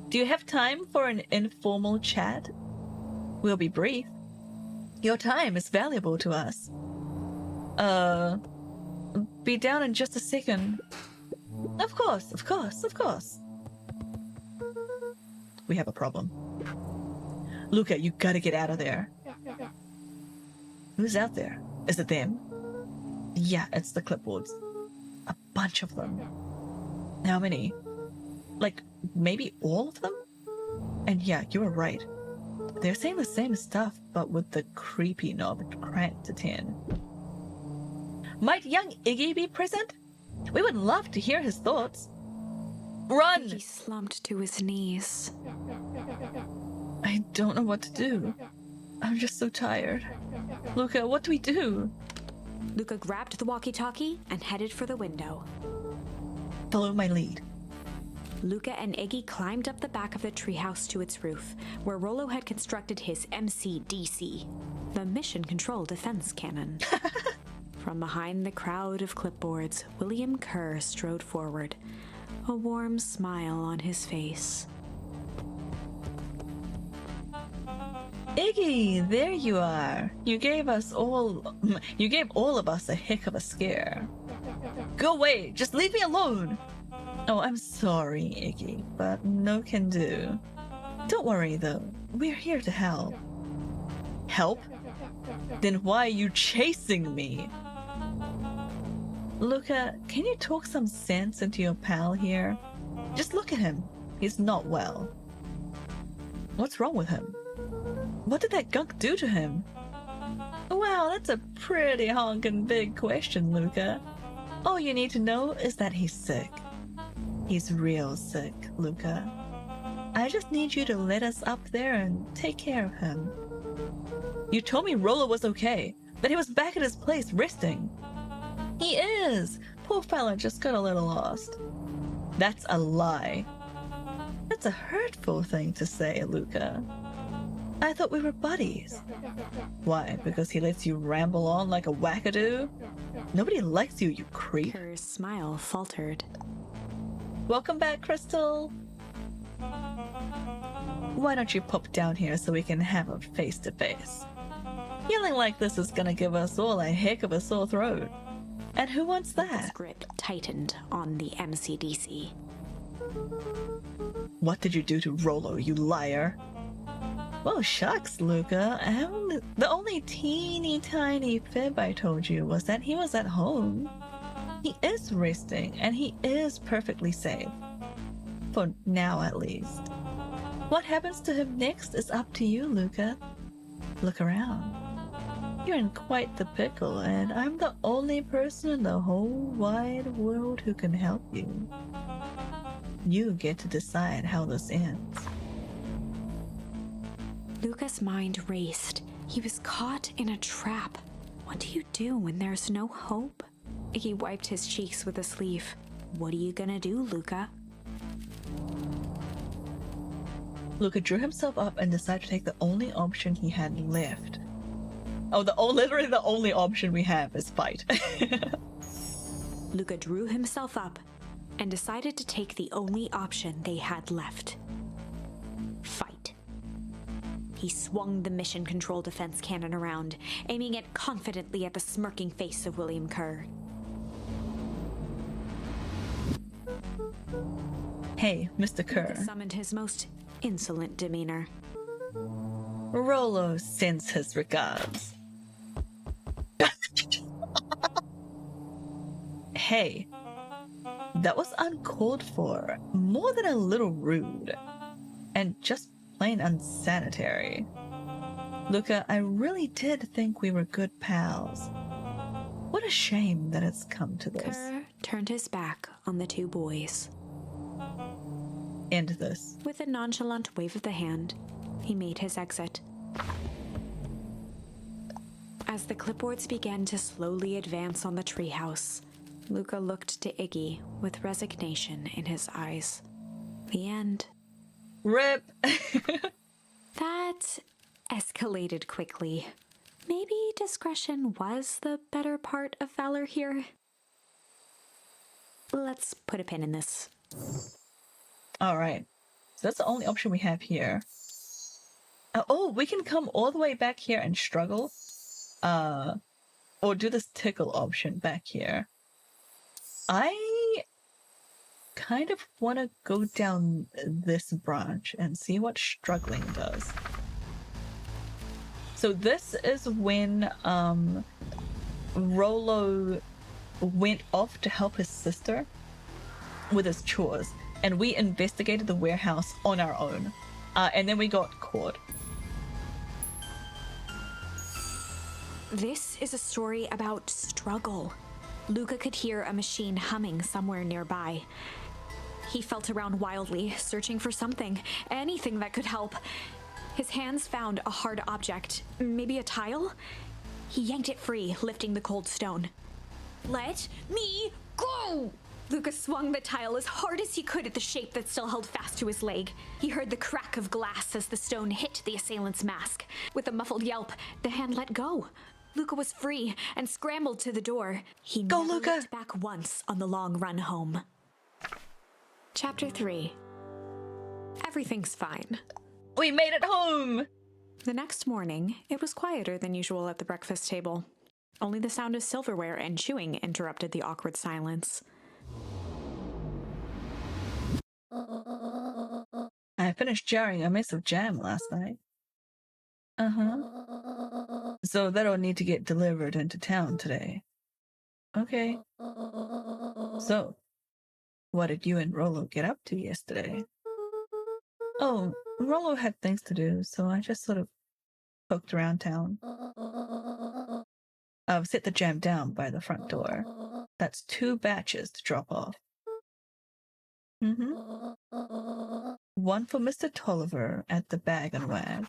Do you have time for an informal chat? We'll be brief. Your time is valuable to us. Be down in just a second. Of course. We have a problem. Luca, you gotta get out of there. Who's out there? Is it them? Yeah, it's the clipboards. A bunch of them. How many? Like, maybe all of them? And yeah, you were right. They're saying the same stuff, but with the creepy knob cranked to 10. Might young Iggy be present? We would love to hear his thoughts. Run! He slumped to his knees. I don't know what to do. I'm just so tired. Luca, what do we do? Luca grabbed the walkie-talkie and headed for the window. Follow my lead. Luca and Iggy climbed up the back of the treehouse to its roof, where Rollo had constructed his MCDC, the Mission Control Defense Cannon. From behind the crowd of clipboards, William Kerr strode forward, a warm smile on his face. Iggy, there you are. You gave all of us a heck of a scare. Go away, just leave me alone. Oh, I'm sorry, Iggy, but no can do. Don't worry though, we're here to help. Help? Then why are you chasing me? Luca, can you talk some sense into your pal here? Just look at him. He's not well. What's wrong with him? What did that gunk do to him? Wow, that's a pretty honkin' big question, Luca. All you need to know is that he's sick. He's real sick, Luca. I just need you to let us up there and take care of him. You told me Rollo was okay, that he was back at his place resting. He is! Poor fella just got a little lost. That's a lie. That's a hurtful thing to say, Luca. I thought we were buddies. Why? Because he lets you ramble on like a wackadoo? Nobody likes you, you creep. Her smile faltered. Welcome back, Crystal. Why don't you pop down here so we can have a face-to-face? Yelling like this is gonna give us all a heck of a sore throat. And who wants His that? grip tightened on the MCDC. What did you do to Rollo, you liar? Well, shucks, Luca. The only teeny tiny fib I told you was that he was at home. He is resting, and he is perfectly safe. For now, at least. What happens to him next is up to you, Luca. Look around. You're in quite the pickle, and I'm the only person in the whole wide world who can help you. You get to decide how this ends. Luca's mind raced. He was caught in a trap. What do you do when there's no hope? He wiped his cheeks with a sleeve. What are you gonna do, Luca? Luca drew himself up and decided to take the only option he had left. Oh, literally the only option we have is fight. Luca drew himself up and decided to take the only option they had left. Fight. He swung the mission control defense cannon around, aiming it confidently at the smirking face of William Kerr. Hey, Mr. Kerr. Luca summoned his most insolent demeanor. Rollo sends his regards. Hey, that was uncalled for, more than a little rude, and just plain unsanitary. Luca, I really did think we were good pals. What a shame that it's come to this. Kerr turned his back on the two boys. End this. With a nonchalant wave of the hand, he made his exit. As the clipboards began to slowly advance on the treehouse, Luca looked to Iggy with resignation in his eyes. The end. RIP! That escalated quickly. Maybe discretion was the better part of valor here. Let's put a pin in this. Alright. So that's the only option we have here. Oh, we can come all the way back here and struggle. Or do this tickle option back here. I kind of want to go down this branch and see what struggling does. So this is when Rollo went off to help his sister with his chores, and we investigated the warehouse on our own, and then we got caught. This is a story about struggle. Luca could hear a machine humming somewhere nearby. He felt around wildly, searching for something, anything that could help. His hands found a hard object, maybe a tile? He yanked it free, lifting the cold stone. Let me go! Luca swung the tile as hard as he could at the shape that still held fast to his leg. He heard the crack of glass as the stone hit the assailant's mask. With a muffled yelp, the hand let go. Luca was free and scrambled to the door. He Go, never Luca! looked back once on the long run home. Chapter 3. Everything's fine. We made it home! The next morning, it was quieter than usual at the breakfast table. Only the sound of silverware and chewing interrupted the awkward silence. I finished jarring a mess of jam last night. So that'll need to get delivered into town today. Okay. So, what did you and Rollo get up to yesterday? Oh, Rollo had things to do, so I just sort of poked around town. I've set the jam down by the front door. That's 2 batches to drop off. One for Mr. Tolliver at the Bag and Wag.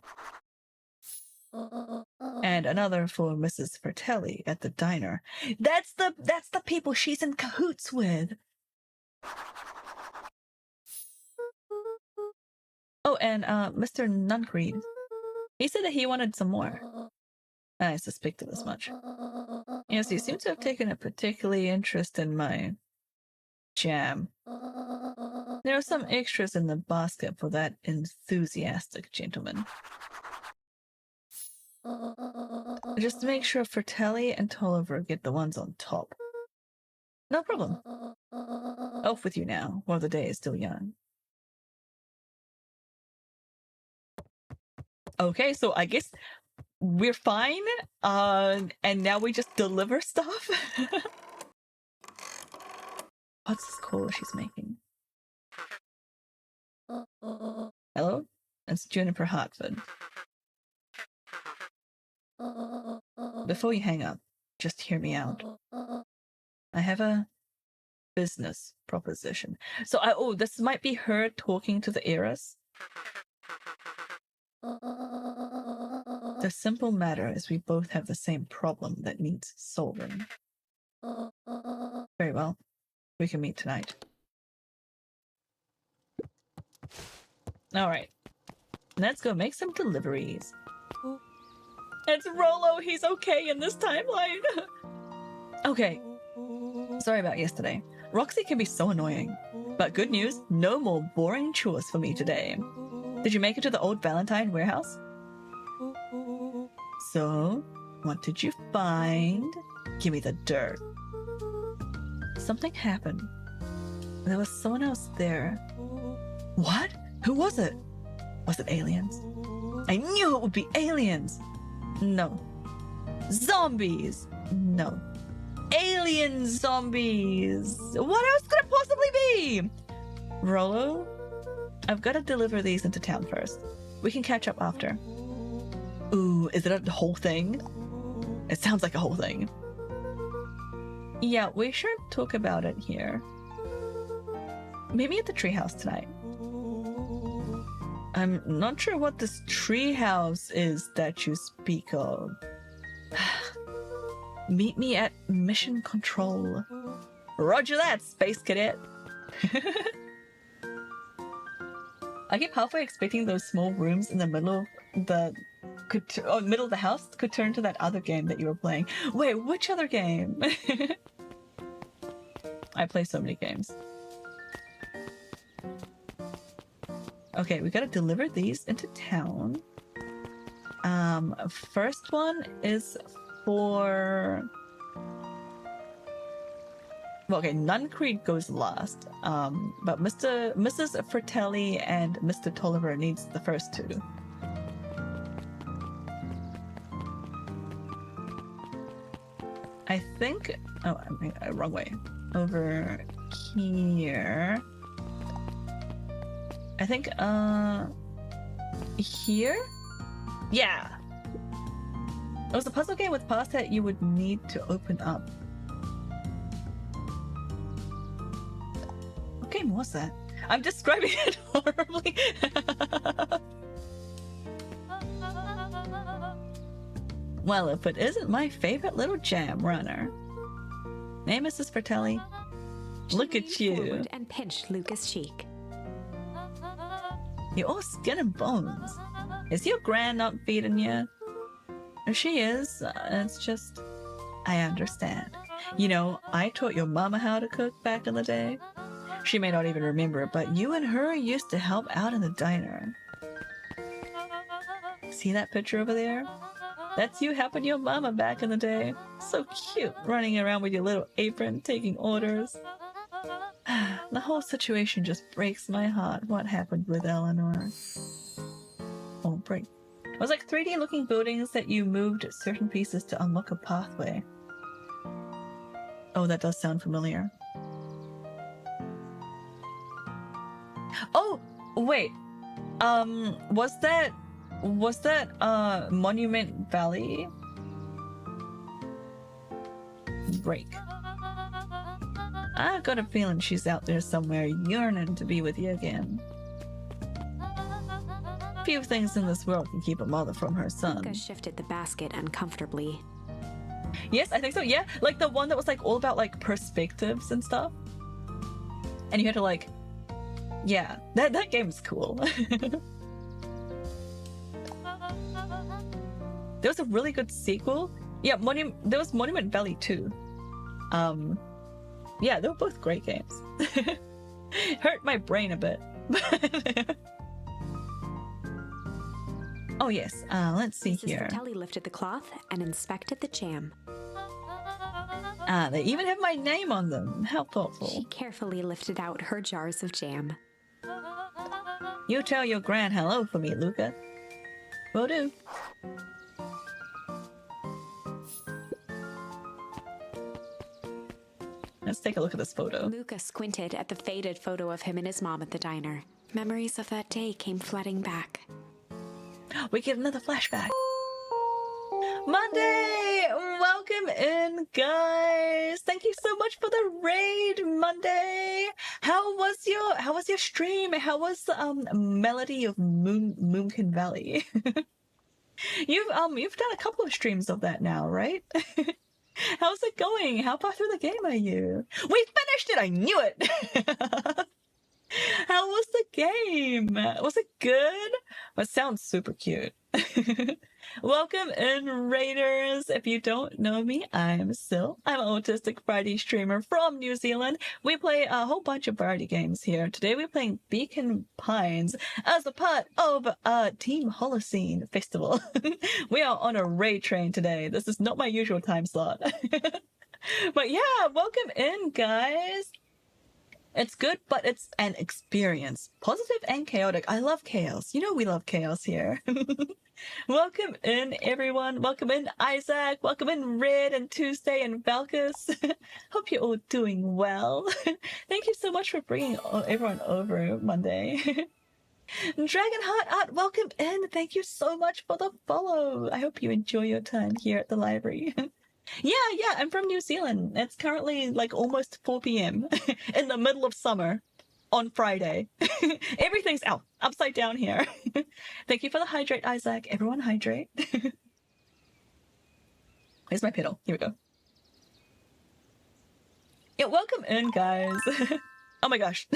And another for Mrs. Fratelli at the diner. That's the people she's in cahoots with. Oh, and Mr. Nuncreed. He said that he wanted some more. I suspected as much. Yes, he seems to have taken a particularly interest in my jam. There are some extras in the basket for that enthusiastic gentleman. Just make sure Fratelli and Tolliver get the ones on top. No problem. Off with you now, while the day is still young. Okay, so I guess we're fine, and now we just deliver stuff? What's this call she's making? Hello? It's Juniper Hartford. Before you hang up, just hear me out. I have a business proposition. So, this might be her talking to the heiress. The simple matter is we both have the same problem that needs solving. Very well. We can meet tonight. Alright. Let's go make some deliveries. It's Rolo! He's okay in this timeline! Okay. Sorry about yesterday. Roxy can be so annoying. But good news, no more boring chores for me today. Did you make it to the old Valentine warehouse? So, what did you find? Give me the dirt. Something happened. There was someone else there. What? Who was it? Was it aliens? I knew it would be aliens! No. Zombies! No. Alien zombies! What else could it possibly be? Rolo, I've got to deliver these into town first. We can catch up after. Ooh, is it a whole thing? It sounds like a whole thing. Yeah, we should talk about it here. Maybe at the treehouse tonight. I'm not sure what this treehouse is that you speak of. Meet me at Mission Control. Roger that, Space Cadet. I keep halfway expecting those small rooms in the middle of middle of the house could turn to that other game that you were playing. Wait, which other game? I play so many games. Okay, we gotta deliver these into town. First one is for... Well, okay, Nuncreed goes last. But Mrs. Fratelli and Mr. Tolliver needs the first 2. I think... Oh, I mean, wrong way. Over here... I think, here? Yeah! It was a puzzle game with parts that you would need to open up. What game was that? I'm describing it horribly! Well, if it isn't my favorite little jam runner. Hey, Mrs. Fratelli. Look at you. Forward and pinched Luca's cheek. You're all skin and bones. Is your gran not feeding you? If she is, it's just... I understand. You know, I taught your mama how to cook back in the day. She may not even remember it, but you and her used to help out in the diner. See that picture over there? That's you helping your mama back in the day. So cute, running around with your little apron, taking orders. The whole situation just breaks my heart. What happened with Eleanor? Oh, break. It was like 3D looking buildings that you moved certain pieces to unlock a pathway. Oh, that does sound familiar. Oh, wait. Was that Monument Valley? Break. I got a feeling she's out there somewhere yearning to be with you again. Few things in this world can keep a mother from her son. Luca shifted the basket uncomfortably. Yes, I think so. Yeah, like the one that was like all about like perspectives and stuff. And you had to like, yeah, that game's cool. There was a really good sequel. Yeah, there was Monument Valley 2. Yeah, they were both great games. Hurt my brain a bit. Oh yes, let's see Mrs. here. Fratelli lifted the cloth and inspected the jam. They even have my name on them. How thoughtful. She carefully lifted out her jars of jam. You tell your gran hello for me, Luca. Will do. Let's take a look at this photo. Luca squinted at the faded photo of him and his mom at the diner. Memories of that day came flooding back. We get another flashback. Monday! Welcome in, guys! Thank you so much for the raid, Monday! How was your stream? How was Melody of Moonkin Valley? You've done a couple of streams of that now, right? How's it going? How far through the game are you? We finished it! I knew it! How was the game? Was it good? It sounds super cute. Welcome in, Raiders. If you don't know me, I'm Sil. I'm an Autistic Friday streamer from New Zealand. We play a whole bunch of variety games here. Today we're playing Beacon Pines as a part of Team Holocene Festival. We are on a raid train today. This is not my usual time slot. But yeah, welcome in, guys. It's good, but it's an experience. Positive and chaotic. I love chaos. You know we love chaos here. Welcome in, everyone. Welcome in, Isaac. Welcome in, Red and Tuesday and Valkus. Hope you're all doing well. Thank you so much for bringing everyone over Monday. Dragonheart Art, welcome in. Thank you so much for the follow. I hope you enjoy your time here at the library. Yeah, I'm from New Zealand. It's currently like almost 4 p.m. in the middle of summer on Friday. Everything's upside down here. Thank you for the hydrate, Isaac. Everyone hydrate. Here's my pedal. Here we go. Yeah, welcome in, guys. Oh my gosh.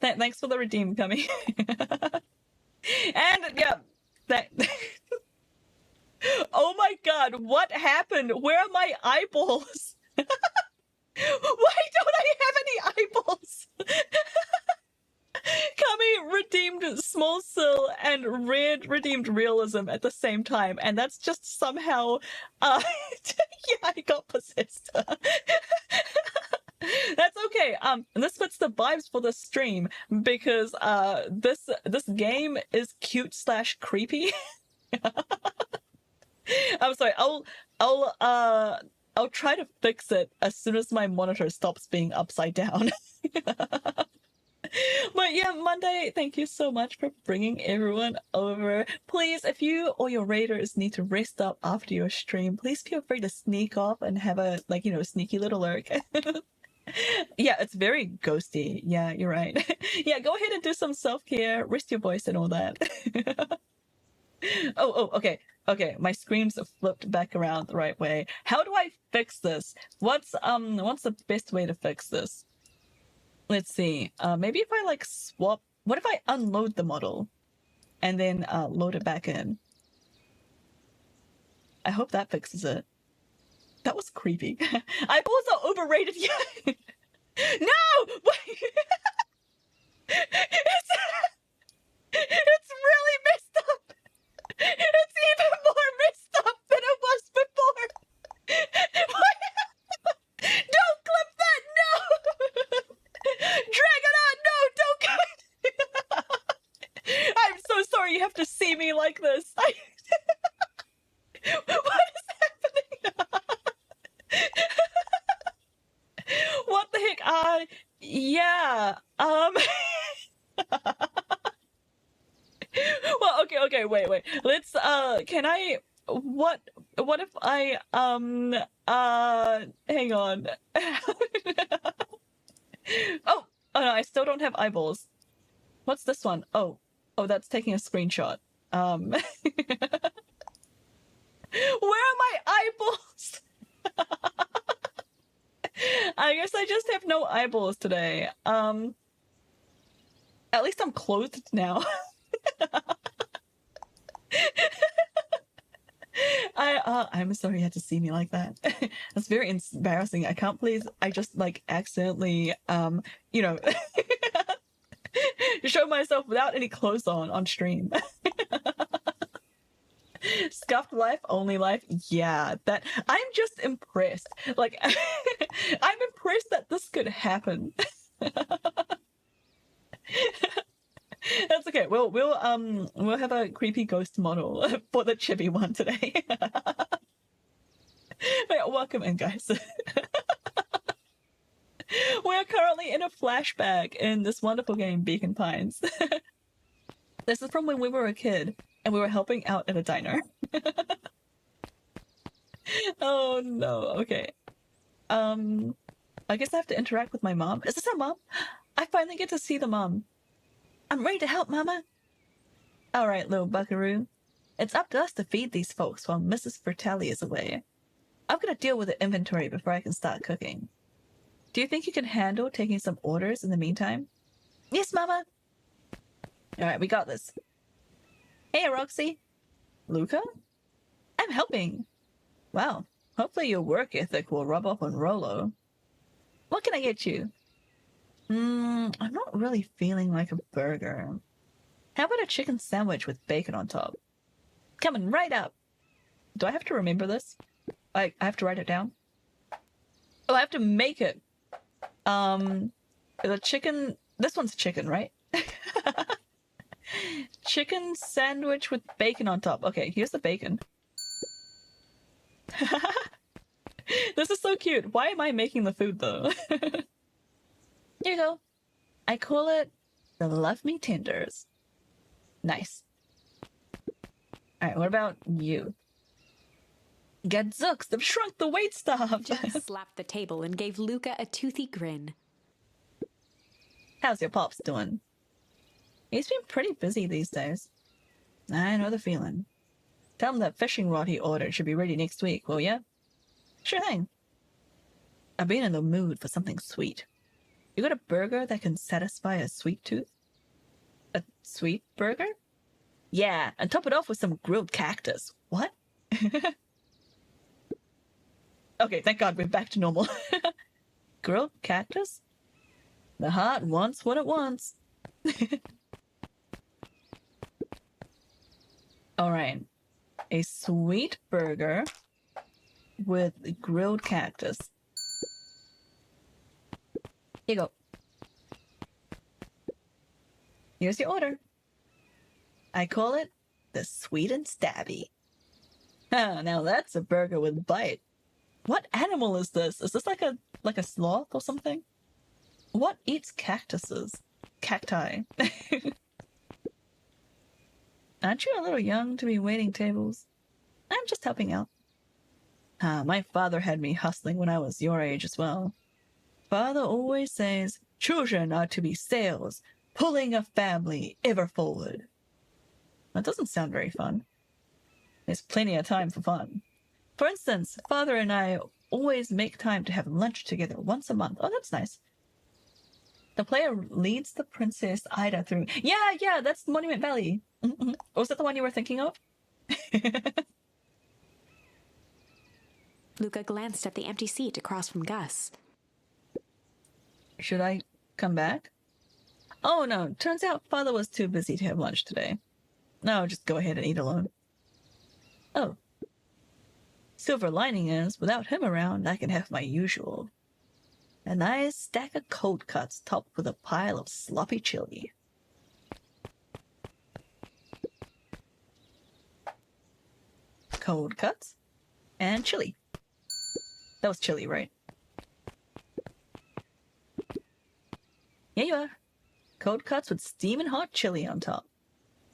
Thanks for the redeem coming. And yeah, oh my god, what happened? Where are my eyeballs? Why don't I have any eyeballs? Kami redeemed Small Sill and Red redeemed Realism at the same time, and that's just somehow yeah, I got possessed. That's okay. And this fits the vibes for the stream because this game is cute / creepy. I'm sorry. I'll try to fix it as soon as my monitor stops being upside down. But yeah, Monday, thank you so much for bringing everyone over. Please, if you or your raiders need to rest up after your stream, please feel free to sneak off and have a sneaky little lurk. Yeah, it's very ghosty. Yeah, you're right. Yeah, go ahead and do some self-care, rest your voice and all that. Oh, okay. Okay, my screens are flipped back around the right way. How do I fix this? What's the best way to fix this? Let's see. Maybe if I like swap. What if I unload the model and then load it back in? I hope that fixes it. That was creepy. I've also overrated. Yeah. No. Wait. It's really messed up. It's even more messed up than it was before. Don't clip that. No. Dragonheart, no, don't cut. I'm so sorry you have to see me like this. What is happening? What the heck? Yeah. Well, okay, wait. Let's, can I, what if I, hang on. Oh! Oh no, I still don't have eyeballs. What's this one? Oh. Oh, that's taking a screenshot. Where are my eyeballs? I guess I just have no eyeballs today. At least I'm clothed now. I'm sorry you had to see me like that. That's very embarrassing. I can't believe I just like accidentally you know show myself without any clothes on stream. Scuffed life, only life. Yeah, that I'm just impressed. Like I'm impressed that this could happen. That's okay. We'll have a creepy ghost model for the chibi one today. Wait, welcome in, guys. We're currently in a flashback in this wonderful game, Beacon Pines. This is from when we were a kid and we were helping out at a diner. Oh no, okay. I guess I have to interact with my mom. Is this our mom? I finally get to see the mom. I'm ready to help, Mama. Alright, little buckaroo. It's up to us to feed these folks while Mrs. Fratelli is away. I'm gonna deal with the inventory before I can start cooking. Do you think you can handle taking some orders in the meantime? Yes, Mama. Alright, we got this. Hey, Roxy. Luca? I'm helping. Wow, hopefully your work ethic will rub off on Rolo. What can I get you? I'm not really feeling like a burger. How about a chicken sandwich with bacon on top? Coming right up. Do I have to remember this? I have to write it down? Oh, I have to make it. The chicken... This one's chicken, right? Chicken sandwich with bacon on top. Okay, here's the bacon. This is so cute. Why am I making the food, though? Here you go. I call it the Love Me Tenders. Nice. Alright, what about you? Gadzooks, they've shrunk the wait staff. Just slapped the table and gave Luca a toothy grin. How's your pops doing? He's been pretty busy these days. I know the feeling. Tell him that fishing rod he ordered should be ready next week, will ya? Sure thing. I've been in the mood for something sweet. You got a burger that can satisfy a sweet tooth? A sweet burger? Yeah, and top it off with some grilled cactus. What? Okay, thank God we're back to normal. Grilled cactus? The heart wants what it wants. Alright. A sweet burger with grilled cactus. Here you go. Here's your order. I call it the Sweet and Stabby. Ah, now that's a burger with bite. What animal is this? Is this like a sloth or something? What eats cactuses? Cacti. Aren't you a little young to be waiting tables? I'm just helping out. My father had me hustling when I was your age as well. Father always says, children are to be sails, pulling a family ever forward. That doesn't sound very fun. There's plenty of time for fun. For instance, Father and I always make time to have lunch together once a month. Oh, that's nice. The player leads the Princess Ida through... Yeah, that's Monument Valley. Mm-hmm. Was that the one you were thinking of? Luca glanced at the empty seat across from Gus. Should I come back? Oh, no. Turns out Father was too busy to have lunch today. No, just go ahead and eat alone. Oh. Silver lining is, without him around, I can have my usual. A nice stack of cold cuts topped with a pile of sloppy chili. Cold cuts and chili. That was chili, right? Here you are. Cold cuts with steaming hot chili on top.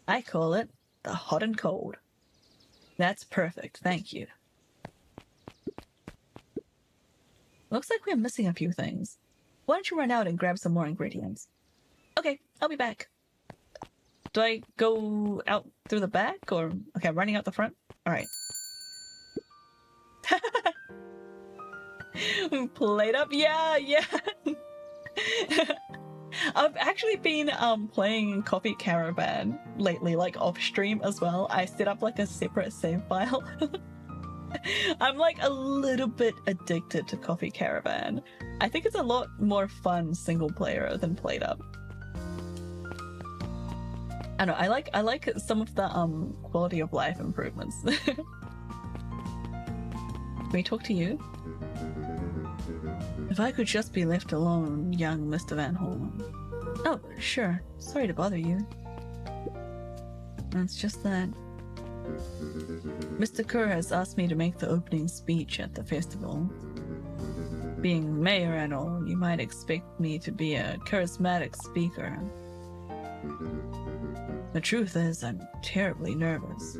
I call it the hot and cold. That's perfect, thank you. Looks like we're missing a few things. why don't you run out and grab some more ingredients? Okay, I'll be back. Do I go out through the back or... Okay, I'm running out the front? Alright. Played up? Yeah. I've actually been playing Coffee Caravan lately, like off stream as well. I set up like a separate save file. I'm like a little bit addicted to Coffee Caravan. I think it's a lot more fun single player than played up. I don't know, I like some of the quality of life improvements. Can we talk to you? If I could just be left alone, young Mr. Van Horn. Oh, sure. Sorry to bother you. It's just that Mr. Kerr has asked me to make the opening speech at the festival. Being mayor and all, you might expect me to be a charismatic speaker. The truth is, I'm terribly nervous.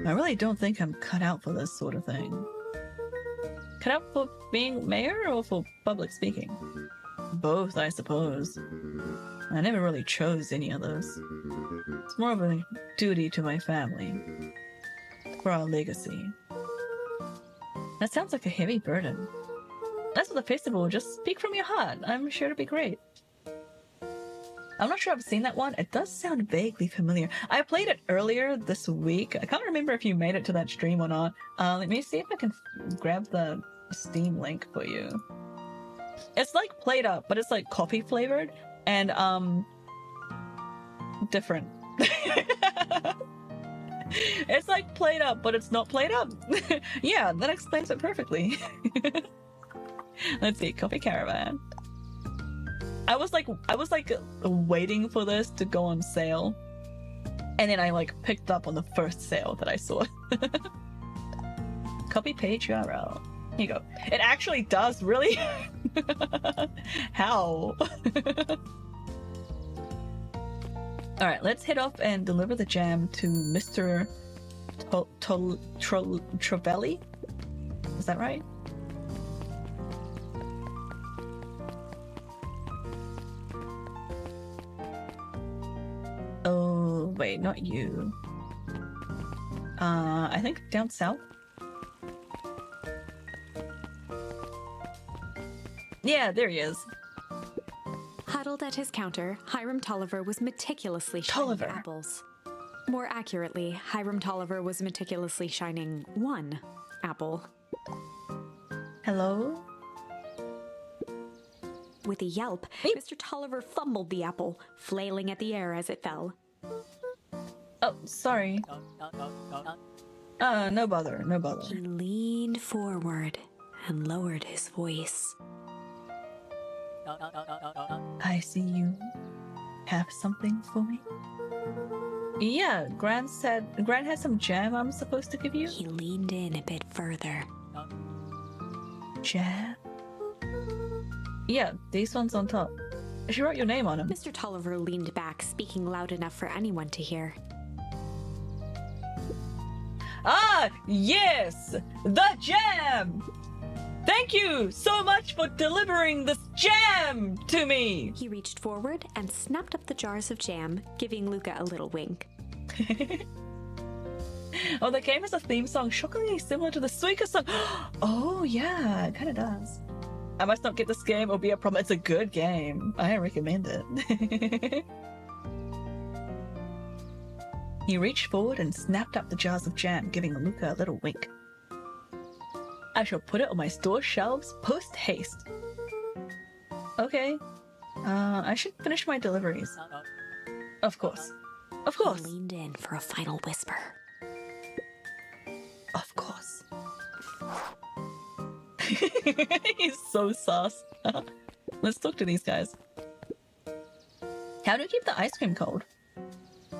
I really don't think I'm cut out for this sort of thing. Cut out for being mayor or for public speaking? Both, I suppose. I never really chose any of those. It's more of a duty to my family. For our legacy. That sounds like a heavy burden. That's what the festival will just speak from your heart. I'm sure it'll be great. I'm not sure I've seen that one. It does sound vaguely familiar. I played it earlier this week. I can't remember if you made it to that stream or not. Let me see if I can grab the Steam link for you. It's like played up, but it's like coffee flavored and different. It's like played up, but it's not played up. Yeah, that explains it perfectly. Let's see, Coffee Caravan. I was like waiting for this to go on sale, and then I like picked up on the first sale that I saw. Copy page URL. Here you go. It actually does, really? How? Alright, let's head off and deliver the jam to Mr. Trovelli? Is that right? Oh, wait, not you. I think down south? Yeah, there he is. Huddled at his counter, Hiram Tolliver was meticulously shining Tolliver. apples. More accurately, Hiram Tolliver was meticulously shining one apple. Hello? With a yelp, Mr. Tolliver fumbled the apple, flailing at the air as it fell. Oh, sorry. No bother, no bother. He leaned forward and lowered his voice. I see you have something for me. Yeah, Gran had some jam I'm supposed to give you. He leaned in a bit further. Jam? Yeah, these ones on top. She wrote your name on them. Mr. Tolliver leaned back, speaking loud enough for anyone to hear. Ah, yes! The jam! Thank you so much for delivering this jam to me! He reached forward and snapped up the jars of jam, giving Luca a little wink. Oh, the game has a theme song shockingly similar to the Suika song. Oh, yeah, it kind of does. I must not get this game or be a problem. It's a good game. I recommend it. He reached forward and snapped up the jars of jam, giving Luca a little wink. I shall put it on my store shelves post-haste. Okay. I should finish my deliveries. Of course. Of course. He leaned in for a final whisper. Of course. He's so sus. Let's talk to these guys. How do we keep the ice cream cold?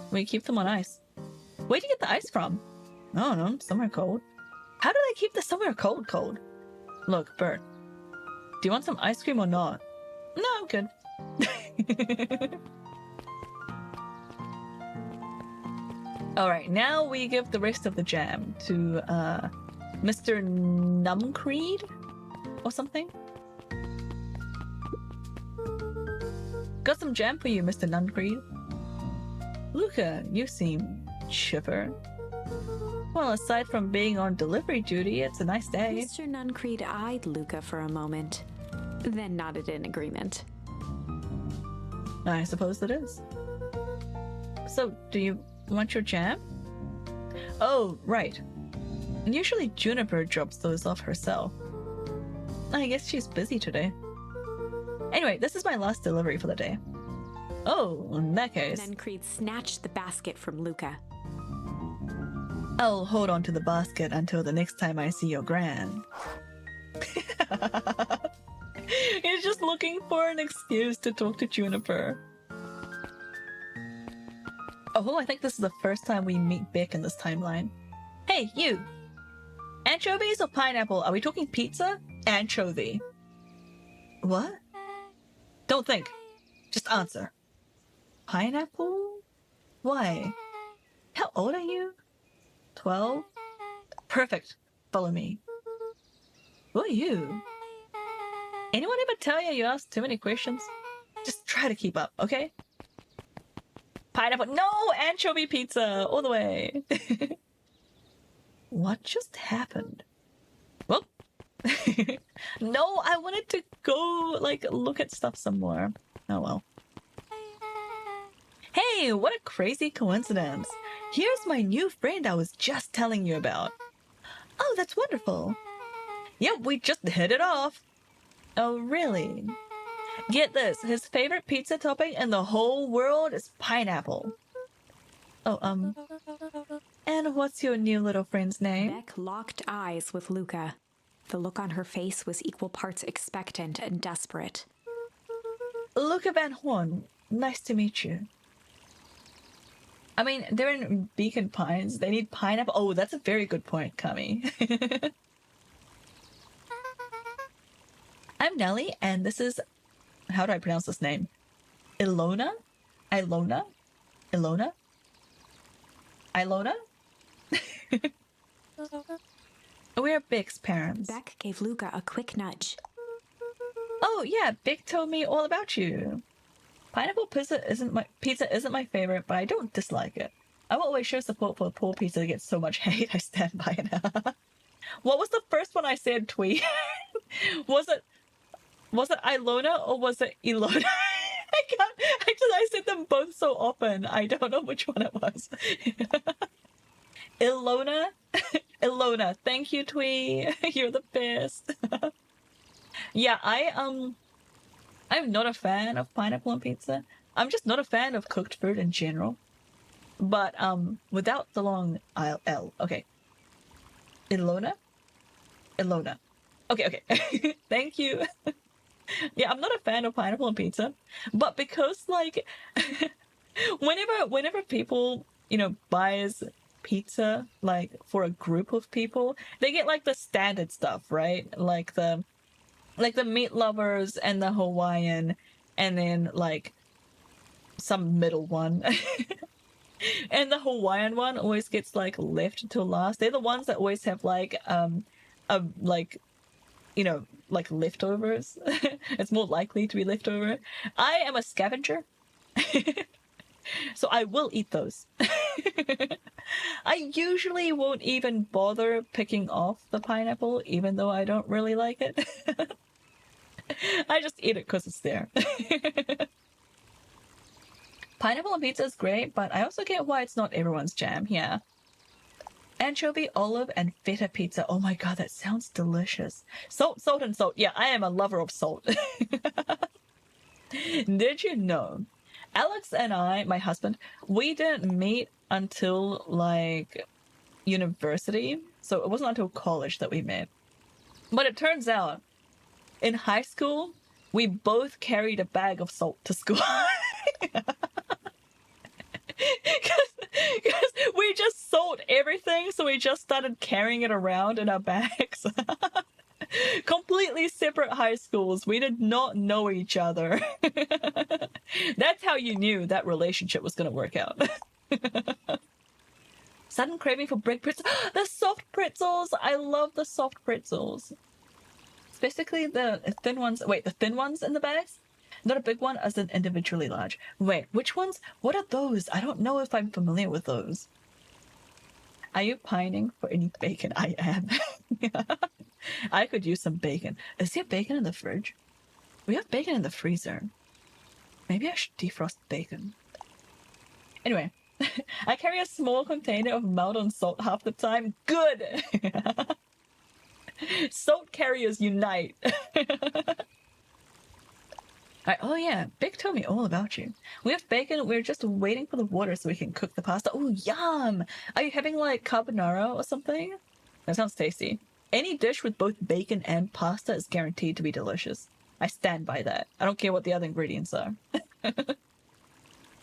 We keep them on ice. Where'd you get the ice from? I don't know, somewhere cold. How do they keep this somewhere cold? Look, Bert. Do you want some ice cream or not? No, I'm good. Alright, now we give the rest of the jam to Mr. Numcreed or something. Got some jam for you, Mr. Nuncreed. Luca, you seem chipper. Well, aside from being on delivery duty, it's a nice day. Mr. Nuncreed eyed Luca for a moment, then nodded in agreement. I suppose it is. So, do you want your jam? Oh, right. Usually Juniper drops those off herself. I guess she's busy today. Anyway, this is my last delivery for the day. Oh, in that case, Nuncreed snatched the basket from Luca. I'll hold on to the basket until the next time I see your gran. He's just looking for an excuse to talk to Juniper. Oh, I think this is the first time we meet Bick in this timeline. Hey, you! Anchovies or pineapple? Are we talking pizza? Anchovy. What? Don't think. Just answer. Pineapple? Why? How old are you? 12? Perfect. Follow me. Who are you? Anyone ever tell you ask too many questions? Just try to keep up, okay? Pineapple. No! Anchovy pizza! All the way. What just happened? Well, no, I wanted to go, like, look at stuff some more. Oh well. Hey, what a crazy coincidence. Here's my new friend I was just telling you about. Oh, that's wonderful. Yep, we just hit it off. Oh, really? Get this, his favorite pizza topping in the whole world is pineapple. Oh, and what's your new little friend's name? Beck locked eyes with Luca. The look on her face was equal parts expectant and desperate. Luca Van Horn. Nice to meet you. I mean, they're in Beacon Pines. They need pineapple. Oh, that's a very good point, Kami. I'm Nelly, and this is... How do I pronounce this name? Ilona? Ilona? Ilona? Ilona? We're Bick's parents. Beck gave Luca a quick nudge. Oh yeah, Bick told me all about you. Pineapple pizza isn't my favorite, but I don't dislike it. I will always show support for the poor pizza that gets so much hate. I stand by it. What was the first one I said, Twee? Was it Ilona or was it Ilona? I said them both so often. I don't know which one it was. Ilona? Ilona. Thank you, Twee. You're the best. Yeah, I'm not a fan of pineapple on pizza. I'm just not a fan of cooked food in general. But without the long L. Okay. Ilona? Ilona. Okay. Thank you. Yeah, I'm not a fan of pineapple on pizza, but because like whenever people, buys pizza like for a group of people, they get like the standard stuff, right? Like the meat lovers and the Hawaiian, and then like some middle one. And the Hawaiian one always gets like left till last. They're the ones that always have like like leftovers. It's more likely to be leftover. I am a scavenger. So I will eat those. I usually won't even bother picking off the pineapple, even though I don't really like it. I just eat it because it's there. Pineapple on pizza is great, but I also get why it's not everyone's jam. Yeah. Anchovy, olive, and feta pizza. Oh my god, that sounds delicious. Salt. Yeah, I am a lover of salt. Did you know? Alex and I, my husband, we didn't meet until like university. So it wasn't until college that we met. But it turns out, in high school, we both carried a bag of salt to school. Because we just sold everything, so we just started carrying it around in our bags. Completely separate high schools. We did not know each other. That's how you knew that relationship was going to work out. Sudden craving for brick pretzels. The soft pretzels! I love the soft pretzels. Specifically the thin ones. Wait, the thin ones in the bags? Not a big one, as in individually large. Wait, which ones? What are those? I don't know if I'm familiar with those. Are you pining for any bacon? I am. I could use some bacon. Is there bacon in the fridge? We have bacon in the freezer. Maybe I should defrost bacon. Anyway, I carry a small container of Maldon salt half the time. Good! Salt carriers unite. Oh yeah, Big told me all about you. We have bacon, we're just waiting for the water so we can cook the pasta. Oh, yum! Are you having like carbonara or something? That sounds tasty. Any dish with both bacon and pasta is guaranteed to be delicious. I stand by that. I don't care what the other ingredients are.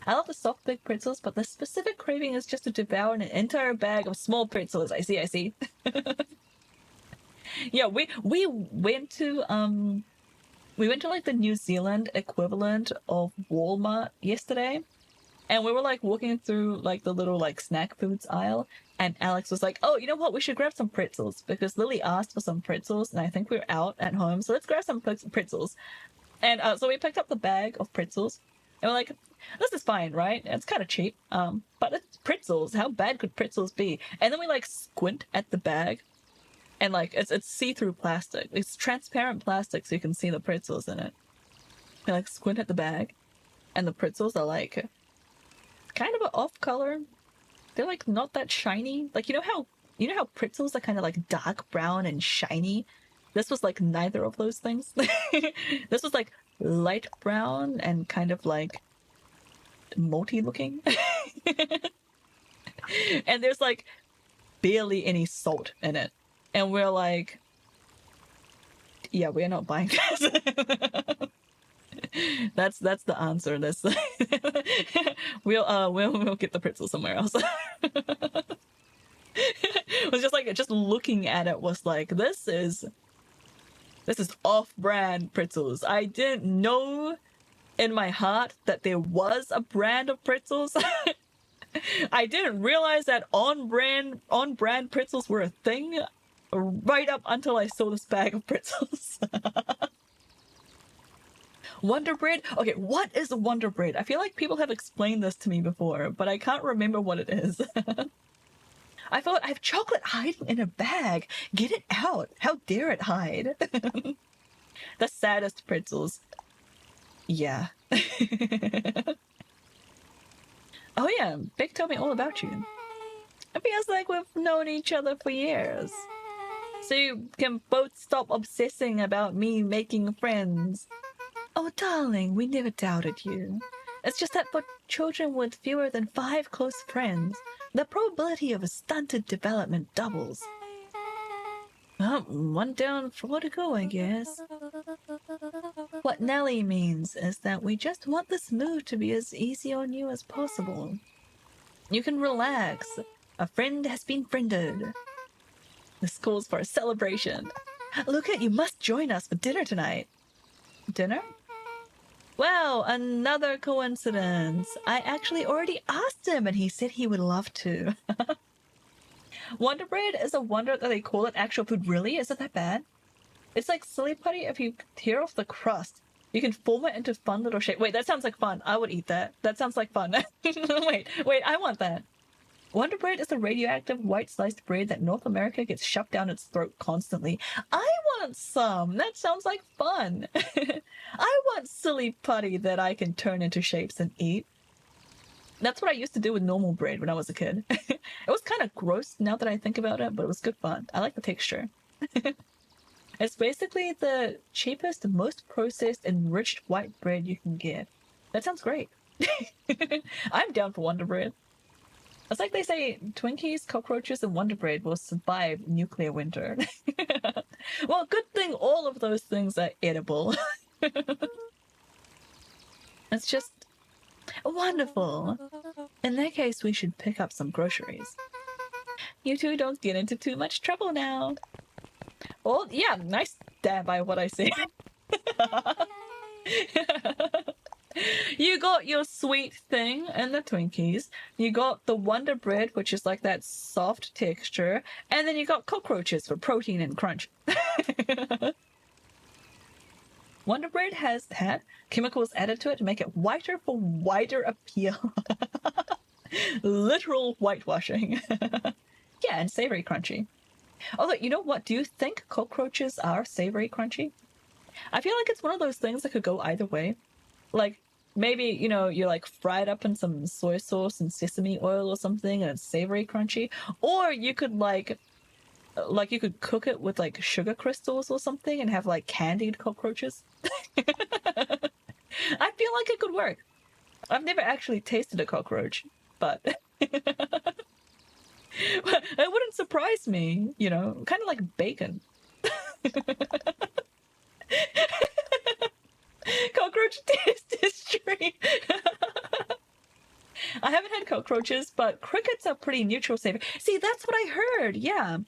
I love the soft big pretzels, but the specific craving is just to devour an entire bag of small pretzels. I see. Yeah, we went to like the New Zealand equivalent of Walmart yesterday, and we were like walking through like the little like snack foods aisle, and Alex was like, oh, you know what, we should grab some pretzels, because Lily asked for some pretzels and I think we were out at home, so let's grab some pretzels. And so we picked up the bag of pretzels and we're like, this is fine, right? It's kind of cheap, but it's pretzels, how bad could pretzels be? And then we like squint at the bag, and like it's see-through plastic. It's transparent plastic, so you can see the pretzels in it. You like squint at the bag, and the pretzels are like kind of an off color. They're like not that shiny. Like you know how pretzels are kind of like dark brown and shiny. This was like neither of those things. This was like light brown and kind of like malty looking. And there's like barely any salt in it. And we're like, yeah, we're not buying this. That's the answer. That's we'll get the pretzel somewhere else. It was just like just looking at it was like, this is off-brand pretzels. I didn't know in my heart that there was a brand of pretzels. I didn't realize that on-brand pretzels were a thing right up until I saw this bag of pretzels. Wonder Bread? Okay, what is Wonder Bread? I feel like people have explained this to me before, but I can't remember what it is. I thought, I have chocolate hiding in a bag. Get it out. How dare it hide? The saddest pretzels. Yeah. Oh yeah, Big told me all about you. It feels like we've known each other for years. So you can both stop obsessing about me making friends. Oh darling, we never doubted you. It's just that for children with fewer than 5 close friends, the probability of a stunted development doubles. Well, 1 down, 4 to go, I guess. What Nelly means is that we just want this move to be as easy on you as possible. You can relax. A friend has been friended. This calls for a celebration. Luca, you must join us for dinner tonight. Dinner? Well, another coincidence. I actually already asked him and he said he would love to. Wonder Bread is a wonder that they call it actual food. Really? Is it that bad? It's like Silly Putty. If you tear off the crust, you can form it into fun little shape. Wait, that sounds like fun. I would eat that. That sounds like fun. Wait, I want that. Wonder Bread is a radioactive white sliced bread that North America gets shoved down its throat constantly. I want some. That sounds like fun. I want Silly Putty that I can turn into shapes and eat. That's what I used to do with normal bread when I was a kid. It was kind of gross now that I think about it, but it was good fun. I like the texture. It's basically the cheapest, most processed, enriched white bread you can get. That sounds great. I'm down for Wonder Bread. It's like they say, Twinkies, cockroaches, and Wonder Bread will survive nuclear winter. Well, good thing all of those things are edible. It's just wonderful. In that case, we should pick up some groceries. You two don't get into too much trouble now. Oh, yeah, nice stand by what I say. You got your sweet thing and the Twinkies. You got the Wonder Bread, which is like that soft texture. And then you got cockroaches for protein and crunch. Wonder Bread has had chemicals added to it to make it whiter for wider appeal. Literal whitewashing. Yeah, and savory crunchy. Although, you know what? Do you think cockroaches are savory crunchy? I feel like it's one of those things that could go either way. Like, maybe, you know, you like fry it up in some soy sauce and sesame oil or something and it's savory crunchy. Or you could like you could cook it with like sugar crystals or something and have like candied cockroaches. I feel like it could work. I've never actually tasted a cockroach, but it wouldn't surprise me, you know, kind of like bacon. Cockroach taste history. I haven't had cockroaches, but crickets are pretty neutral savory. See, that's what I heard. Yeah.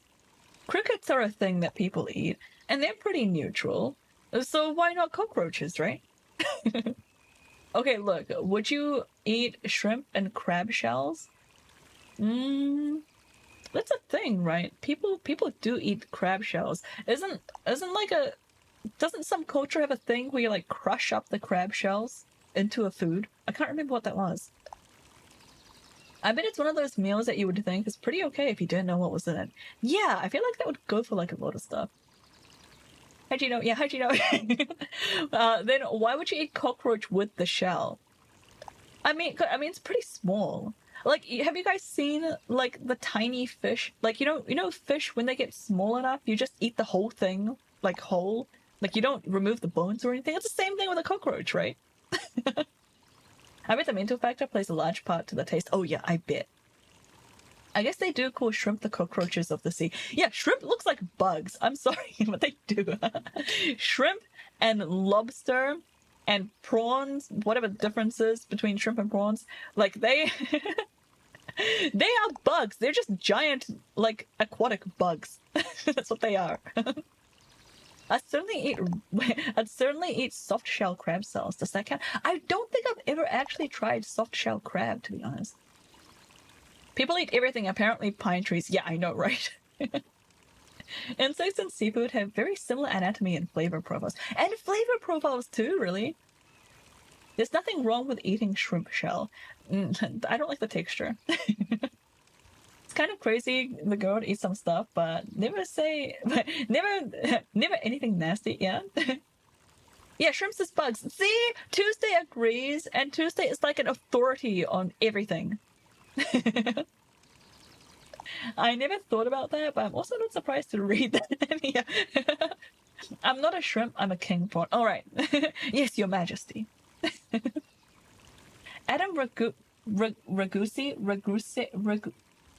Crickets are a thing that people eat, and they're pretty neutral. So why not cockroaches, right? Okay, look. Would you eat shrimp and crab shells? That's a thing, right? People do eat crab shells. Isn't like a... Doesn't some culture have a thing where you like crush up the crab shells into a food? I can't remember what that was. I bet it's one of those meals that you would think is pretty okay if you didn't know what was in it. Yeah, I feel like that would go for like a lot of stuff. How'd you know? Yeah, how'd you know? Then why would you eat cockroach with the shell? I mean, it's pretty small. Like, have you guys seen like the tiny fish? Like, you know, fish when they get small enough, you just eat the whole thing, like whole. Like, you don't remove the bones or anything. It's the same thing with a cockroach, right? I bet the mental factor plays a large part to the taste. Oh yeah, I bet. I guess they do call shrimp the cockroaches of the sea. Yeah, shrimp looks like bugs. I'm sorry, but they do. Shrimp and lobster and prawns, whatever the difference is between shrimp and prawns, like they... they are bugs. They're just giant, like, aquatic bugs. That's what they are. I'd certainly eat soft shell crab cells. Does that count? I don't think I've ever actually tried soft shell crab, to be honest. People eat everything, apparently pine trees. Yeah, I know, right? Insects and seafood have very similar anatomy and flavor profiles. And flavor profiles too, really. There's nothing wrong with eating shrimp shell. I don't like the texture. It's kind of crazy the girl to eat some stuff, but never anything nasty, yeah? Yeah, shrimps is bugs. See? Tuesday agrees, and Tuesday is like an authority on everything. I never thought about that, but I'm also not surprised to read that. Yeah. I'm not a shrimp, I'm a king prawn. Alright. Yes, your majesty. Adam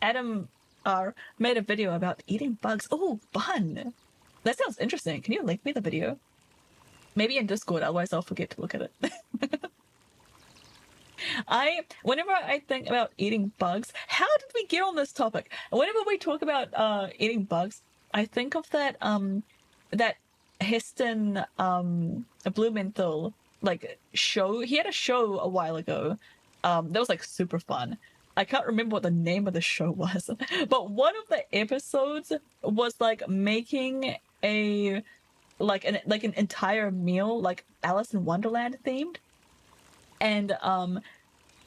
Adam R made a video about eating bugs. Oh, fun! That sounds interesting. Can you link me the video? Maybe in Discord, otherwise I'll forget to look at it. Whenever I think about eating bugs, how did we get on this topic? Whenever we talk about eating bugs, I think of that Heston Blumenthal like show. He had a show a while ago that was like super fun. I can't remember what the name of the show was, but one of the episodes was like making an entire meal like Alice in Wonderland themed, and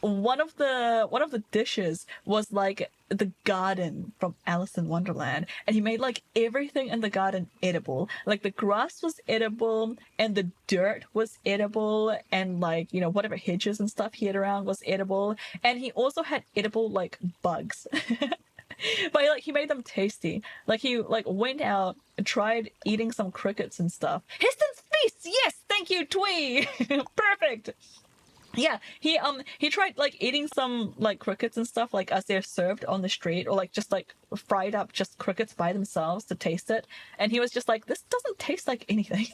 one of the dishes was like the garden from Alice in Wonderland, and he made like everything in the garden edible. Like the grass was edible, and the dirt was edible, and like, you know, whatever hedges and stuff he had around was edible, and he also had edible like bugs. But like he made them tasty. Like he like went out and tried eating some crickets and stuff. Heston's feast, yes, thank you, Twee. Perfect. Yeah, he tried like eating some like crickets and stuff like as they're served on the street, or like just like fried up just crickets by themselves to taste it, and he was just like, this doesn't taste like anything.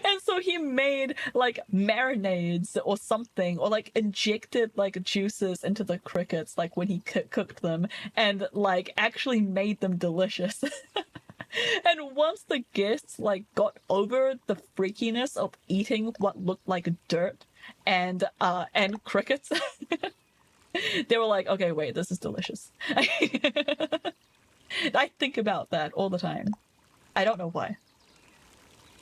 And so he made like marinades or something, or like injected like juices into the crickets like when he cooked them, and like actually made them delicious. And once the guests like got over the freakiness of eating what looked like dirt and crickets, they were like, okay, wait, this is delicious. I think about that all the time. I don't know why.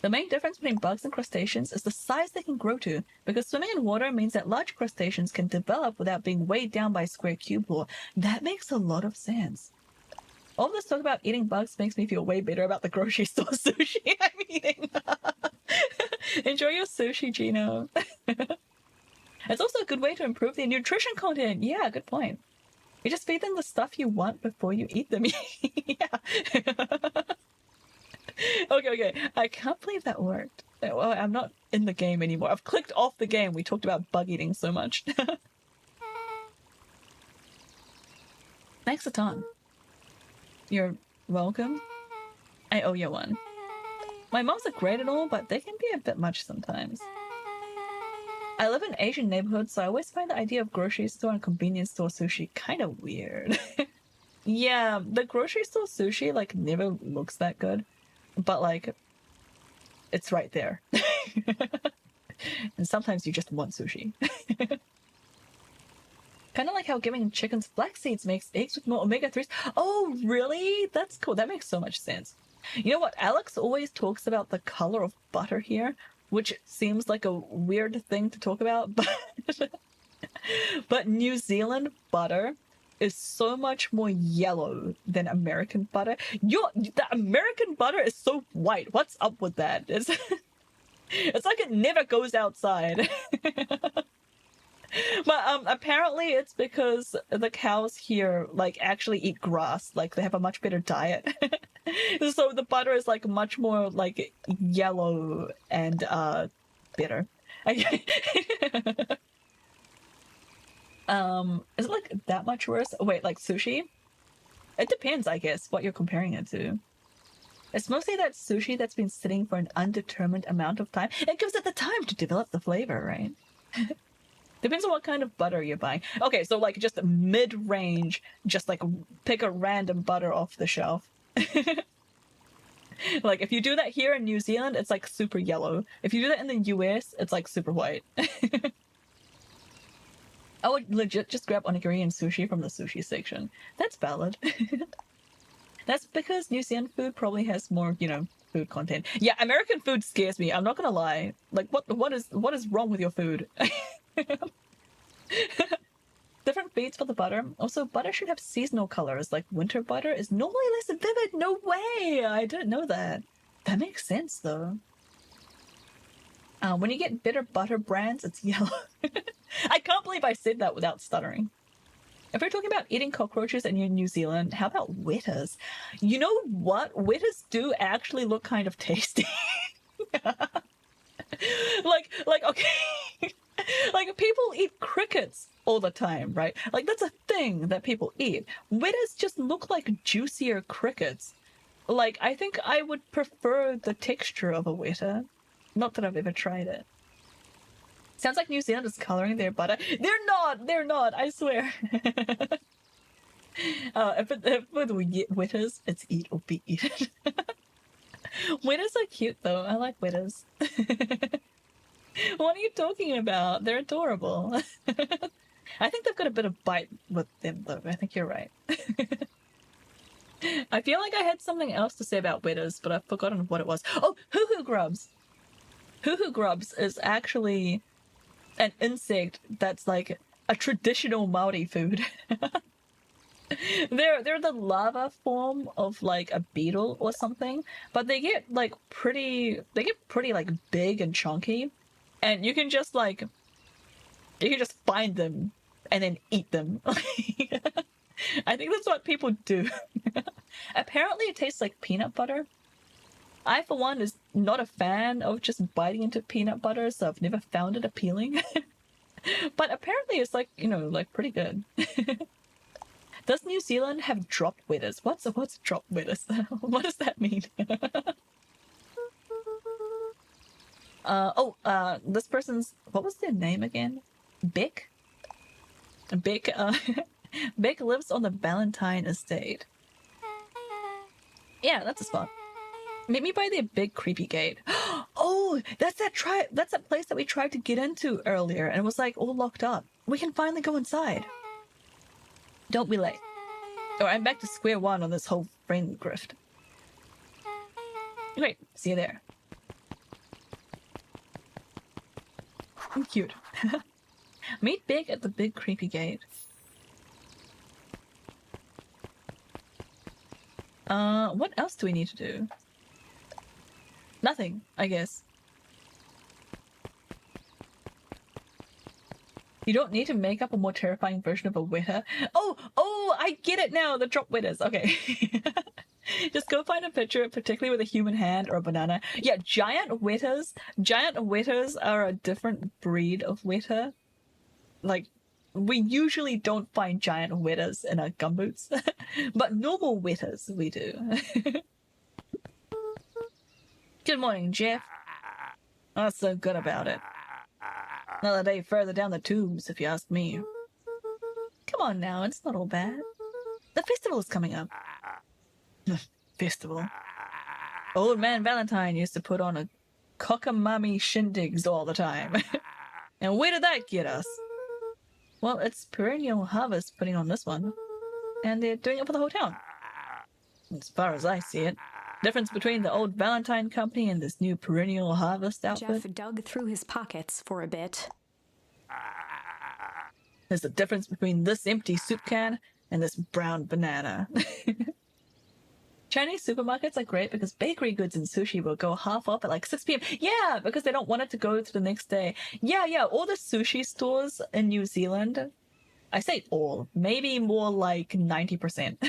The main difference between bugs and crustaceans is the size they can grow to, because swimming in water means that large crustaceans can develop without being weighed down by a square cube law. That makes a lot of sense. All this talk about eating bugs makes me feel way better about the grocery store sushi I'm eating. Enjoy your sushi, Gino. It's also a good way to improve the nutrition content. Yeah, good point. You just feed them the stuff you want before you eat them. Yeah. Okay. I can't believe that worked. Well, I'm not in the game anymore. I've clicked off the game. We talked about bug eating so much. Thanks a ton. You're welcome. I owe you one. My moms are great and all, but they can be a bit much sometimes. I live in an Asian neighborhood, so I always find the idea of grocery store and convenience store sushi kind of weird. Yeah, the grocery store sushi, like, never looks that good. But, like, it's right there. And sometimes you just want sushi. Kind of like how giving chickens flax seeds makes eggs with more omega-3s. Oh, really? That's cool. That makes so much sense. You know what? Alex always talks about the color of butter here, which seems like a weird thing to talk about, but New Zealand butter is so much more yellow than American butter. The American butter is so white. What's up with that? It's like it never goes outside. But apparently it's because the cows here like actually eat grass. Like they have a much better diet. So the butter is like much more like yellow and bitter. Is it like that much worse? Wait, like sushi? It depends, I guess, what you're comparing it to. It's mostly that sushi that's been sitting for an undetermined amount of time. It gives it the time to develop the flavor, right? Depends on what kind of butter you're buying. Okay, so like just mid-range, just like pick a random butter off the shelf. Like if you do that here in New Zealand, it's like super yellow. If you do that in the US, it's like super white. I would legit just grab onigiri and sushi from the sushi section. That's valid. That's because New Zealand food probably has more, you know, food content. Yeah, American food scares me. I'm not gonna lie. Like, what is wrong with your food? Different feeds for the butter. Also, butter should have seasonal colors. Like winter butter is normally less vivid. No way! I didn't know that. That makes sense though. When you get bitter butter brands, it's yellow. I can't believe I said that without stuttering. If we're talking about eating cockroaches in New Zealand, how about wetters? You know what? Wetters do actually look kind of tasty. like okay. Like people eat crickets all the time, right? Like that's a thing that people eat. Wetters just look like juicier crickets. Like I think I would prefer the texture of a wetter. Not that I've ever tried it. Sounds like New Zealand is coloring their butter. They're not, I swear. If with wetters, it's eat or be eaten. Wetters are cute though, I like wetters. What are you talking about? They're adorable. I think they've got a bit of bite with them though, I think you're right. I feel like I had something else to say about wetters, but I've forgotten what it was. Oh, hoo-hoo grubs! Hoo-hoo grubs is actually an insect that's like a traditional Maori food. They're the larva form of like a beetle or something, but they get pretty like big and chunky, and you can just find them and then eat them. I think that's what people do. Apparently it tastes like peanut butter. I, for one, is not a fan of just biting into peanut butter, so I've never found it appealing. But apparently it's like, you know, like pretty good. Does New Zealand have drop wetters? What's drop wetters? What does that mean? This person's, what was their name again? Beck? Beck lives on the Valentine estate. Yeah, that's a spot. Meet me by the big creepy gate. Oh, that's that place that we tried to get into earlier and it was like all locked up. We can finally go inside. Don't be late. Or I'm back to square one on this whole friend grift. Great, see you there. Cute. Meet Big at the big creepy gate. What else do we need to do? Nothing, I guess. You don't need to make up a more terrifying version of a witter. Oh, I get it now. The drop witters. Okay. Just go find a picture, particularly with a human hand or a banana. Yeah, giant witters. Giant witters are a different breed of witter. Like, we usually don't find giant witters in our gumboots, but normal witters we do. Good morning, Jeff. What's so good about it? Another day further down the tubes, if you ask me. Come on now, it's not all bad. The festival's coming up. Festival? Old Man Valentine used to put on a cockamamie shindigs all the time. And where did that get us? Well, it's Perennial Harvest putting on this one. And they're doing it for the whole town. As far as I see it. Difference between the old Valentine company and this new Perennial Harvest outfit? Jeff dug through his pockets for a bit. There's a difference between this empty soup can and this brown banana. Chinese supermarkets are great because bakery goods and sushi will go half off at like 6 p.m. Yeah, because they don't want it to go to the next day. Yeah, all the sushi stores in New Zealand, I say all, maybe more like 90%.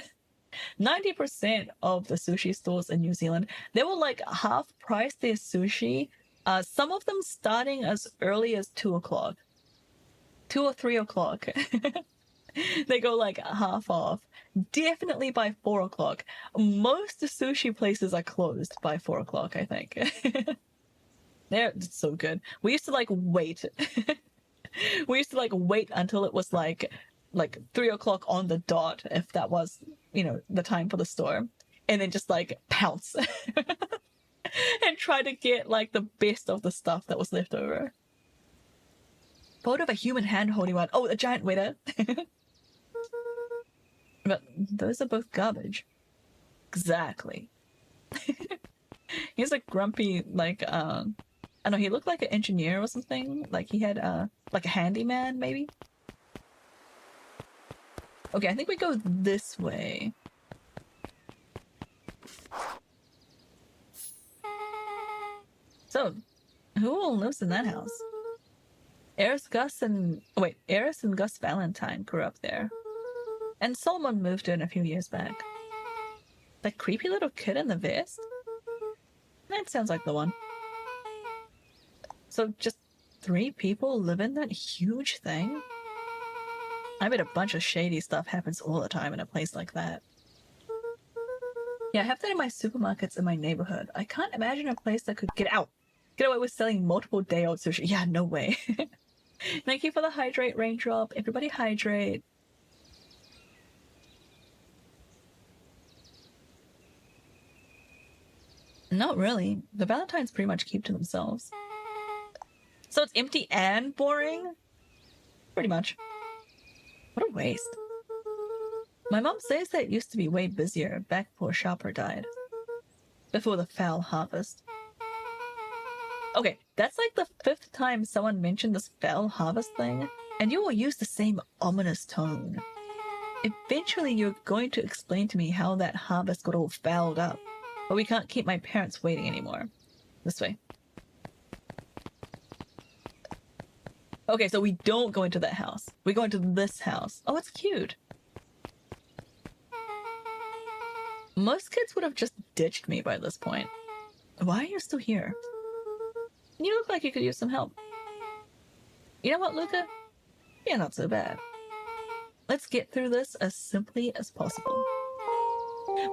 90% of the sushi stores in New Zealand, they will like half price their sushi. Some of them starting as early as 2 o'clock. 2 or 3 o'clock. They go like half off. Definitely by 4 o'clock. Most sushi places are closed by 4 o'clock, I think. They're so good. We used to like wait. We used to like wait until it was like 3 o'clock on the dot, if that was, you know, the time for the store, and then just like pounce and try to get like the best of the stuff that was left over. Photo of a human hand holding one. Oh, a giant witter. But those are both garbage. Exactly. He's a grumpy, like, I don't know, he looked like an engineer or something. Like he had, like a handyman, maybe? Okay, I think we go this way. So, who all lives in that house? Eris and Gus Valentine grew up there. And Solomon moved in a few years back. That creepy little kid in the vest? That sounds like the one. So just 3 people live in that huge thing? I bet a bunch of shady stuff happens all the time in a place like that. Yeah, I have that in my supermarkets in my neighborhood. I can't imagine a place that could get away with selling multiple day-old sushi. Yeah, no way. Thank you for the hydrate raindrop. Everybody hydrate. Not really. The Valentines pretty much keep to themselves. So it's empty and boring? Pretty much. What a waste. My mom says that it used to be way busier back before Shopper died. Before the foul harvest. Okay, that's like the 5th time someone mentioned this foul harvest thing, and you all use the same ominous tone. Eventually you're going to explain to me how that harvest got all fouled up, but we can't keep my parents waiting anymore. This way. Okay, so we don't go into that house. We go into this house. Oh, it's cute. Most kids would have just ditched me by this point. Why are you still here? You look like you could use some help. You know what, Luca? You're not so bad. Let's get through this as simply as possible.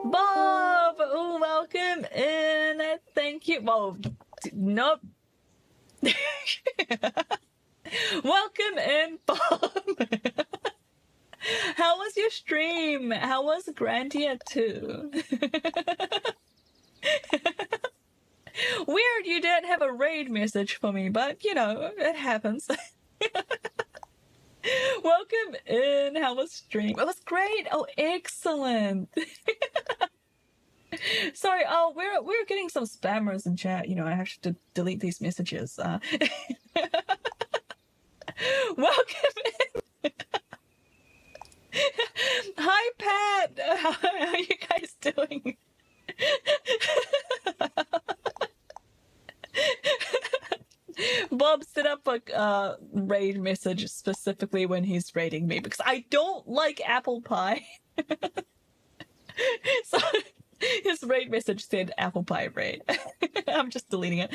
Bob! Oh, welcome in. Thank you. Whoa. Nope. Welcome in, Bob. How was your stream? How was Grandia 2? Weird you didn't have a raid message for me, but you know, it happens. Welcome in. How was stream? It was great. Oh, excellent. Sorry, oh, we're getting some spammers in chat. You know, I have to delete these messages. Welcome in. Hi, Pat. How are you guys doing? Bob set up a raid message specifically when he's raiding me because I don't like apple pie. So his raid message said apple pie raid. I'm just deleting it.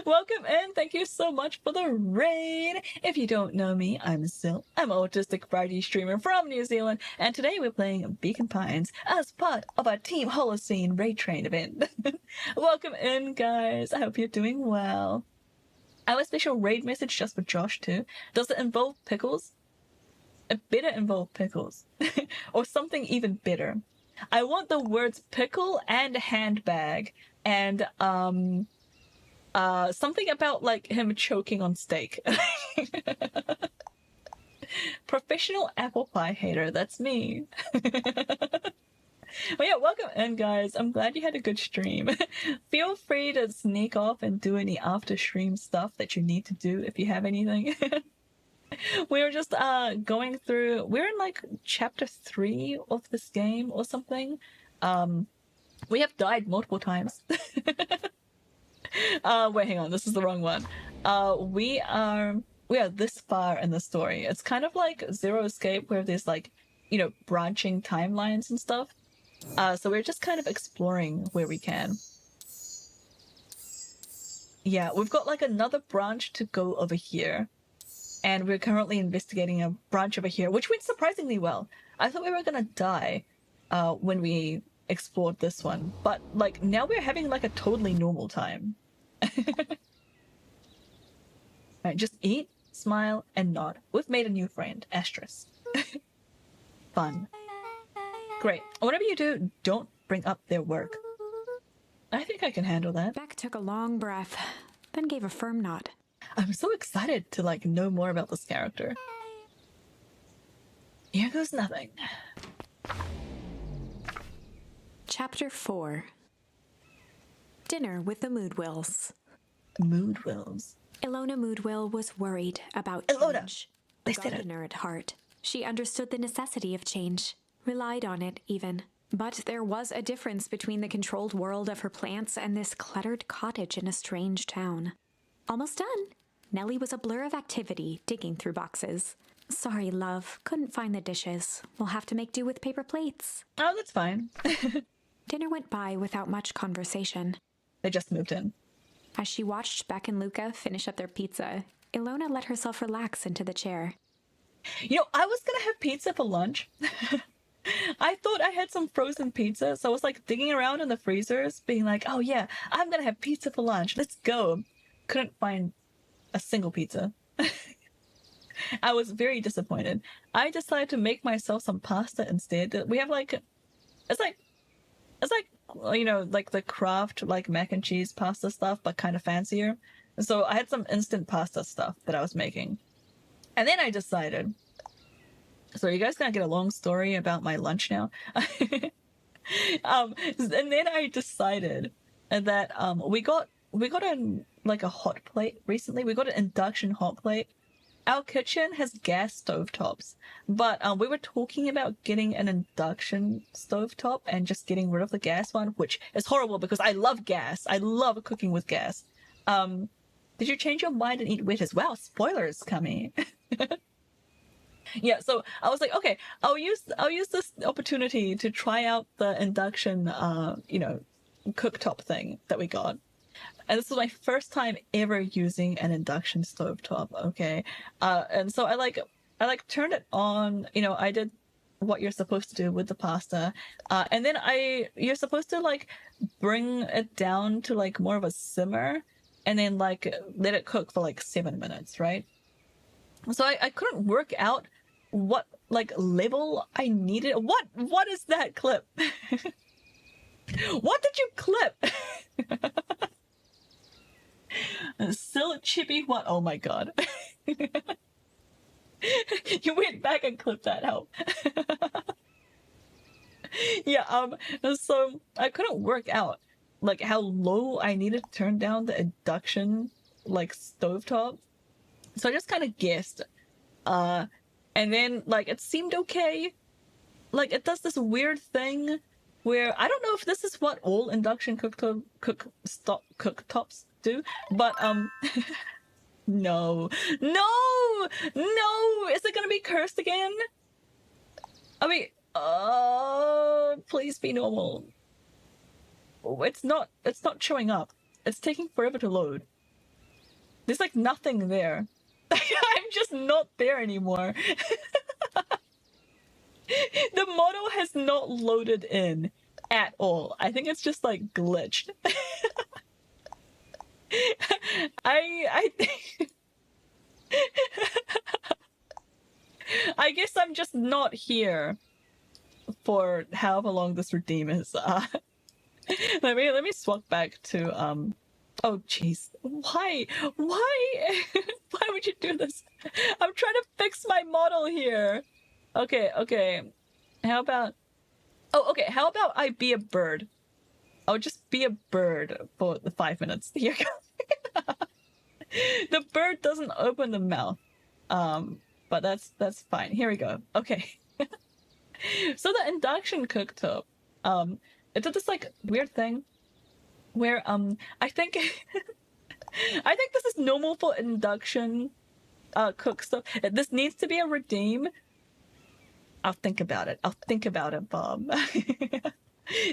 Welcome in. Thank you so much for the raid. If you don't know me, I'm Sil. I'm an autistic variety streamer from New Zealand, and today we're playing Beacon Pines as part of our Team Holocene raid train event. Welcome in, guys. I hope you're doing well. I have a special raid message just for Josh too. Does it involve pickles? It better involve pickles. Or something even better. I want the words pickle and handbag and something about like him choking on steak. Professional apple pie hater, that's me. Well, yeah, welcome in, guys. I'm glad you had a good stream. Feel free to sneak off and do any after stream stuff that you need to do if you have anything. We were just going through, we're in like chapter 3 of this game or something. We have died multiple times. Wait, hang on, this is the wrong one. We are this far in the story. It's kind of like Zero Escape where there's like, you know, branching timelines and stuff. So we're just kind of exploring where we can. Yeah, we've got like another branch to go over here. And we're currently investigating a branch over here, which went surprisingly well. I thought we were gonna die when we explored this one. But like now we're having like a totally normal time. Alright, just eat, smile, and nod. We've made a new friend, Astrus. Fun. Great. Whatever you do, don't bring up their work. I think I can handle that. Beck took a long breath, then gave a firm nod. I'm so excited to like know more about this character. Here goes nothing. Chapter 4. Dinner with the Moodwills. Moodwills. Ilona Moodwill was worried about Ilona! change. I A said it. gardener at heart, she understood the necessity of change, relied on it even. But there was a difference between the controlled world of her plants and this cluttered cottage in a strange town. Almost done. Nellie was a blur of activity, digging through boxes. Sorry, love. Couldn't find the dishes. We'll have to make do with paper plates. Oh, that's fine. Dinner went by without much conversation. They just moved in. As she watched Beck and Luca finish up their pizza, Ilona let herself relax into the chair. You know, I was gonna have pizza for lunch. I thought I had some frozen pizza, so I was like digging around in the freezers, being like, oh yeah, I'm gonna have pizza for lunch. Let's go. Couldn't find a single pizza. I was very disappointed. I decided to make myself some pasta instead. We have like, it's like, you know, like the Kraft like mac and cheese pasta stuff, but kind of fancier. So I had some instant pasta stuff that I was making. And then I decided, so are you guys gonna get a long story about my lunch now? And then I decided that we got a hot plate recently. We got an induction hot plate. Our kitchen has gas stovetops, but we were talking about getting an induction stovetop and just getting rid of the gas one, which is horrible because I love gas. I love cooking with gas. Did you change your mind and eat wedges? Wow, spoilers coming. Yeah, so I was like, okay, I'll use this opportunity to try out the induction, you know, cooktop thing that we got. And this was my first time ever using an induction stovetop, okay? And so I turned it on, you know, I did what you're supposed to do with the pasta. And then you're supposed to like bring it down to like more of a simmer and then like let it cook for like 7 minutes, right? So I couldn't work out what like level I needed. What is that clip? What did you clip? Still chippy what? Oh my god. You went back and clipped that, help. Yeah, so I couldn't work out like how low I needed to turn down the induction like stovetop. So I just kind of guessed. And then like it seemed okay. Like it does this weird thing where I don't know if this is what all induction cooktops do, but no, is it gonna be cursed again? I mean, please be normal. Oh, it's not showing up. It's taking forever to load. There's like nothing there. I'm just not there anymore. The model has not loaded in at all. I think it's just like glitched. I think I guess I'm just not here for however long this redeem is. Let me swap back to oh jeez. Why why would you do this? I'm trying to fix my model here. Okay. How about I be a bird? I'll just be a bird for the 5 minutes. Here you go. The bird doesn't open the mouth. But that's fine. Here we go. Okay. So the induction cooktop, it did this like weird thing where I think I think this is normal for induction cook stuff. This needs to be a redeem. I'll think about it, Bob.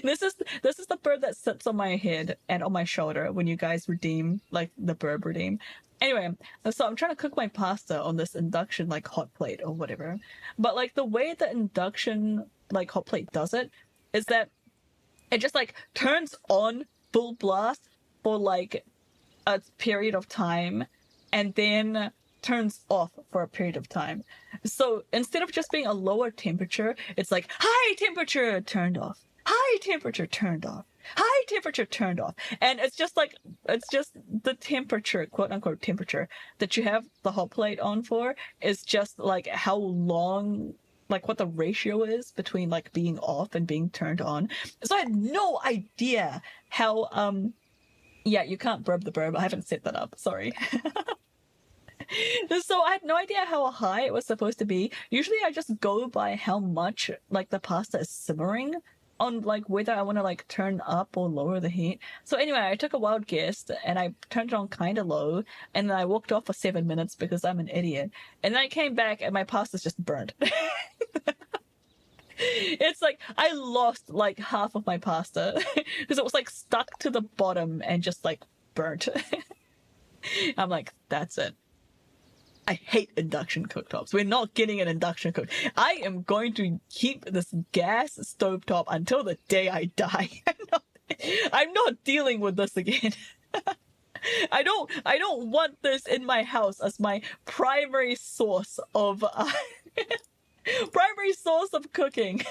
This is the bird that sits on my head and on my shoulder when you guys redeem, like the bird redeem. Anyway, so I'm trying to cook my pasta on this induction like hot plate or whatever. But like the way the induction like hot plate does it is that it just like turns on full blast for like a period of time and then turns off for a period of time. So instead of just being a lower temperature, it's like high temperature turned off, high temperature turned off, high temperature turned off. And it's just the temperature, quote unquote temperature, that you have the hot plate on for is just like how long, like what the ratio is between like being off and being turned on. So I had no idea how yeah, you can't burp the burp. I haven't set that up, sorry. So I had no idea how high it was supposed to be. Usually I just go by how much like the pasta is simmering on like whether I want to like turn up or lower the heat. So anyway, I took a wild guess and I turned it on kind of low and then I walked off for 7 minutes because I'm an idiot. And then I came back and my pasta's just burnt. It's like I lost like half of my pasta because it was like stuck to the bottom and just like burnt. I'm like, that's it. I hate induction cooktops. We're not getting an induction cook. I am going to keep this gas stovetop until the day I die. I'm not dealing with this again. I don't want this in my house as my primary source of cooking.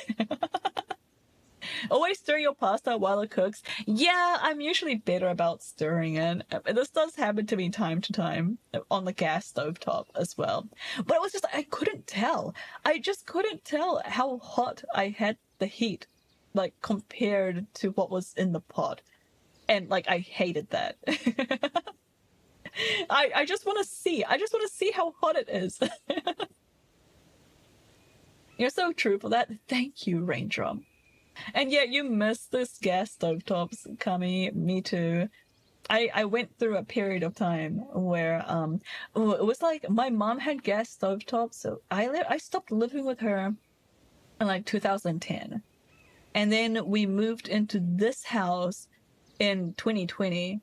Always stir your pasta while it cooks. Yeah, I'm usually better about stirring it. This does happen to me time to time on the gas stovetop as well. But it was just, I couldn't tell. I just couldn't tell how hot I had the heat, like, compared to what was in the pot. And, like, I hated that. I just want to see. I just want to see how hot it is. You're so true for that. Thank you, Raindrop. And yeah, you missed this gas stovetops, Kami. Me too. I went through a period of time where it was like my mom had gas stovetops, so I stopped living with her in like 2010, and then we moved into this house in 2020,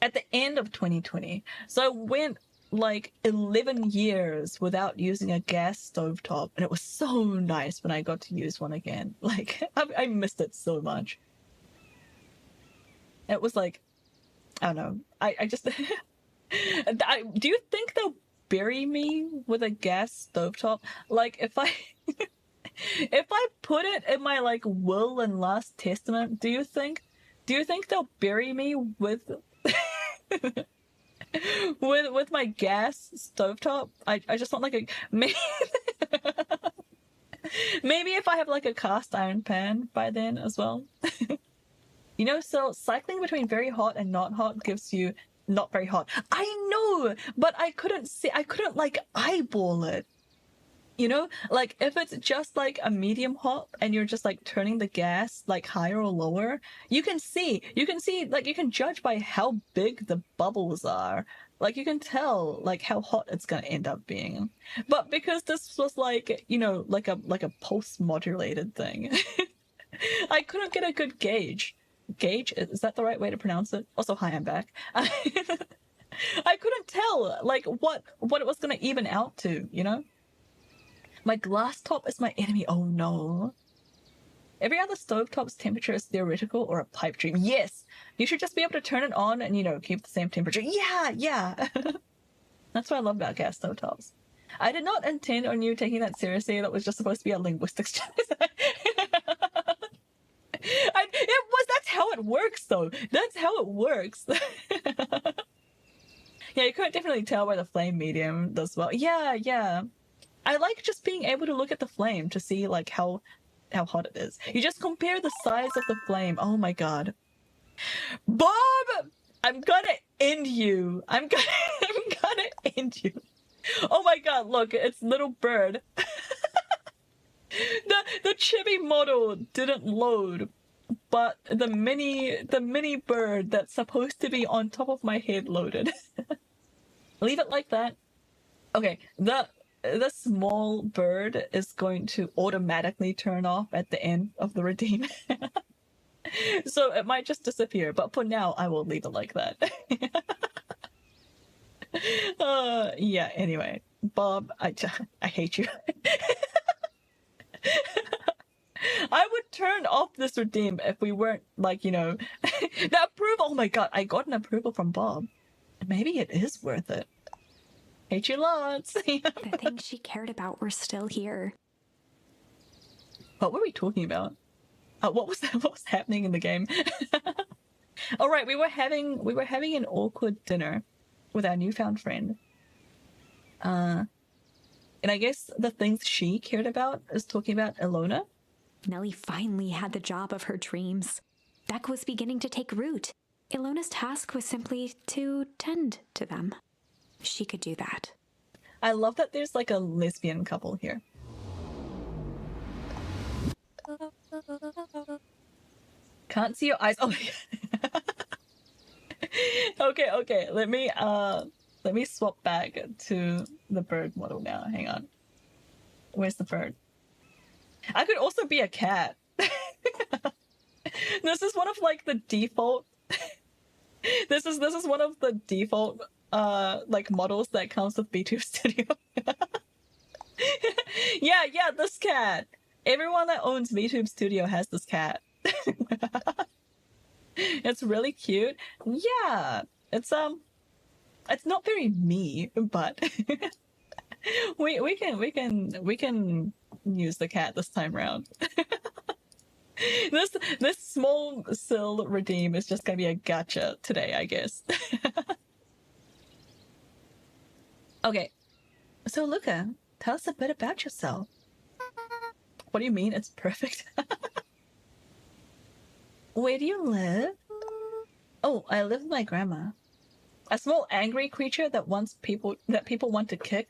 at the end of 2020. So I went like 11 years without using a gas stovetop, and it was so nice when I got to use one again. Like I missed it so much. It was like, I don't know, I just do you think they'll bury me with a gas stovetop? Like if I if I put it in my like will and last testament, do you think they'll bury me with with my gas stovetop? I just want like a maybe maybe if I have like a cast iron pan by then as well. You know, so cycling between very hot and not hot gives you not very hot. I know, but I couldn't like eyeball it. You know, like if it's just like a medium hot and you're just like turning the gas like higher or lower, you can see, like you can judge by how big the bubbles are. Like you can tell like how hot it's gonna end up being. But because this was like, you know, like a pulse modulated thing, I couldn't get a good gauge. Gauge? Is that the right way to pronounce it? Also, hi, I'm back. I couldn't tell like what it was gonna even out to, you know? My glass top is my enemy. Oh no. Every other stovetop's temperature is theoretical or a pipe dream. Yes! You should just be able to turn it on and, you know, keep the same temperature. Yeah! That's what I love about gas stovetops. I did not intend on you taking that seriously. That was just supposed to be a linguistics test. That's how it works, though. That's how it works. Yeah, you could definitely tell by the flame medium does well. Yeah. I like just being able to look at the flame to see like how hot it is. You just compare the size of the flame. Oh my god. Bob! I'm gonna end you. I'm gonna end you. Oh my god, look, it's little bird. The chibi model didn't load, but the mini bird that's supposed to be on top of my head loaded. Leave it like that. Okay, the small bird is going to automatically turn off at the end of the redeem. So it might just disappear, but for now I will leave it like that. Yeah, anyway. Bob, I hate you. I would turn off this redeem if we weren't like, you know, the approval. Oh my god, I got an approval from Bob. Maybe it is worth it. Hate you lots. The things she cared about were still here. What were we talking about? What was happening in the game? All right, we were having an awkward dinner with our newfound friend. And I guess the things she cared about is talking about Ilona. Nellie finally had the job of her dreams. Beck was beginning to take root. Ilona's task was simply to tend to them. She could do that. I love that there's like a lesbian couple here. Can't see your eyes. Oh my god. Okay. Let me swap back to the bird model now. Hang on. Where's the bird? I could also be a cat. This is one of like the default. This is one of the default like models that comes with VTube Studio. yeah, this cat. Everyone that owns VTube Studio has this cat. It's really cute. Yeah, it's not very me, but we can use the cat this time round. This small sill redeem is just gonna be a gotcha today, I guess. Okay, so Luca, tell us a bit about yourself. What do you mean it's perfect? Where do you live? Oh, I live with my grandma. A small angry creature that people want to kick.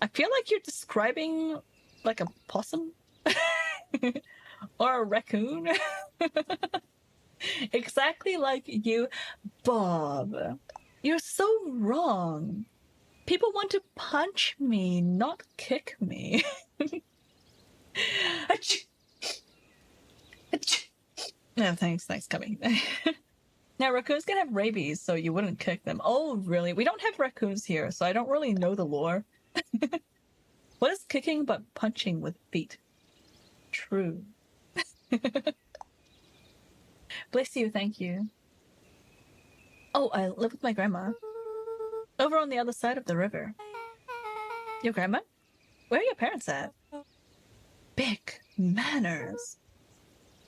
I feel like you're describing like a possum or a raccoon. Exactly like you, Bob. You're so wrong. People want to punch me, not kick me. No, thanks coming. Now, raccoons can have rabies, so you wouldn't kick them. Oh, really? We don't have raccoons here, so I don't really know the lore. What is kicking but punching with feet? True. Bless you, thank you. Oh, I live with my grandma. Over on the other side of the river. Your grandma? Where are your parents at? Big manners.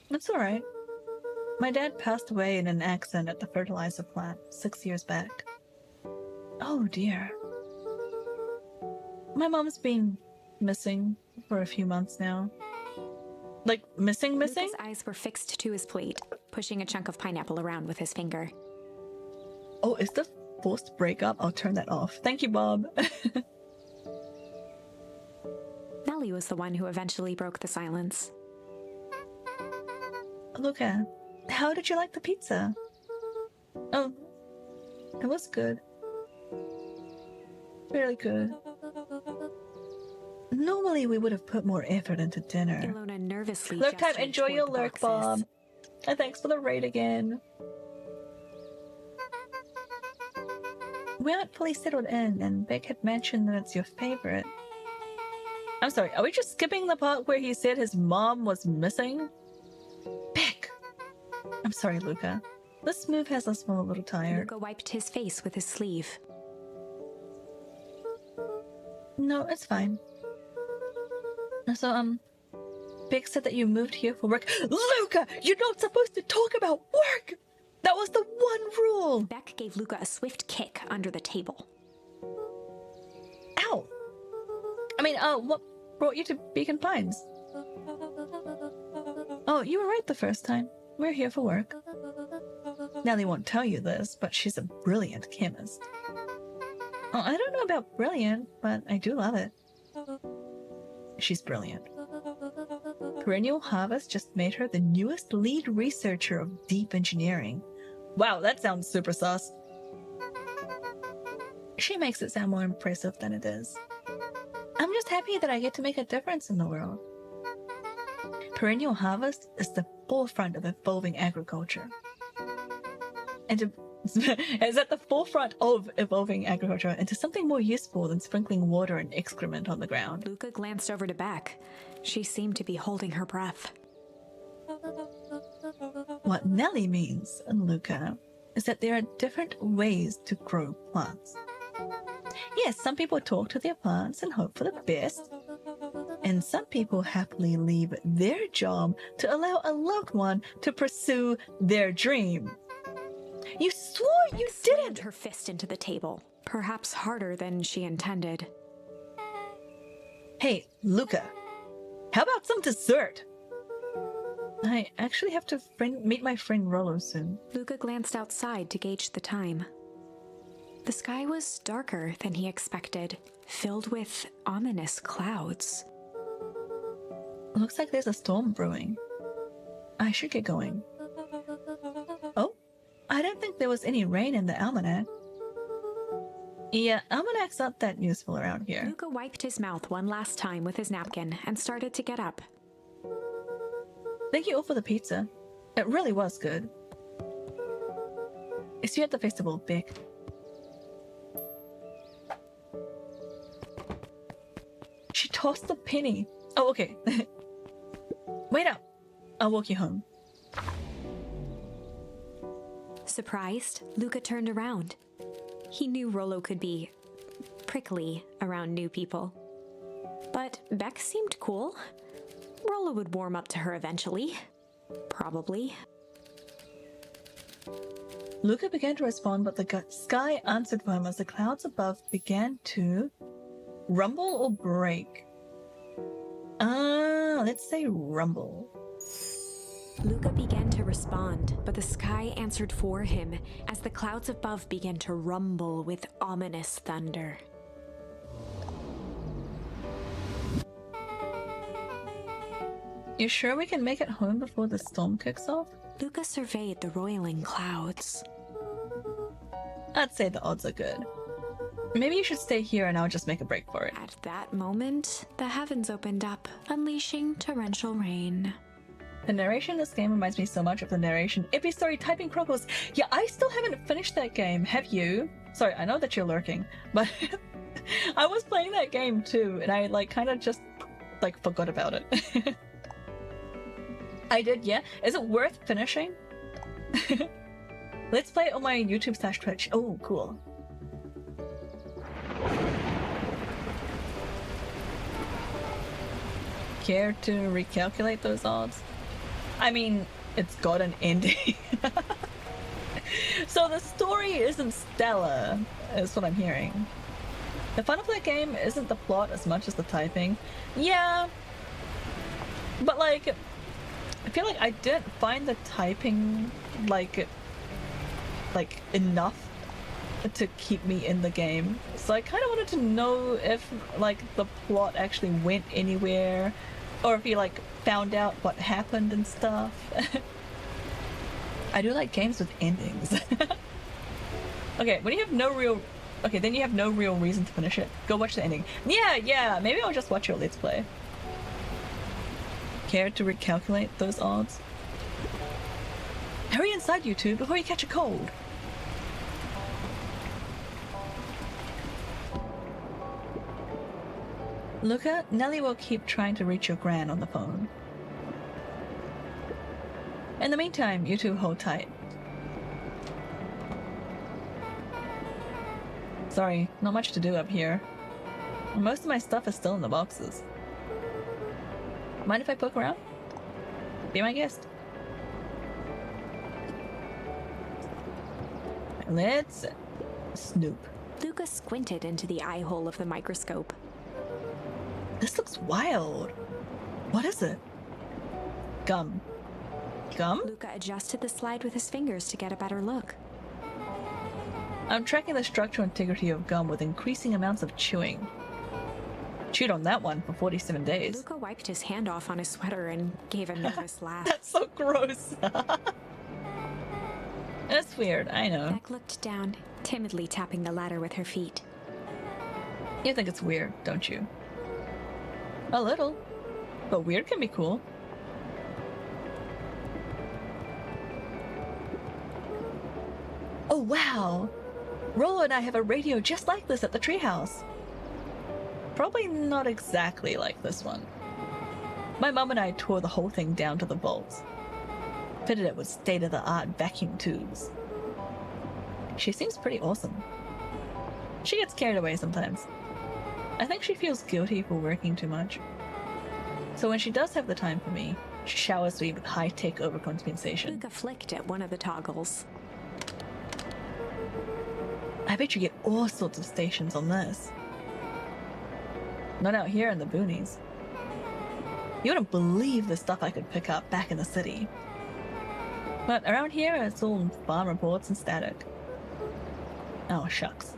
That's alright. My dad passed away in an accident at the fertilizer plant 6 years back. Oh dear. My mom's been missing for a few months now. Like, missing? Luca's eyes were fixed to his plate, pushing a chunk of pineapple around with his finger. Oh, is the forced breakup? I'll turn that off. Thank you, Bob. Nellie was the one who eventually broke the silence. Luca, how did you like the pizza? Oh, it was good. Really good. Normally we would have put more effort into dinner. Ilona nervously Lurk time, gestured enjoy toward your the lurk, boxes. Bob. And thanks for the raid again. We aren't fully settled in, and Beck had mentioned that it's your favorite. I'm sorry, are we just skipping the part where he said his mom was missing? Beck! I'm sorry, Luca. This move has us all a little tired. Luca wiped his face with his sleeve. No, it's fine. So, Beck said that you moved here for work. Luca! You're not supposed to talk about work! That was the one rule! Beck gave Luca a swift kick under the table. Ow! I mean, what brought you to Beacon Pines? Oh, you were right the first time. We're here for work. Nellie won't tell you this, but she's a brilliant chemist. Oh, I don't know about brilliant, but I do love it. She's brilliant. Perennial Harvest just made her the newest lead researcher of deep engineering. Wow, that sounds super sus. She makes it sound more impressive than it is. I'm just happy that I get to make a difference in the world. Perennial Harvest is the forefront of evolving agriculture. And is at the forefront of evolving agriculture into something more useful than sprinkling water and excrement on the ground. Luca glanced over to Beck. She seemed to be holding her breath. What Nellie means, Luca, is that there are different ways to grow plants. Yes, some people talk to their plants and hope for the best, and some people happily leave their job to allow a loved one to pursue their dream. You swore you Slammed didn't! her fist into the table, perhaps harder than she intended. Hey, Luca, how about some dessert? I actually have to meet my friend Rollo soon. Luca glanced outside to gauge the time. The sky was darker than he expected, filled with ominous clouds. Looks like there's a storm brewing. I should get going. Oh, I don't think there was any rain in the almanac. Yeah, almanacs aren't that useful around here. Luca wiped his mouth one last time with his napkin and started to get up. Thank you all for the pizza. It really was good. See you at the festival, Beck. She tossed the penny. Oh, okay. Wait up. I'll walk you home. Surprised, Luca turned around. He knew Rollo could be prickly around new people. But Beck seemed cool. Rollo would warm up to her eventually. Probably. Luca began to respond, but the sky answered for him as the clouds above began to rumble or break. Let's say rumble. Luca began to respond, but the sky answered for him as the clouds above began to rumble with ominous thunder. You sure we can make it home before the storm kicks off? Luca surveyed the roiling clouds. I'd say the odds are good. Maybe you should stay here and I'll just make a break for it. At that moment, the heavens opened up, unleashing torrential rain. The narration in this game reminds me so much of the narration Epistory Typing Chronicles. Yeah, I still haven't finished that game. Have you? Sorry, I know that you're lurking, but I was playing that game too, and I kind of just forgot about it. I did, yeah. Is it worth finishing? Let's play it on my YouTube/Twitch. Oh, cool. Care to recalculate those odds? I mean, it's got an ending. So the story isn't stellar, is what I'm hearing. The fun of that game isn't the plot as much as the typing. Yeah, but I feel like I didn't find the typing enough to keep me in the game. So I kind of wanted to know if like the plot actually went anywhere, or if you like found out what happened and stuff. I do like games with endings. Okay, when you have no real... Okay, then you have no real reason to finish it. Go watch the ending. Yeah, maybe I'll just watch your Let's Play. Care to recalculate those odds? Hurry inside, you two, before you catch a cold. Luca, Nelly will keep trying to reach your gran on the phone. In the meantime, you two hold tight. Sorry, not much to do up here. Most of my stuff is still in the boxes. Mind if I poke around? Be my guest. Let's snoop. Luca squinted into the eye hole of the microscope. This looks wild. What is it? Gum. Gum? Luca adjusted the slide with his fingers to get a better look. I'm tracking the structural integrity of gum with increasing amounts of chewing. Chewed on that one for 47 days. Luca wiped his hand off on his sweater and gave a nervous laugh. That's so gross. That's weird, I know. Beck looked down, timidly tapping the ladder with her feet. You think it's weird, don't you? A little. But weird can be cool. Oh wow! Rollo and I have a radio just like this at the treehouse. Probably not exactly like this one. My mom and I tore the whole thing down to the bolts. Fitted it with state-of-the-art vacuum tubes. She seems pretty awesome. She gets carried away sometimes. I think she feels guilty for working too much. So when she does have the time for me, she showers me with high-tech overcompensation. Luca flicked at one of the toggles. I bet you get all sorts of stations on this. Not out here in the boonies. You wouldn't believe the stuff I could pick up back in the city. But around here, it's all farm reports and static. Oh, shucks.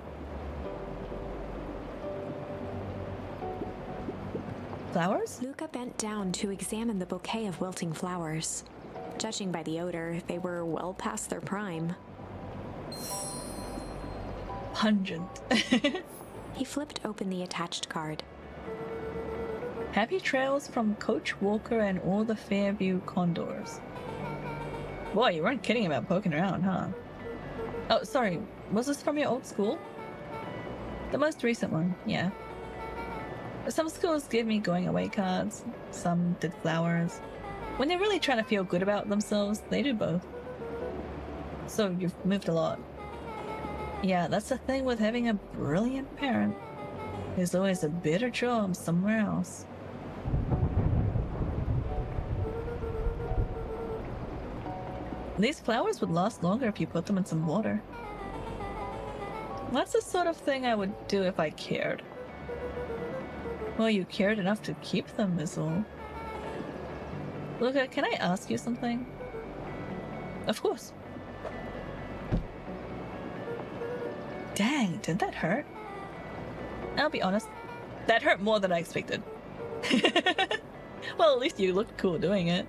Flowers? Luca bent down to examine the bouquet of wilting flowers. Judging by the odor, they were well past their prime. Pungent. He flipped open the attached card. Happy trails from Coach Walker and all the Fairview Condors. Boy, you weren't kidding about poking around, huh? Oh, sorry. Was this from your old school? The most recent one, yeah. Some schools give me going away cards. Some did flowers. When they're really trying to feel good about themselves, they do both. So you've moved a lot. Yeah, that's the thing with having a brilliant parent. There's always a better job somewhere else. These flowers would last longer if you put them in some water. That's the sort of thing I would do if I cared. Well, you cared enough to keep them, is all. Luca, can I ask you something? Of course. Dang, did that hurt? I'll be honest, that hurt more than I expected. Well, at least you looked cool doing it.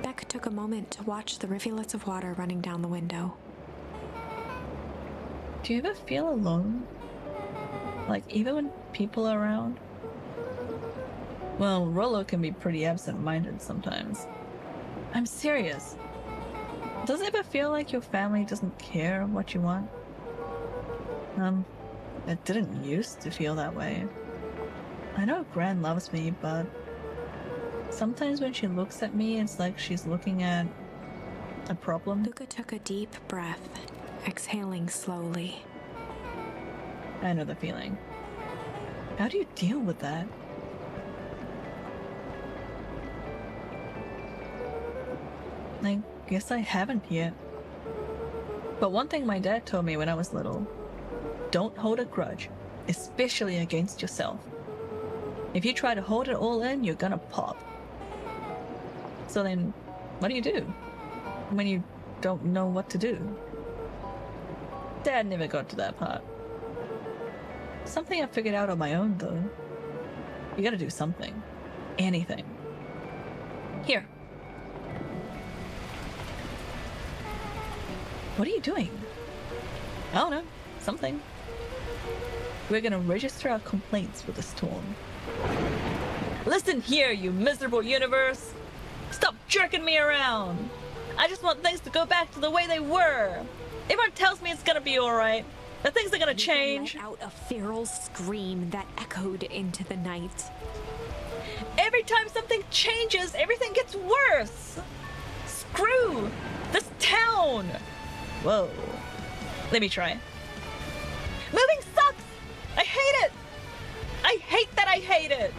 Beck took a moment to watch the rivulets of water running down the window. Do you ever feel alone? Like, even when people are around? Well, Rollo can be pretty absent-minded sometimes. I'm serious. Does it ever feel like your family doesn't care what you want? It didn't used to feel that way. I know Gran loves me, but sometimes when she looks at me, it's like she's looking at a problem. Luca took a deep breath, exhaling slowly. I know the feeling. How do you deal with that? I guess I haven't yet. But one thing my dad told me when I was little: don't hold a grudge, especially against yourself. If you try to hold it all in, you're gonna pop. So then, what do you do when you don't know what to do? Dad never got to that part. Something I figured out on my own, though. You gotta do something. Anything. Here. What are you doing? I don't know. Something. We're gonna register our complaints with the storm. Listen here, you miserable universe! Stop jerking me around! I just want things to go back to the way they were! Everyone tells me it's gonna be alright, that things are gonna change. Let out a feral scream that echoed into the night. Every time something changes, everything gets worse! Screw this town! Whoa. Let me try. Moving sucks! I hate it! I hate that I hate it!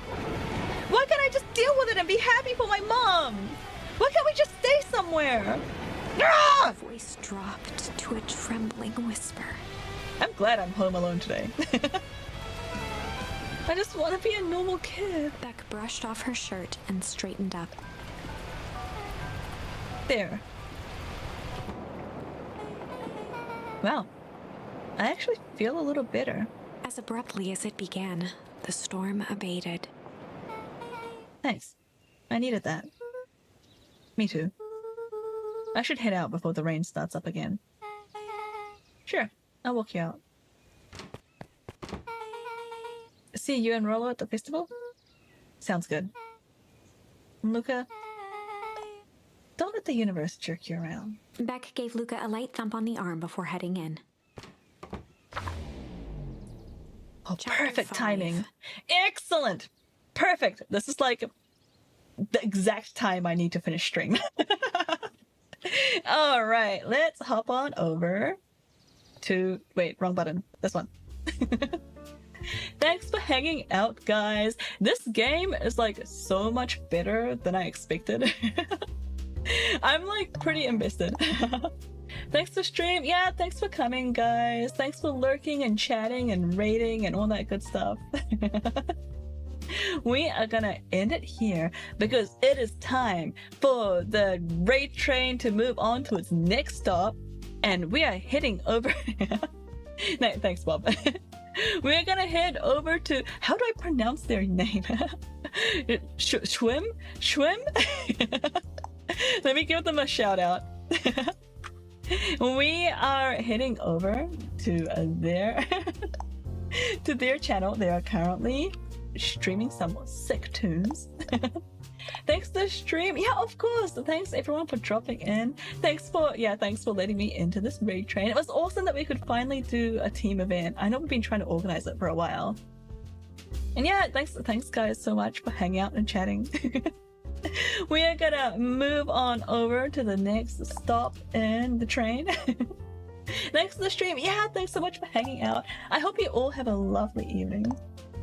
Why can't I just deal with it and be happy for my mom? Why can't we just stay somewhere? Her voice dropped to a trembling whisper. I'm glad I'm home alone today. I just want to be a normal kid. Beck brushed off her shirt and straightened up. There. Wow. I actually feel a little better. As abruptly as it began, the storm abated. Thanks. I needed that. Me too. I should head out before the rain starts up again. Sure, I'll walk you out. See you and Rollo at the festival? Sounds good. Luca, don't let the universe jerk you around. Beck gave Luca a light thump on the arm before heading in. Oh, Chapter perfect 5. timing. Excellent. Perfect. This is like the exact time I need to finish stream. All right, let's hop on over to... Wait, wrong button. This one. Thanks for hanging out, guys. This game is like so much better than I expected. I'm like pretty invested. Thanks for stream. Yeah, thanks for coming, guys. Thanks for lurking and chatting and rating and all that good stuff. We are gonna end it here because it is time for the raid train to move on to its next stop, and we are heading over. No, thanks, Bob. We're gonna head over to, how do I pronounce their name? Schwim? Let me give them a shout out. We are heading over to their to their channel. They are currently streaming some sick tunes. Thanks to the stream. Yeah, of course. Thanks everyone for dropping in. Thanks for letting me into this raid train. It was awesome that we could finally do a team event. I know we've been trying to organize it for a while. And yeah, thanks guys so much for hanging out and chatting. We are gonna move on over to the next stop in the train. Thanks to the stream. Yeah, thanks so much for hanging out. I hope you all have a lovely evening.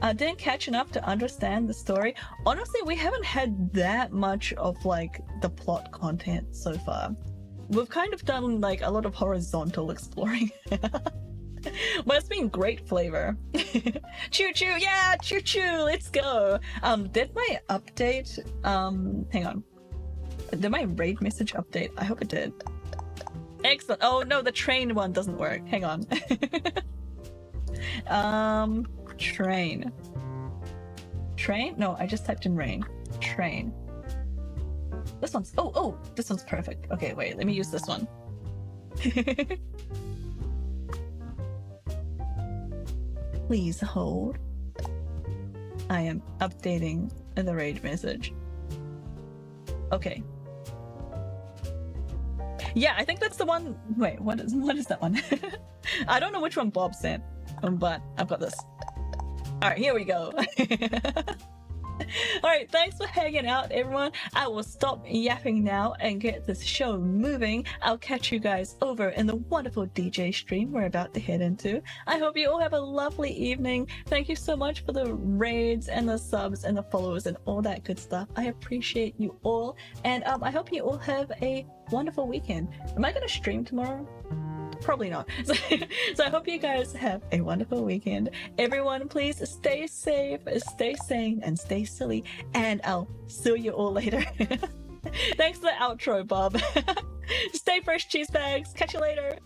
I didn't catch enough to understand the story. Honestly, we haven't had that much of like the plot content so far. We've kind of done like a lot of horizontal exploring. But it's been great flavor. Choo choo, yeah, choo choo, let's go. Did my update, hang on. Did my raid message update? I hope it did. Excellent. Oh no, the train one doesn't work. Hang on. Train. Train? No, I just typed in rain. Train. This one's, oh, this one's perfect. Okay, wait, let me use this one. Please hold. I am updating the raid message. Okay. Yeah, I think that's the one. Wait, what is that one? I don't know which one Bob sent, but I've got this. All right, here we go. All right, thanks for hanging out, everyone. I will stop yapping now and get this show moving. I'll catch you guys over in the wonderful DJ stream we're about to head into. I hope you all have a lovely evening. Thank you so much for the raids and the subs and the followers and all that good stuff. I appreciate you all, and I hope you all have a wonderful weekend. Am I gonna stream tomorrow? Probably not. So I hope you guys have a wonderful weekend. Everyone, please stay safe, stay sane, and stay silly. And I'll see you all later. Thanks for the outro, Bob. Stay fresh, cheese bags. Catch you later.